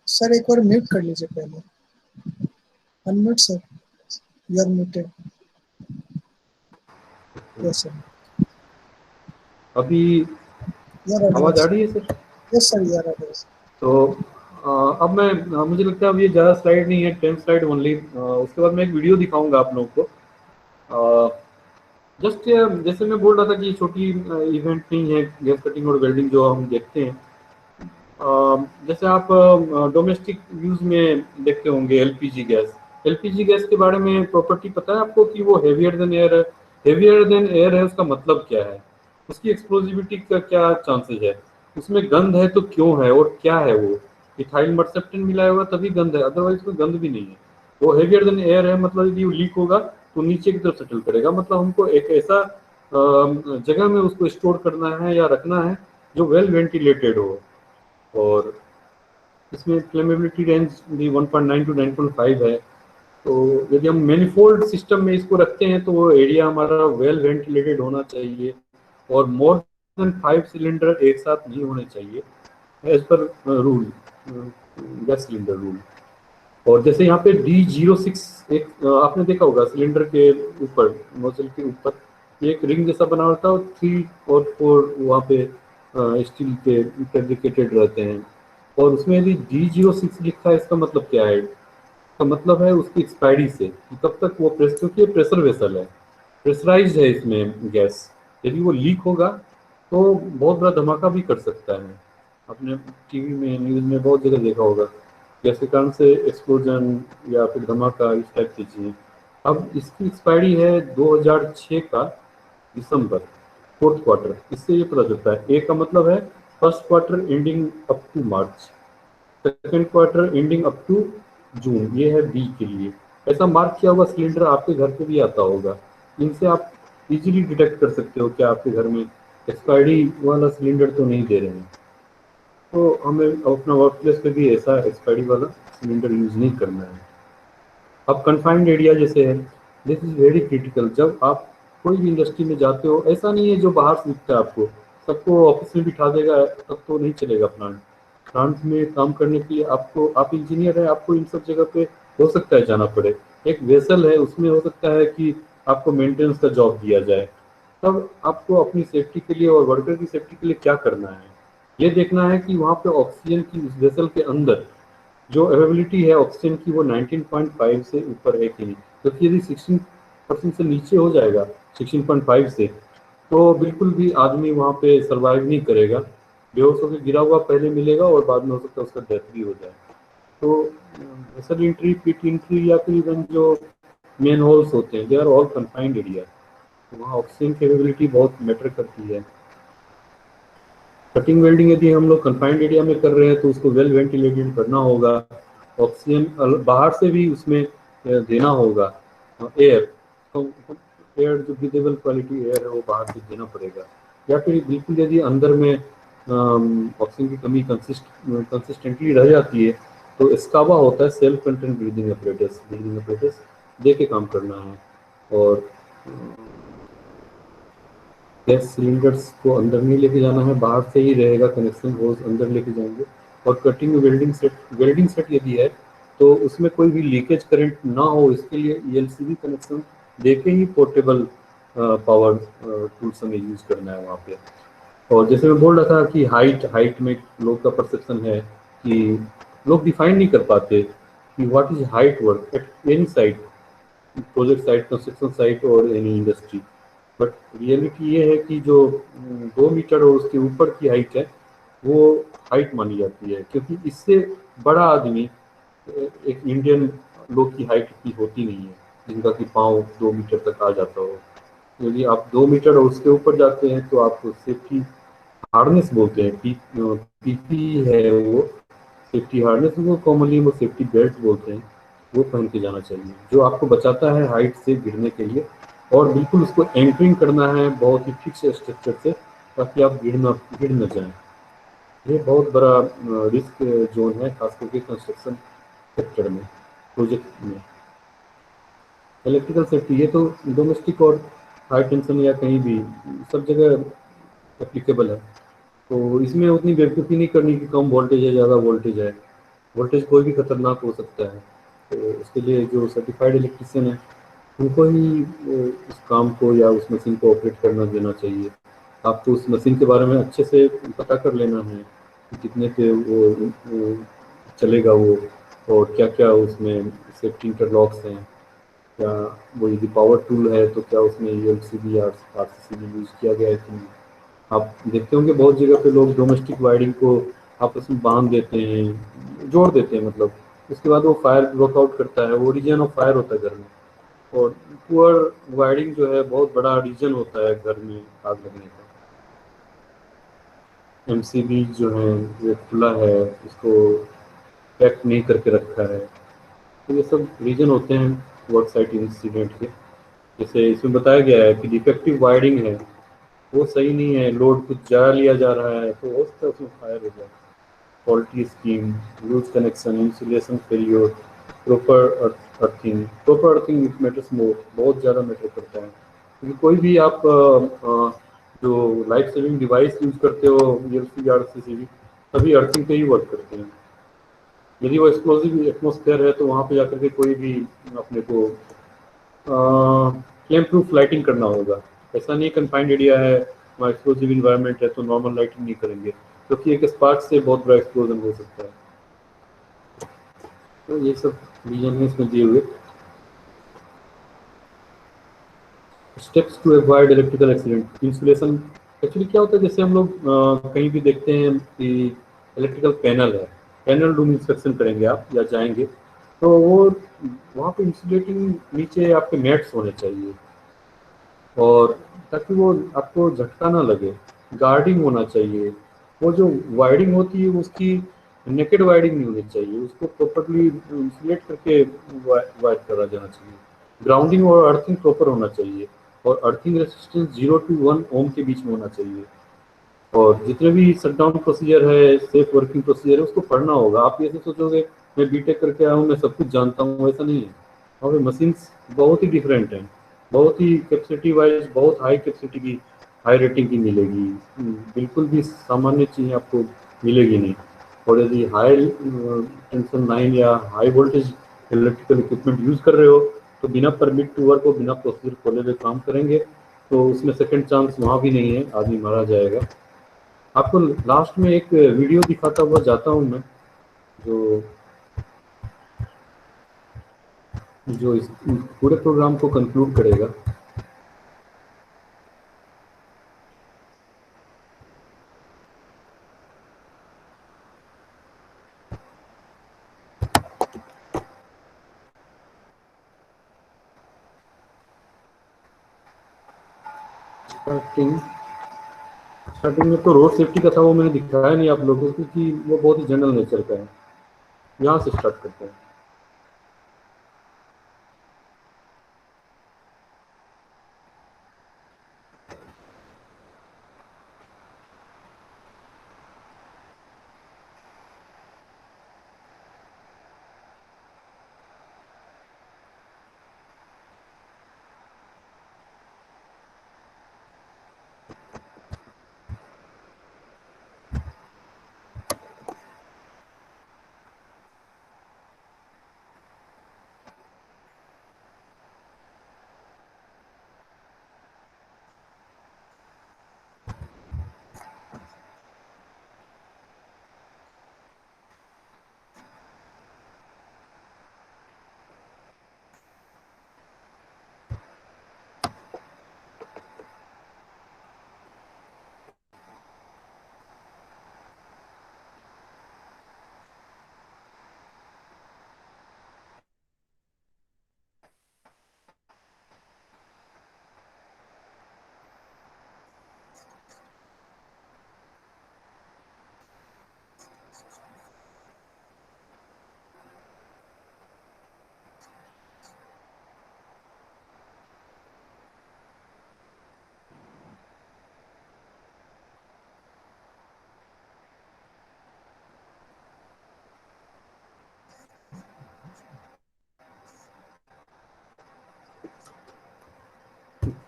सर एक बार म्यूट कर लीजिए पहले। Unmute sir, you are muted. Yes sir, अभी यू आर ऑडिबल आवाज आ सर। रही है sir? Yes sir, you are audible. तो अब मैं मुझे लगता है अब ये ज़्यादा स्लाइड नहीं है, 10 स्लाइड ओनली। उसके बाद मैं एक वीडियो दिखाऊंगा आप लोगों को। जस्ट जैसे मैं बोल रहा था कि ये छोटी इवेंट नहीं है गैस कटिंग और वेल्डिंग जो हम देखते हैं। जैसे आप डोमेस्टिक यूज में देखते होंगे एलपीजी गैस। एलपीजी गैस के बारे में प्रॉपर्टी पता है आपको कि वो हेवियर देन एयर है। हेवियर देन एयर है, उसका मतलब क्या है, उसकी एक्सप्लोजिविटी का क्या चांसेस है, उसमें गंध है तो क्यों है और क्या है वो। इथाइल मर्सेप्टिन मिलाया हुआ तभी गंध है, अदरवाइज कोई गंध भी नहीं है। वो हेवियर देन एयर है, मतलब यदि वो लीक होगा तो नीचे की तरफ सेटल करेगा। मतलब हमको एक ऐसा जगह में उसको स्टोर करना है या रखना है जो वेल वेंटिलेटेड हो। और इसमें फ्लेमेबिलिटी रेंज भी 1.9 टू 9.5 है। तो यदि हम मैनिफोल्ड सिस्टम में इसको रखते हैं तो वो एरिया हमारा वेल वेंटिलेटेड होना चाहिए और मोर देन 5 सिलेंडर एक साथ नहीं होने चाहिए as per rule, gas cylinder rule. और जैसे यहाँ पे D06 एक आपने देखा होगा सिलेंडर के ऊपर, नोजल के ऊपर एक रिंग जैसा बना होता है और 3 और 4 वहाँ पे स्टील के फैब्रिकेटेड रहते हैं। और उसमें यदि D06 लिखा है, इसका मतलब क्या है? इसका मतलब है उसकी एक्सपायरी से कि कब तक वो प्रेस, क्योंकि ये प्रेशर वेसल है, प्रेशराइज्ड है इसमें गैस। यदि वो लीक होगा तो बहुत बड़ा धमाका भी कर सकता है। आपने टीवी में न्यूज़ में बहुत जगह देखा होगा गैस के कारण से एक्सप्लोजन या फिर धमाका, इस टाइप की चीज़ें। अब इसकी एक्सपायरी है 2006 का दिसंबर, फोर्थ क्वार्टर। इससे ये पता चलता है, ए का मतलब है first quarter ending up to March, second quarter ending up to June, ये है बी के लिए। ऐसा मार्क किया हुआ सिलेंडर आपके घर पे भी आता होगा। इनसे आप इजीली डिटेक्ट कर सकते हो कि आपके घर में एक्सपायरी वाला सिलेंडर तो नहीं दे रहे हैं। तो हमें अपना वर्क प्लेस पे भी ऐसा एक्सपायरी वाला सिलेंडर यूज नहीं करना है। अब कन्फाइंड एरिया जैसे है, दिस इज वेरी क्रिटिकल। जब आप कोई भी इंडस्ट्री में जाते हो, ऐसा नहीं है जो बाहर से दिखता है आपको सबको ऑफिस में बिठा देगा तब तो नहीं चलेगा प्लांट। प्लांट में काम करने के लिए आपको, आप इंजीनियर है, आपको इन सब जगह पे हो सकता है जाना पड़े। एक वेसल है, उसमें हो सकता है कि आपको मेंटेनेंस का जॉब दिया जाए। तब आपको अपनी सेफ्टी के लिए और वर्कर की सेफ्टी के लिए क्या करना है, ये देखना है कि वहाँ पे ऑक्सीजन की उस वेसल के अंदर जो अवेबिलिटी है ऑक्सीजन की वो 19.5 से ऊपर है कि नहीं। क्योंकि यदि 16% से नीचे हो जाएगा 16.5 से, तो बिल्कुल भी आदमी वहाँ पे सरवाइव नहीं करेगा। बेहोश होकर गिरा हुआ पहले मिलेगा और बाद में हो सकता है उसका डेथ भी हो जाए। तो वेसल एंट्री, पिट एंट्री या फिर इवन जो मेन होल्स होते हैं, they are all confined area. वहाँ ऑक्सीजन की अवेबिलिटी बहुत मैटर करती है। कटिंग वेल्डिंग यदि हम लोग कन्फाइंड एरिया में कर रहे हैं तो उसको वेल वेंटिलेटेड करना होगा। ऑक्सीजन बाहर से भी उसमें देना होगा, एयर, तो एयर जो ब्रीदेबल क्वालिटी एयर है वो बाहर से देना पड़ेगा। या फिर बिल्कुल यदि अंदर में ऑक्सीजन की कमी कंसिस्टेंटली रह जाती है तो एस्काबा होता है, सेल्फ कंटेंट ब्रीदिंग अपरेटस दे के काम करना है। और गैस सिलेंडर्स को अंदर नहीं लेके जाना है, बाहर से ही रहेगा कनेक्शन, होज अंदर लेके जाएंगे और कटिंग वेल्डिंग सेट यदि है तो उसमें कोई भी लीकेज करंट ना हो, इसके लिए ईएलसीबी कनेक्शन देके ही पोर्टेबल पावर टूल्स हमें यूज करना है वहाँ पे। और जैसे मैं बोल रहा था कि हाइट में लोग का परसेप्शन है कि लोग डिफाइन नहीं कर पाते कि what is height work at any site, project site, construction site और एनी इंडस्ट्री। बट रियलिटी ये है कि जो 2 मीटर और उसके ऊपर की हाइट है वो हाइट मानी जाती है, क्योंकि इससे बड़ा आदमी एक इंडियन लोग की हाइट इतनी होती नहीं है जिनका कि पाँव 2 मीटर तक आ जाता हो। यदि आप 2 मीटर और उसके ऊपर जाते हैं तो आप सेफ्टी हार्नेस बोलते हैं, पीपी है वो, सेफ्टी हार्नेस को कॉमनली वो सेफ्टी बेल्ट बोलते हैं, वो पहन के जाना चाहिए जो आपको बचाता है हाइट से गिरने के लिए। और बिल्कुल उसको एंकरिंग करना है बहुत ही फिक्स स्ट्रक्चर से, ताकि आप गिर न जाएं। ये बहुत बड़ा रिस्क जोन है खास करके कंस्ट्रक्शन सेक्टर में, प्रोजेक्ट में। इलेक्ट्रिकल सेफ्टी ये तो डोमेस्टिक और हाई टेंशन या कहीं भी सब जगह एप्लीकेबल है। तो इसमें उतनी बेवकूफ़ी नहीं करनी कि कम वोल्टेज है ज़्यादा वोल्टेज है, वोल्टेज कोई भी खतरनाक हो सकता है। तो उसके लिए जो सर्टिफाइड इलेक्ट्रिशियन है उनको ही उस काम को या उस मशीन को ऑपरेट करना देना चाहिए। आपको उस मशीन के बारे में अच्छे से पता कर लेना है कि कितने पे वो चलेगा वो, और क्या क्या उसमें सेफ्टी इंटरलॉक्स हैं, क्या वो यदि पावर टूल है तो क्या उसमें यूएलसीबी या आरसीसीबी यूज़ किया गया है कि नहीं। आप देखते होंगे बहुत जगह पे लोग डोमेस्टिक वायरिंग को आपस में बांध देते हैं, जोड़ देते हैं मतलब, उसके बाद वो फायर ब्रोकआउट करता है, वो रीजन ऑफ फायर होता है घर में। और पुअर वायरिंग जो है बहुत बड़ा रीजन होता है घर में आग लगने का। एमसीबी जो है वो खुला है, उसको पैक नहीं करके रखा है, तो ये सब रीजन होते हैं वर्क साइट इंसिडेंट के। जैसे इसमें बताया गया है कि डिफेक्टिव वायरिंग है, वो सही नहीं है, लोड कुछ ज़्यादा लिया जा रहा है तो हो सकता है उसमें फायर हो जाए। Faulty scheme, loose connection, insulation failure, proper earthing matters more, बहुत ज़्यादा मैटर करता है, क्योंकि कोई भी आप जो लाइफ सेविंग डिवाइस यूज करते हो यूएलसी या आरसीसीबी, सभी अर्थिंग पे ही वर्क करते हैं। यदि वो एक्सप्लोसिव एटमोसफेयर है तो वहाँ पे जाकर के कोई भी अपने को फ्लेम प्रूफ लाइटिंग करना होगा। ऐसा नहीं कन्फाइंड एरिया है, वहाँ एक्सप्लोसिव इन्वायरमेंट है तो नॉर्मल लाइटिंग नहीं करेंगे, क्योंकि एक स्पार्क से बहुत बड़ा एक्सप्लोजन हो सकता है। तो ये सब रीजन है इसमें दिए हुए। Steps to avoid electrical accident, insulation. Actually क्या होता है, जैसे हम लोग कहीं भी देखते हैं कि इलेक्ट्रिकल पैनल है, पैनल रूम इंस्पेक्शन करेंगे आप या जाएंगे तो वो वहाँ पे इंसुलेटिंग नीचे आपके मैट्स होने चाहिए, और ताकि वो आपको झटका ना लगे, गार्डिंग होना चाहिए। वो जो वायरिंग होती है उसकी नेकेड वायरिंग नहीं होनी चाहिए, उसको प्रॉपरली इंसुलेट करके वायर करा जाना चाहिए। ग्राउंडिंग और अर्थिंग प्रॉपर होना चाहिए, और अर्थिंग रेजिस्टेंस 0 to 1 ओम के बीच में होना चाहिए। और जितने भी शटडाउन प्रोसीजर है, सेफ वर्किंग प्रोसीजर है, उसको पढ़ना होगा। आप ऐसे सोचोगे मैं बीटेक करके आया हूँ मैं सब कुछ जानता हूँ, ऐसा नहीं है। और मशीन्स बहुत ही डिफरेंट हैं, बहुत ही कैपेसिटी वाइज बहुत हाई कैपेसिटी की, हाई रेटिंग की मिलेगी। बिल्कुल भी सामान्य चीज़ आपको मिलेगी नहीं। और यदि हाई टेंशन लाइन या high voltage electrical equipment use कर रहे हो तो बिना परमिट टू वर्क और बिना प्रोसीजर खोले हुए काम करेंगे तो उसमें सेकंड चांस वहाँ भी नहीं है, आदमी मारा जाएगा। आपको लास्ट में एक वीडियो दिखाता हुआ जाता हूँ मैं, जो जो इस पूरे प्रोग्राम को कंक्लूड करेगा। स्टार्टिंग स्टार्टिंग में तो रोड सेफ्टी का था, वो मैंने दिखाया नहीं आप लोगों को क्योंकि वो बहुत ही जनरल नेचर का है। यहाँ से स्टार्ट करते हैं।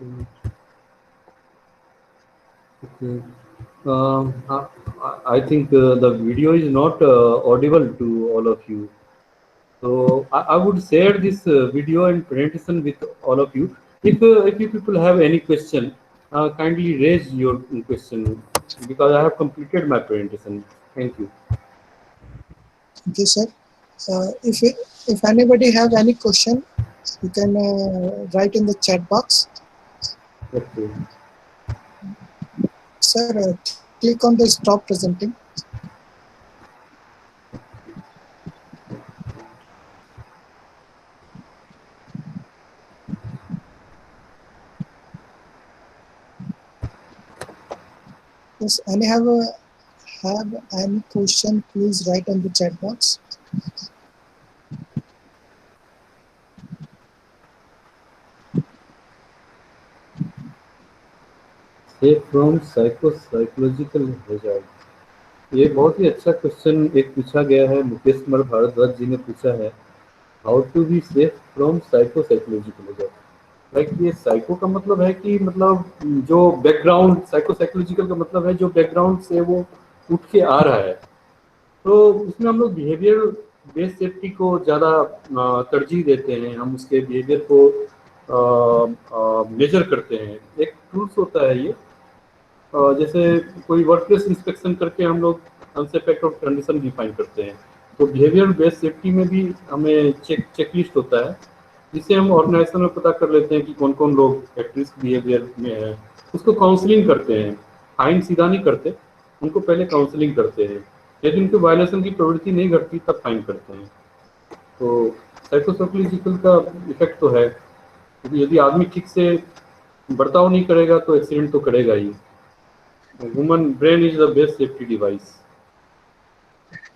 Okay. I think the video is not audible to all of you. So I would share this video and presentation with all of you. If you people have any question, kindly raise your question because I have completed my presentation. Thank you. Okay, sir. If anybody have any question, you can write in the chat box. Okay. Sir, click on the stop presenting. Yes, have any question, please write in the chat box. Safe from psychological hazard. ये बहुत ही अच्छा question एक पूछा गया है, मुकेश कुमार भारद्वाज जी ने पूछा है, how to be safe from psychological hazard. Like ये साइको का मतलब है कि मतलब जो बैकग्राउंड, साइकोलॉजिकल का मतलब है जो बैकग्राउंड से वो उठ के आ रहा है. तो उसमें हम लोग बिहेवियर बेस्ड सेफ्टी को ज़्यादा तरजीह देते हैं. हम उसके बिहेवियर को मेजर करते हैं. एक टूल्स होता है ये, जैसे कोई वर्क प्लेस इंस्पेक्शन करके हम लोग अनसेफ ऑफ कंडीशन डिफाइन करते हैं. तो बिहेवियर बेस्ड सेफ्टी में भी हमें चेकलिस्ट होता है, जिससे हम ऑर्गेनाइजेशन में पता कर लेते हैं कि कौन कौन लोग एट रिस्क बिहेवियर में है. उसको काउंसलिंग करते हैं, फाइन सीधा नहीं करते, उनको पहले काउंसलिंग करते हैं. यदि उनके वायलेशन की प्रवृत्ति नहीं घटती तब फाइन करते हैं. तो साइकोलॉजिकल का इफेक्ट तो है, क्योंकि यदि आदमी ठीक से बर्ताव नहीं करेगा तो एक्सीडेंट तो करेगा ही. Human brain is the best safety device.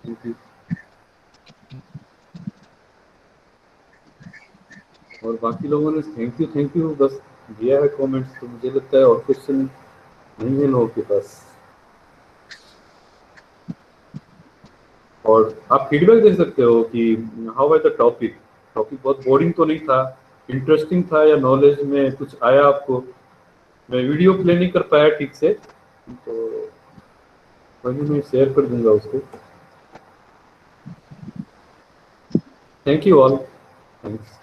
Thank you. और बाकी लोगों ने थैंक यू बस दिया है कमेंट्स, तो मुझे लगता है और क्वेश्चन नहीं है लोगों के पास. और आप फीडबैक दे सकते हो कि how was the topic. Topic बहुत बोरिंग तो नहीं था, इंटरेस्टिंग था, या नॉलेज में कुछ आया आपको. मैं वीडियो प्ले नहीं कर पाया ठीक से, तो वही मैं शेयर कर दूंगा उसको. Thank you all. Thanks.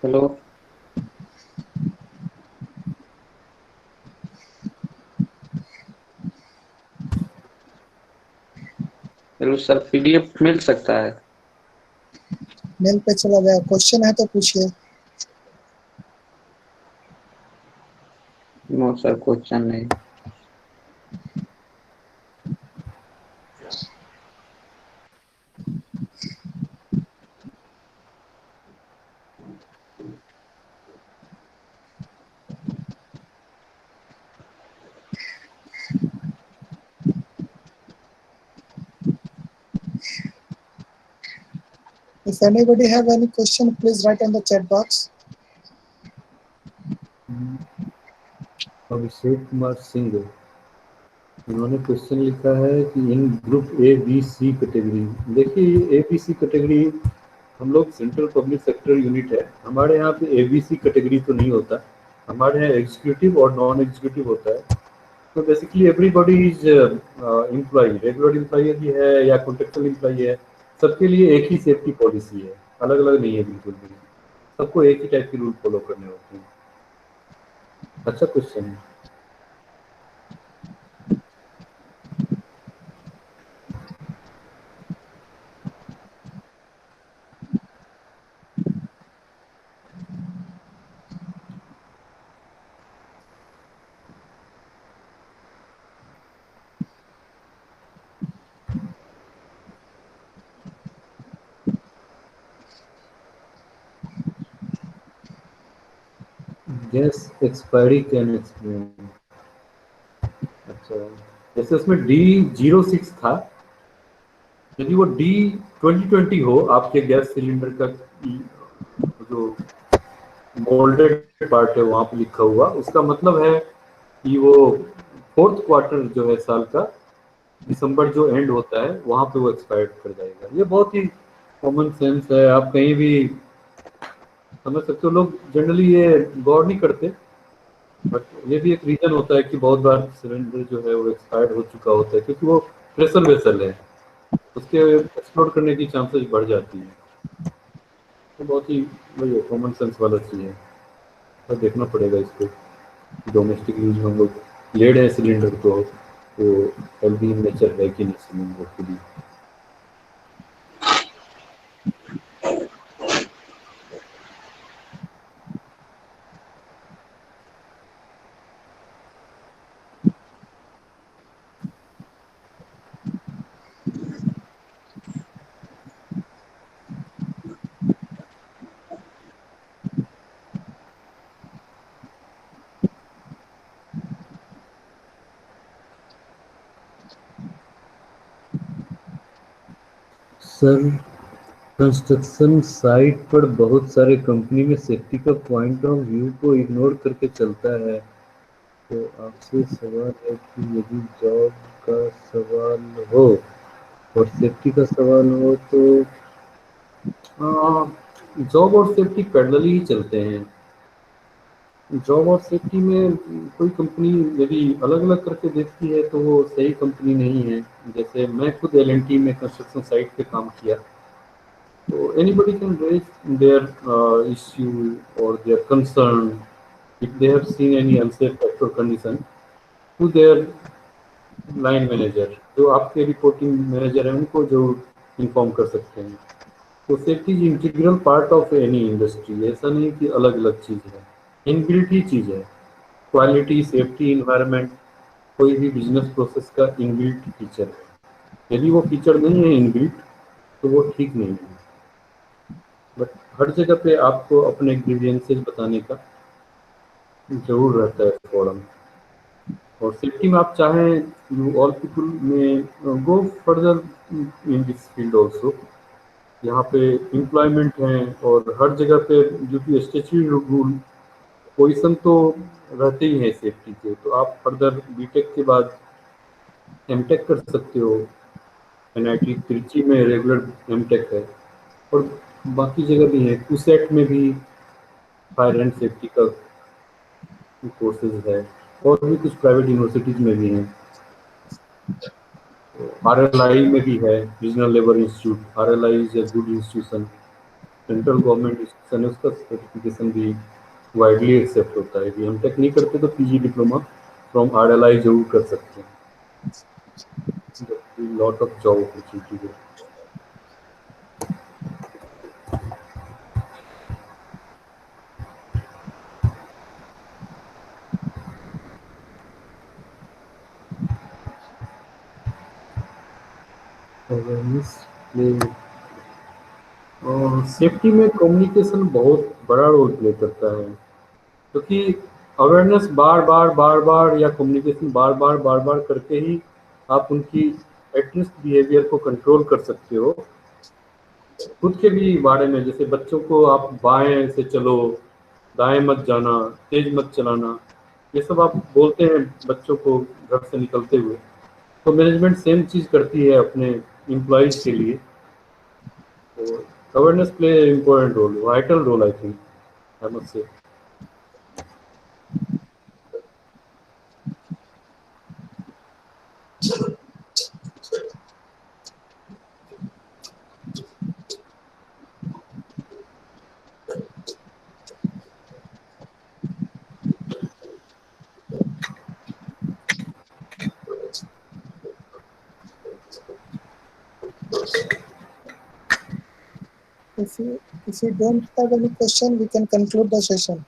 Hello. Hello sir, PDF मिल सकता है? मेल पे चला गया. क्वेश्चन है तो पूछिए. नो सर, क्वेश्चन नहीं. If anybody have any question, please write in the chat box. Abhishek Kumar Singh, उन्होंने क्वेश्चन लिखा है कि in group A B C category. देखिए ए बी सी कैटेगरी, हम लोग सेंट्रल पब्लिक सेक्टर यूनिट है, हमारे यहाँ पे ए बी सी कैटेगरी तो नहीं होता. हमारे यहाँ एग्जीक्यूटिव और नॉन एग्जीक्यूटिव होता है. तो basically everybody is employee, regular employee भी है या कॉन्ट्रेक्चुअल एम्प्लॉई है, सबके लिए एक ही सेफ्टी पॉलिसी है, अलग अलग नहीं है बिल्कुल भी. सबको एक ही टाइप के रूल फॉलो करने होते हैं. अच्छा क्वेश्चन है. Yes, expiry can explain. अच्छा, जैसे उसमें D06 था, यदि वो D2020 हो आपके गैस सिलेंडर का जो मोल्डेड पार्ट है वहां पे लिखा हुआ, उसका मतलब है कि वो फोर्थ क्वार्टर जो है साल का, दिसंबर जो एंड होता है वहां पे वो एक्सपायर्ड कर जाएगा. ये बहुत ही कॉमन सेंस है. आप कहीं भी समझ सकते हो, लोग जनरली ये गौर नहीं करते, बट ये भी एक रीजन होता है कि बहुत बार सिलेंडर जो है वो एक्सपायर्ड हो चुका होता है, क्योंकि वो प्रेशर वेसल है, उसके एक्सप्लोड करने की चांसेस बढ़ जाती है। तो बहुत ही वही कॉमन सेंस वाला चीज़ है, तो देखना पड़ेगा इसको। डोमेस्टिक यूज में हम लोग ले रहे हैं सिलेंडर, तो वो हेल्दी इन नेचर है कि नहीं सिलेंडर के लिए। सर, कंस्ट्रक्शन साइट पर बहुत सारे कंपनी में सेफ्टी का पॉइंट ऑफ व्यू को इग्नोर करके चलता है, तो आपसे सवाल है कि यदि जॉब का सवाल हो और सेफ्टी का सवाल हो तो जॉब और सेफ्टी पैरेलली ही चलते हैं। जॉब और सेफ्टी में कोई कंपनी यदि अलग अलग करके देखती है तो वो सही कंपनी नहीं है। जैसे मैं खुद L&T में कंस्ट्रक्शन साइट पे काम किया, तो anybody can raise their issue or their concern if they have seen any unsafe act or condition to their line manager, जो आपके रिपोर्टिंग मैनेजर हैं, उनको जो इन्फॉर्म कर सकते हैं। तो safety is integral part of any industry, ऐसा नहीं कि अलग अलग चीज़ है, इनबिल्ट ही चीज़ है। क्वालिटी, सेफ्टी, इन्वायरमेंट कोई भी बिजनेस प्रोसेस का इनबिल्ट फीचर है। यदि वो फीचर नहीं है इनबिल्ट तो वो ठीक नहीं है। बट हर जगह पे आपको अपने ग्रीवियंसेस बताने का जरूर रहता है फॉरम। और सेफ्टी में आप चाहें, यू ऑल पीपल में go further in this field also. यहाँ पे एम्प्लॉयमेंट है और हर जगह पे due to statutory rule position तो रहते ही हैं सेफ्टी के, तो आप फर्दर बीटेक के बाद एमटेक कर सकते हो। NIT त्रिची में रेगुलर एमटेक है और बाकी जगह भी है, कुसेट में भी फायर एंड सेफ्टी का कोर्सेज है और भी कुछ प्राइवेट यूनिवर्सिटीज में भी हैं। RLI में भी है, regional labour institute. RLI is a good institution, central government institution है, उसका सर्टिफिकेशन भी वाइडली एक्सेप्ट होता है। यदि हम टेक नहीं करते तो PG डिप्लोमा फ्रॉम RLI जरूर कर सकते हैं, लॉट ऑफ जॉब अपॉर्चुनिटी है। और सेफ्टी में कम्युनिकेशन बहुत बड़ा रोल प्ले करता है, क्योंकि अवेयरनेस बार बार या कम्युनिकेशन बार बार करके ही आप उनकी एटलीस्ट बिहेवियर को कंट्रोल कर सकते हो। खुद के भी बारे में, जैसे बच्चों को आप बाएं से चलो, दाएं मत जाना, तेज मत चलाना, ये सब आप बोलते हैं बच्चों को घर से निकलते हुए, तो मैनेजमेंट सेम चीज़ करती है अपने एम्प्लॉयज़ के लिए। तो awareness play important role, vital role I think, I must say. If you don't have any question, we can conclude the session.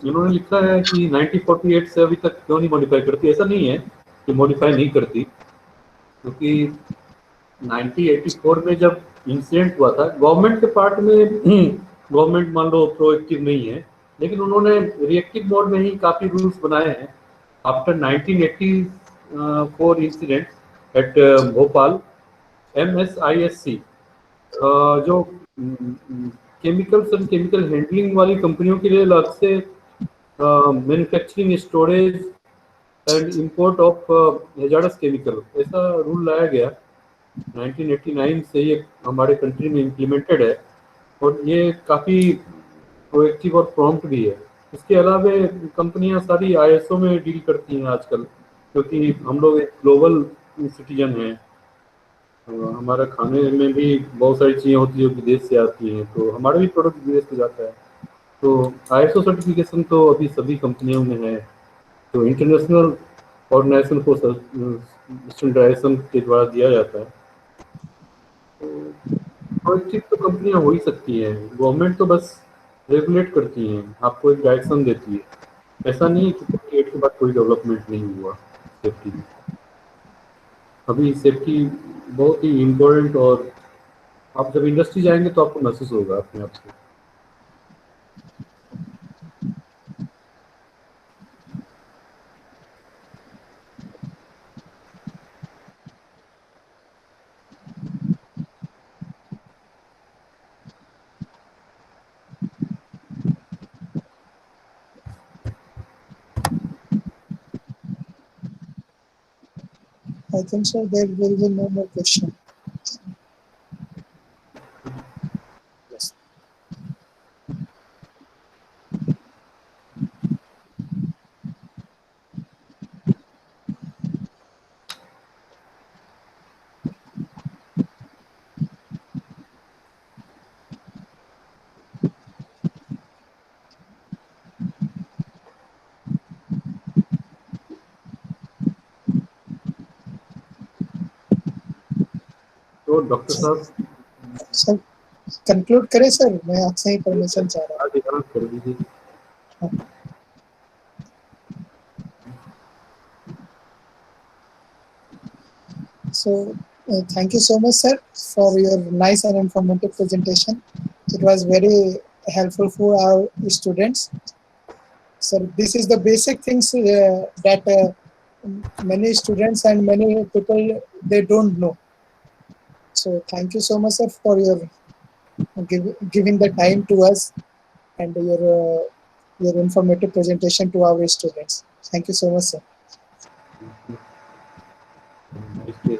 इन्होंने लिखा है कि 1948 से अभी तक क्यों नहीं मॉडिफाई करती। ऐसा नहीं है कि मॉडिफाई नहीं करती, क्योंकि 1984 में जब इंसिडेंट हुआ था, गवर्नमेंट के पार्ट में गवर्नमेंट मान लो प्रोएक्टिव नहीं है, लेकिन उन्होंने रिएक्टिव मोड में ही काफ़ी रूल्स बनाए हैं। After 1984 incident at Bhopal, MSISC जो केमिकल्स एंड केमिकल हैंडलिंग वाली कंपनियों के लिए अलग से manufacturing, storage and import of hazards chemical ऐसा रूल लाया गया 1989 से। ये हमारे कंट्री में इम्प्लीमेंटेड है और ये काफ़ी प्रोएक्टिव और प्रॉम्प्ट भी है। इसके अलावा कंपनियां सारी आईएसओ में डील करती हैं आजकल, क्योंकि हम लोग एक ग्लोबल सिटीजन हैं। हमारा खाने में भी बहुत सारी चीज़ें होती हैं जो विदेश से आती हैं, तो हमारा भी प्रोडक्ट विदेश से जाता है। तो आईएसओ सर्टिफिकेशन तो अभी सभी कंपनियों में है, तो इंटरनेशनल ऑर्गेनाइजेशन को स्टैंडर्डाइजेशन के द्वारा दिया जाता है। तो प्रोएक्टिव तो कंपनियां हो ही सकती हैं, गवर्नमेंट तो बस रेगुलेट करती हैं, आपको एक डायरेक्शन देती है। ऐसा नहीं है कि 48 के बाद कोई डेवलपमेंट नहीं हुआ सेफ्टी में। अभी सेफ्टी बहुत ही इम्पोर्टेंट, और आप जब इंडस्ट्री जाएंगे तो आपको महसूस होगा अपने आप को। I think so. There will be no more question. Yes. तो डॉक्टर साहब सर कंक्लूड करें सर, मैं आपसे ही परमिशन चाह रहा आज इतना कर दीजिए। हूँ। So thank you so much, sir, for your nice and informative presentation. It was very helpful for our students. So this is the basic things that many students and many people they don't know. So thank you so much, sir, for your giving the time to us and your informative presentation to our students. Thank you so much, sir. इसके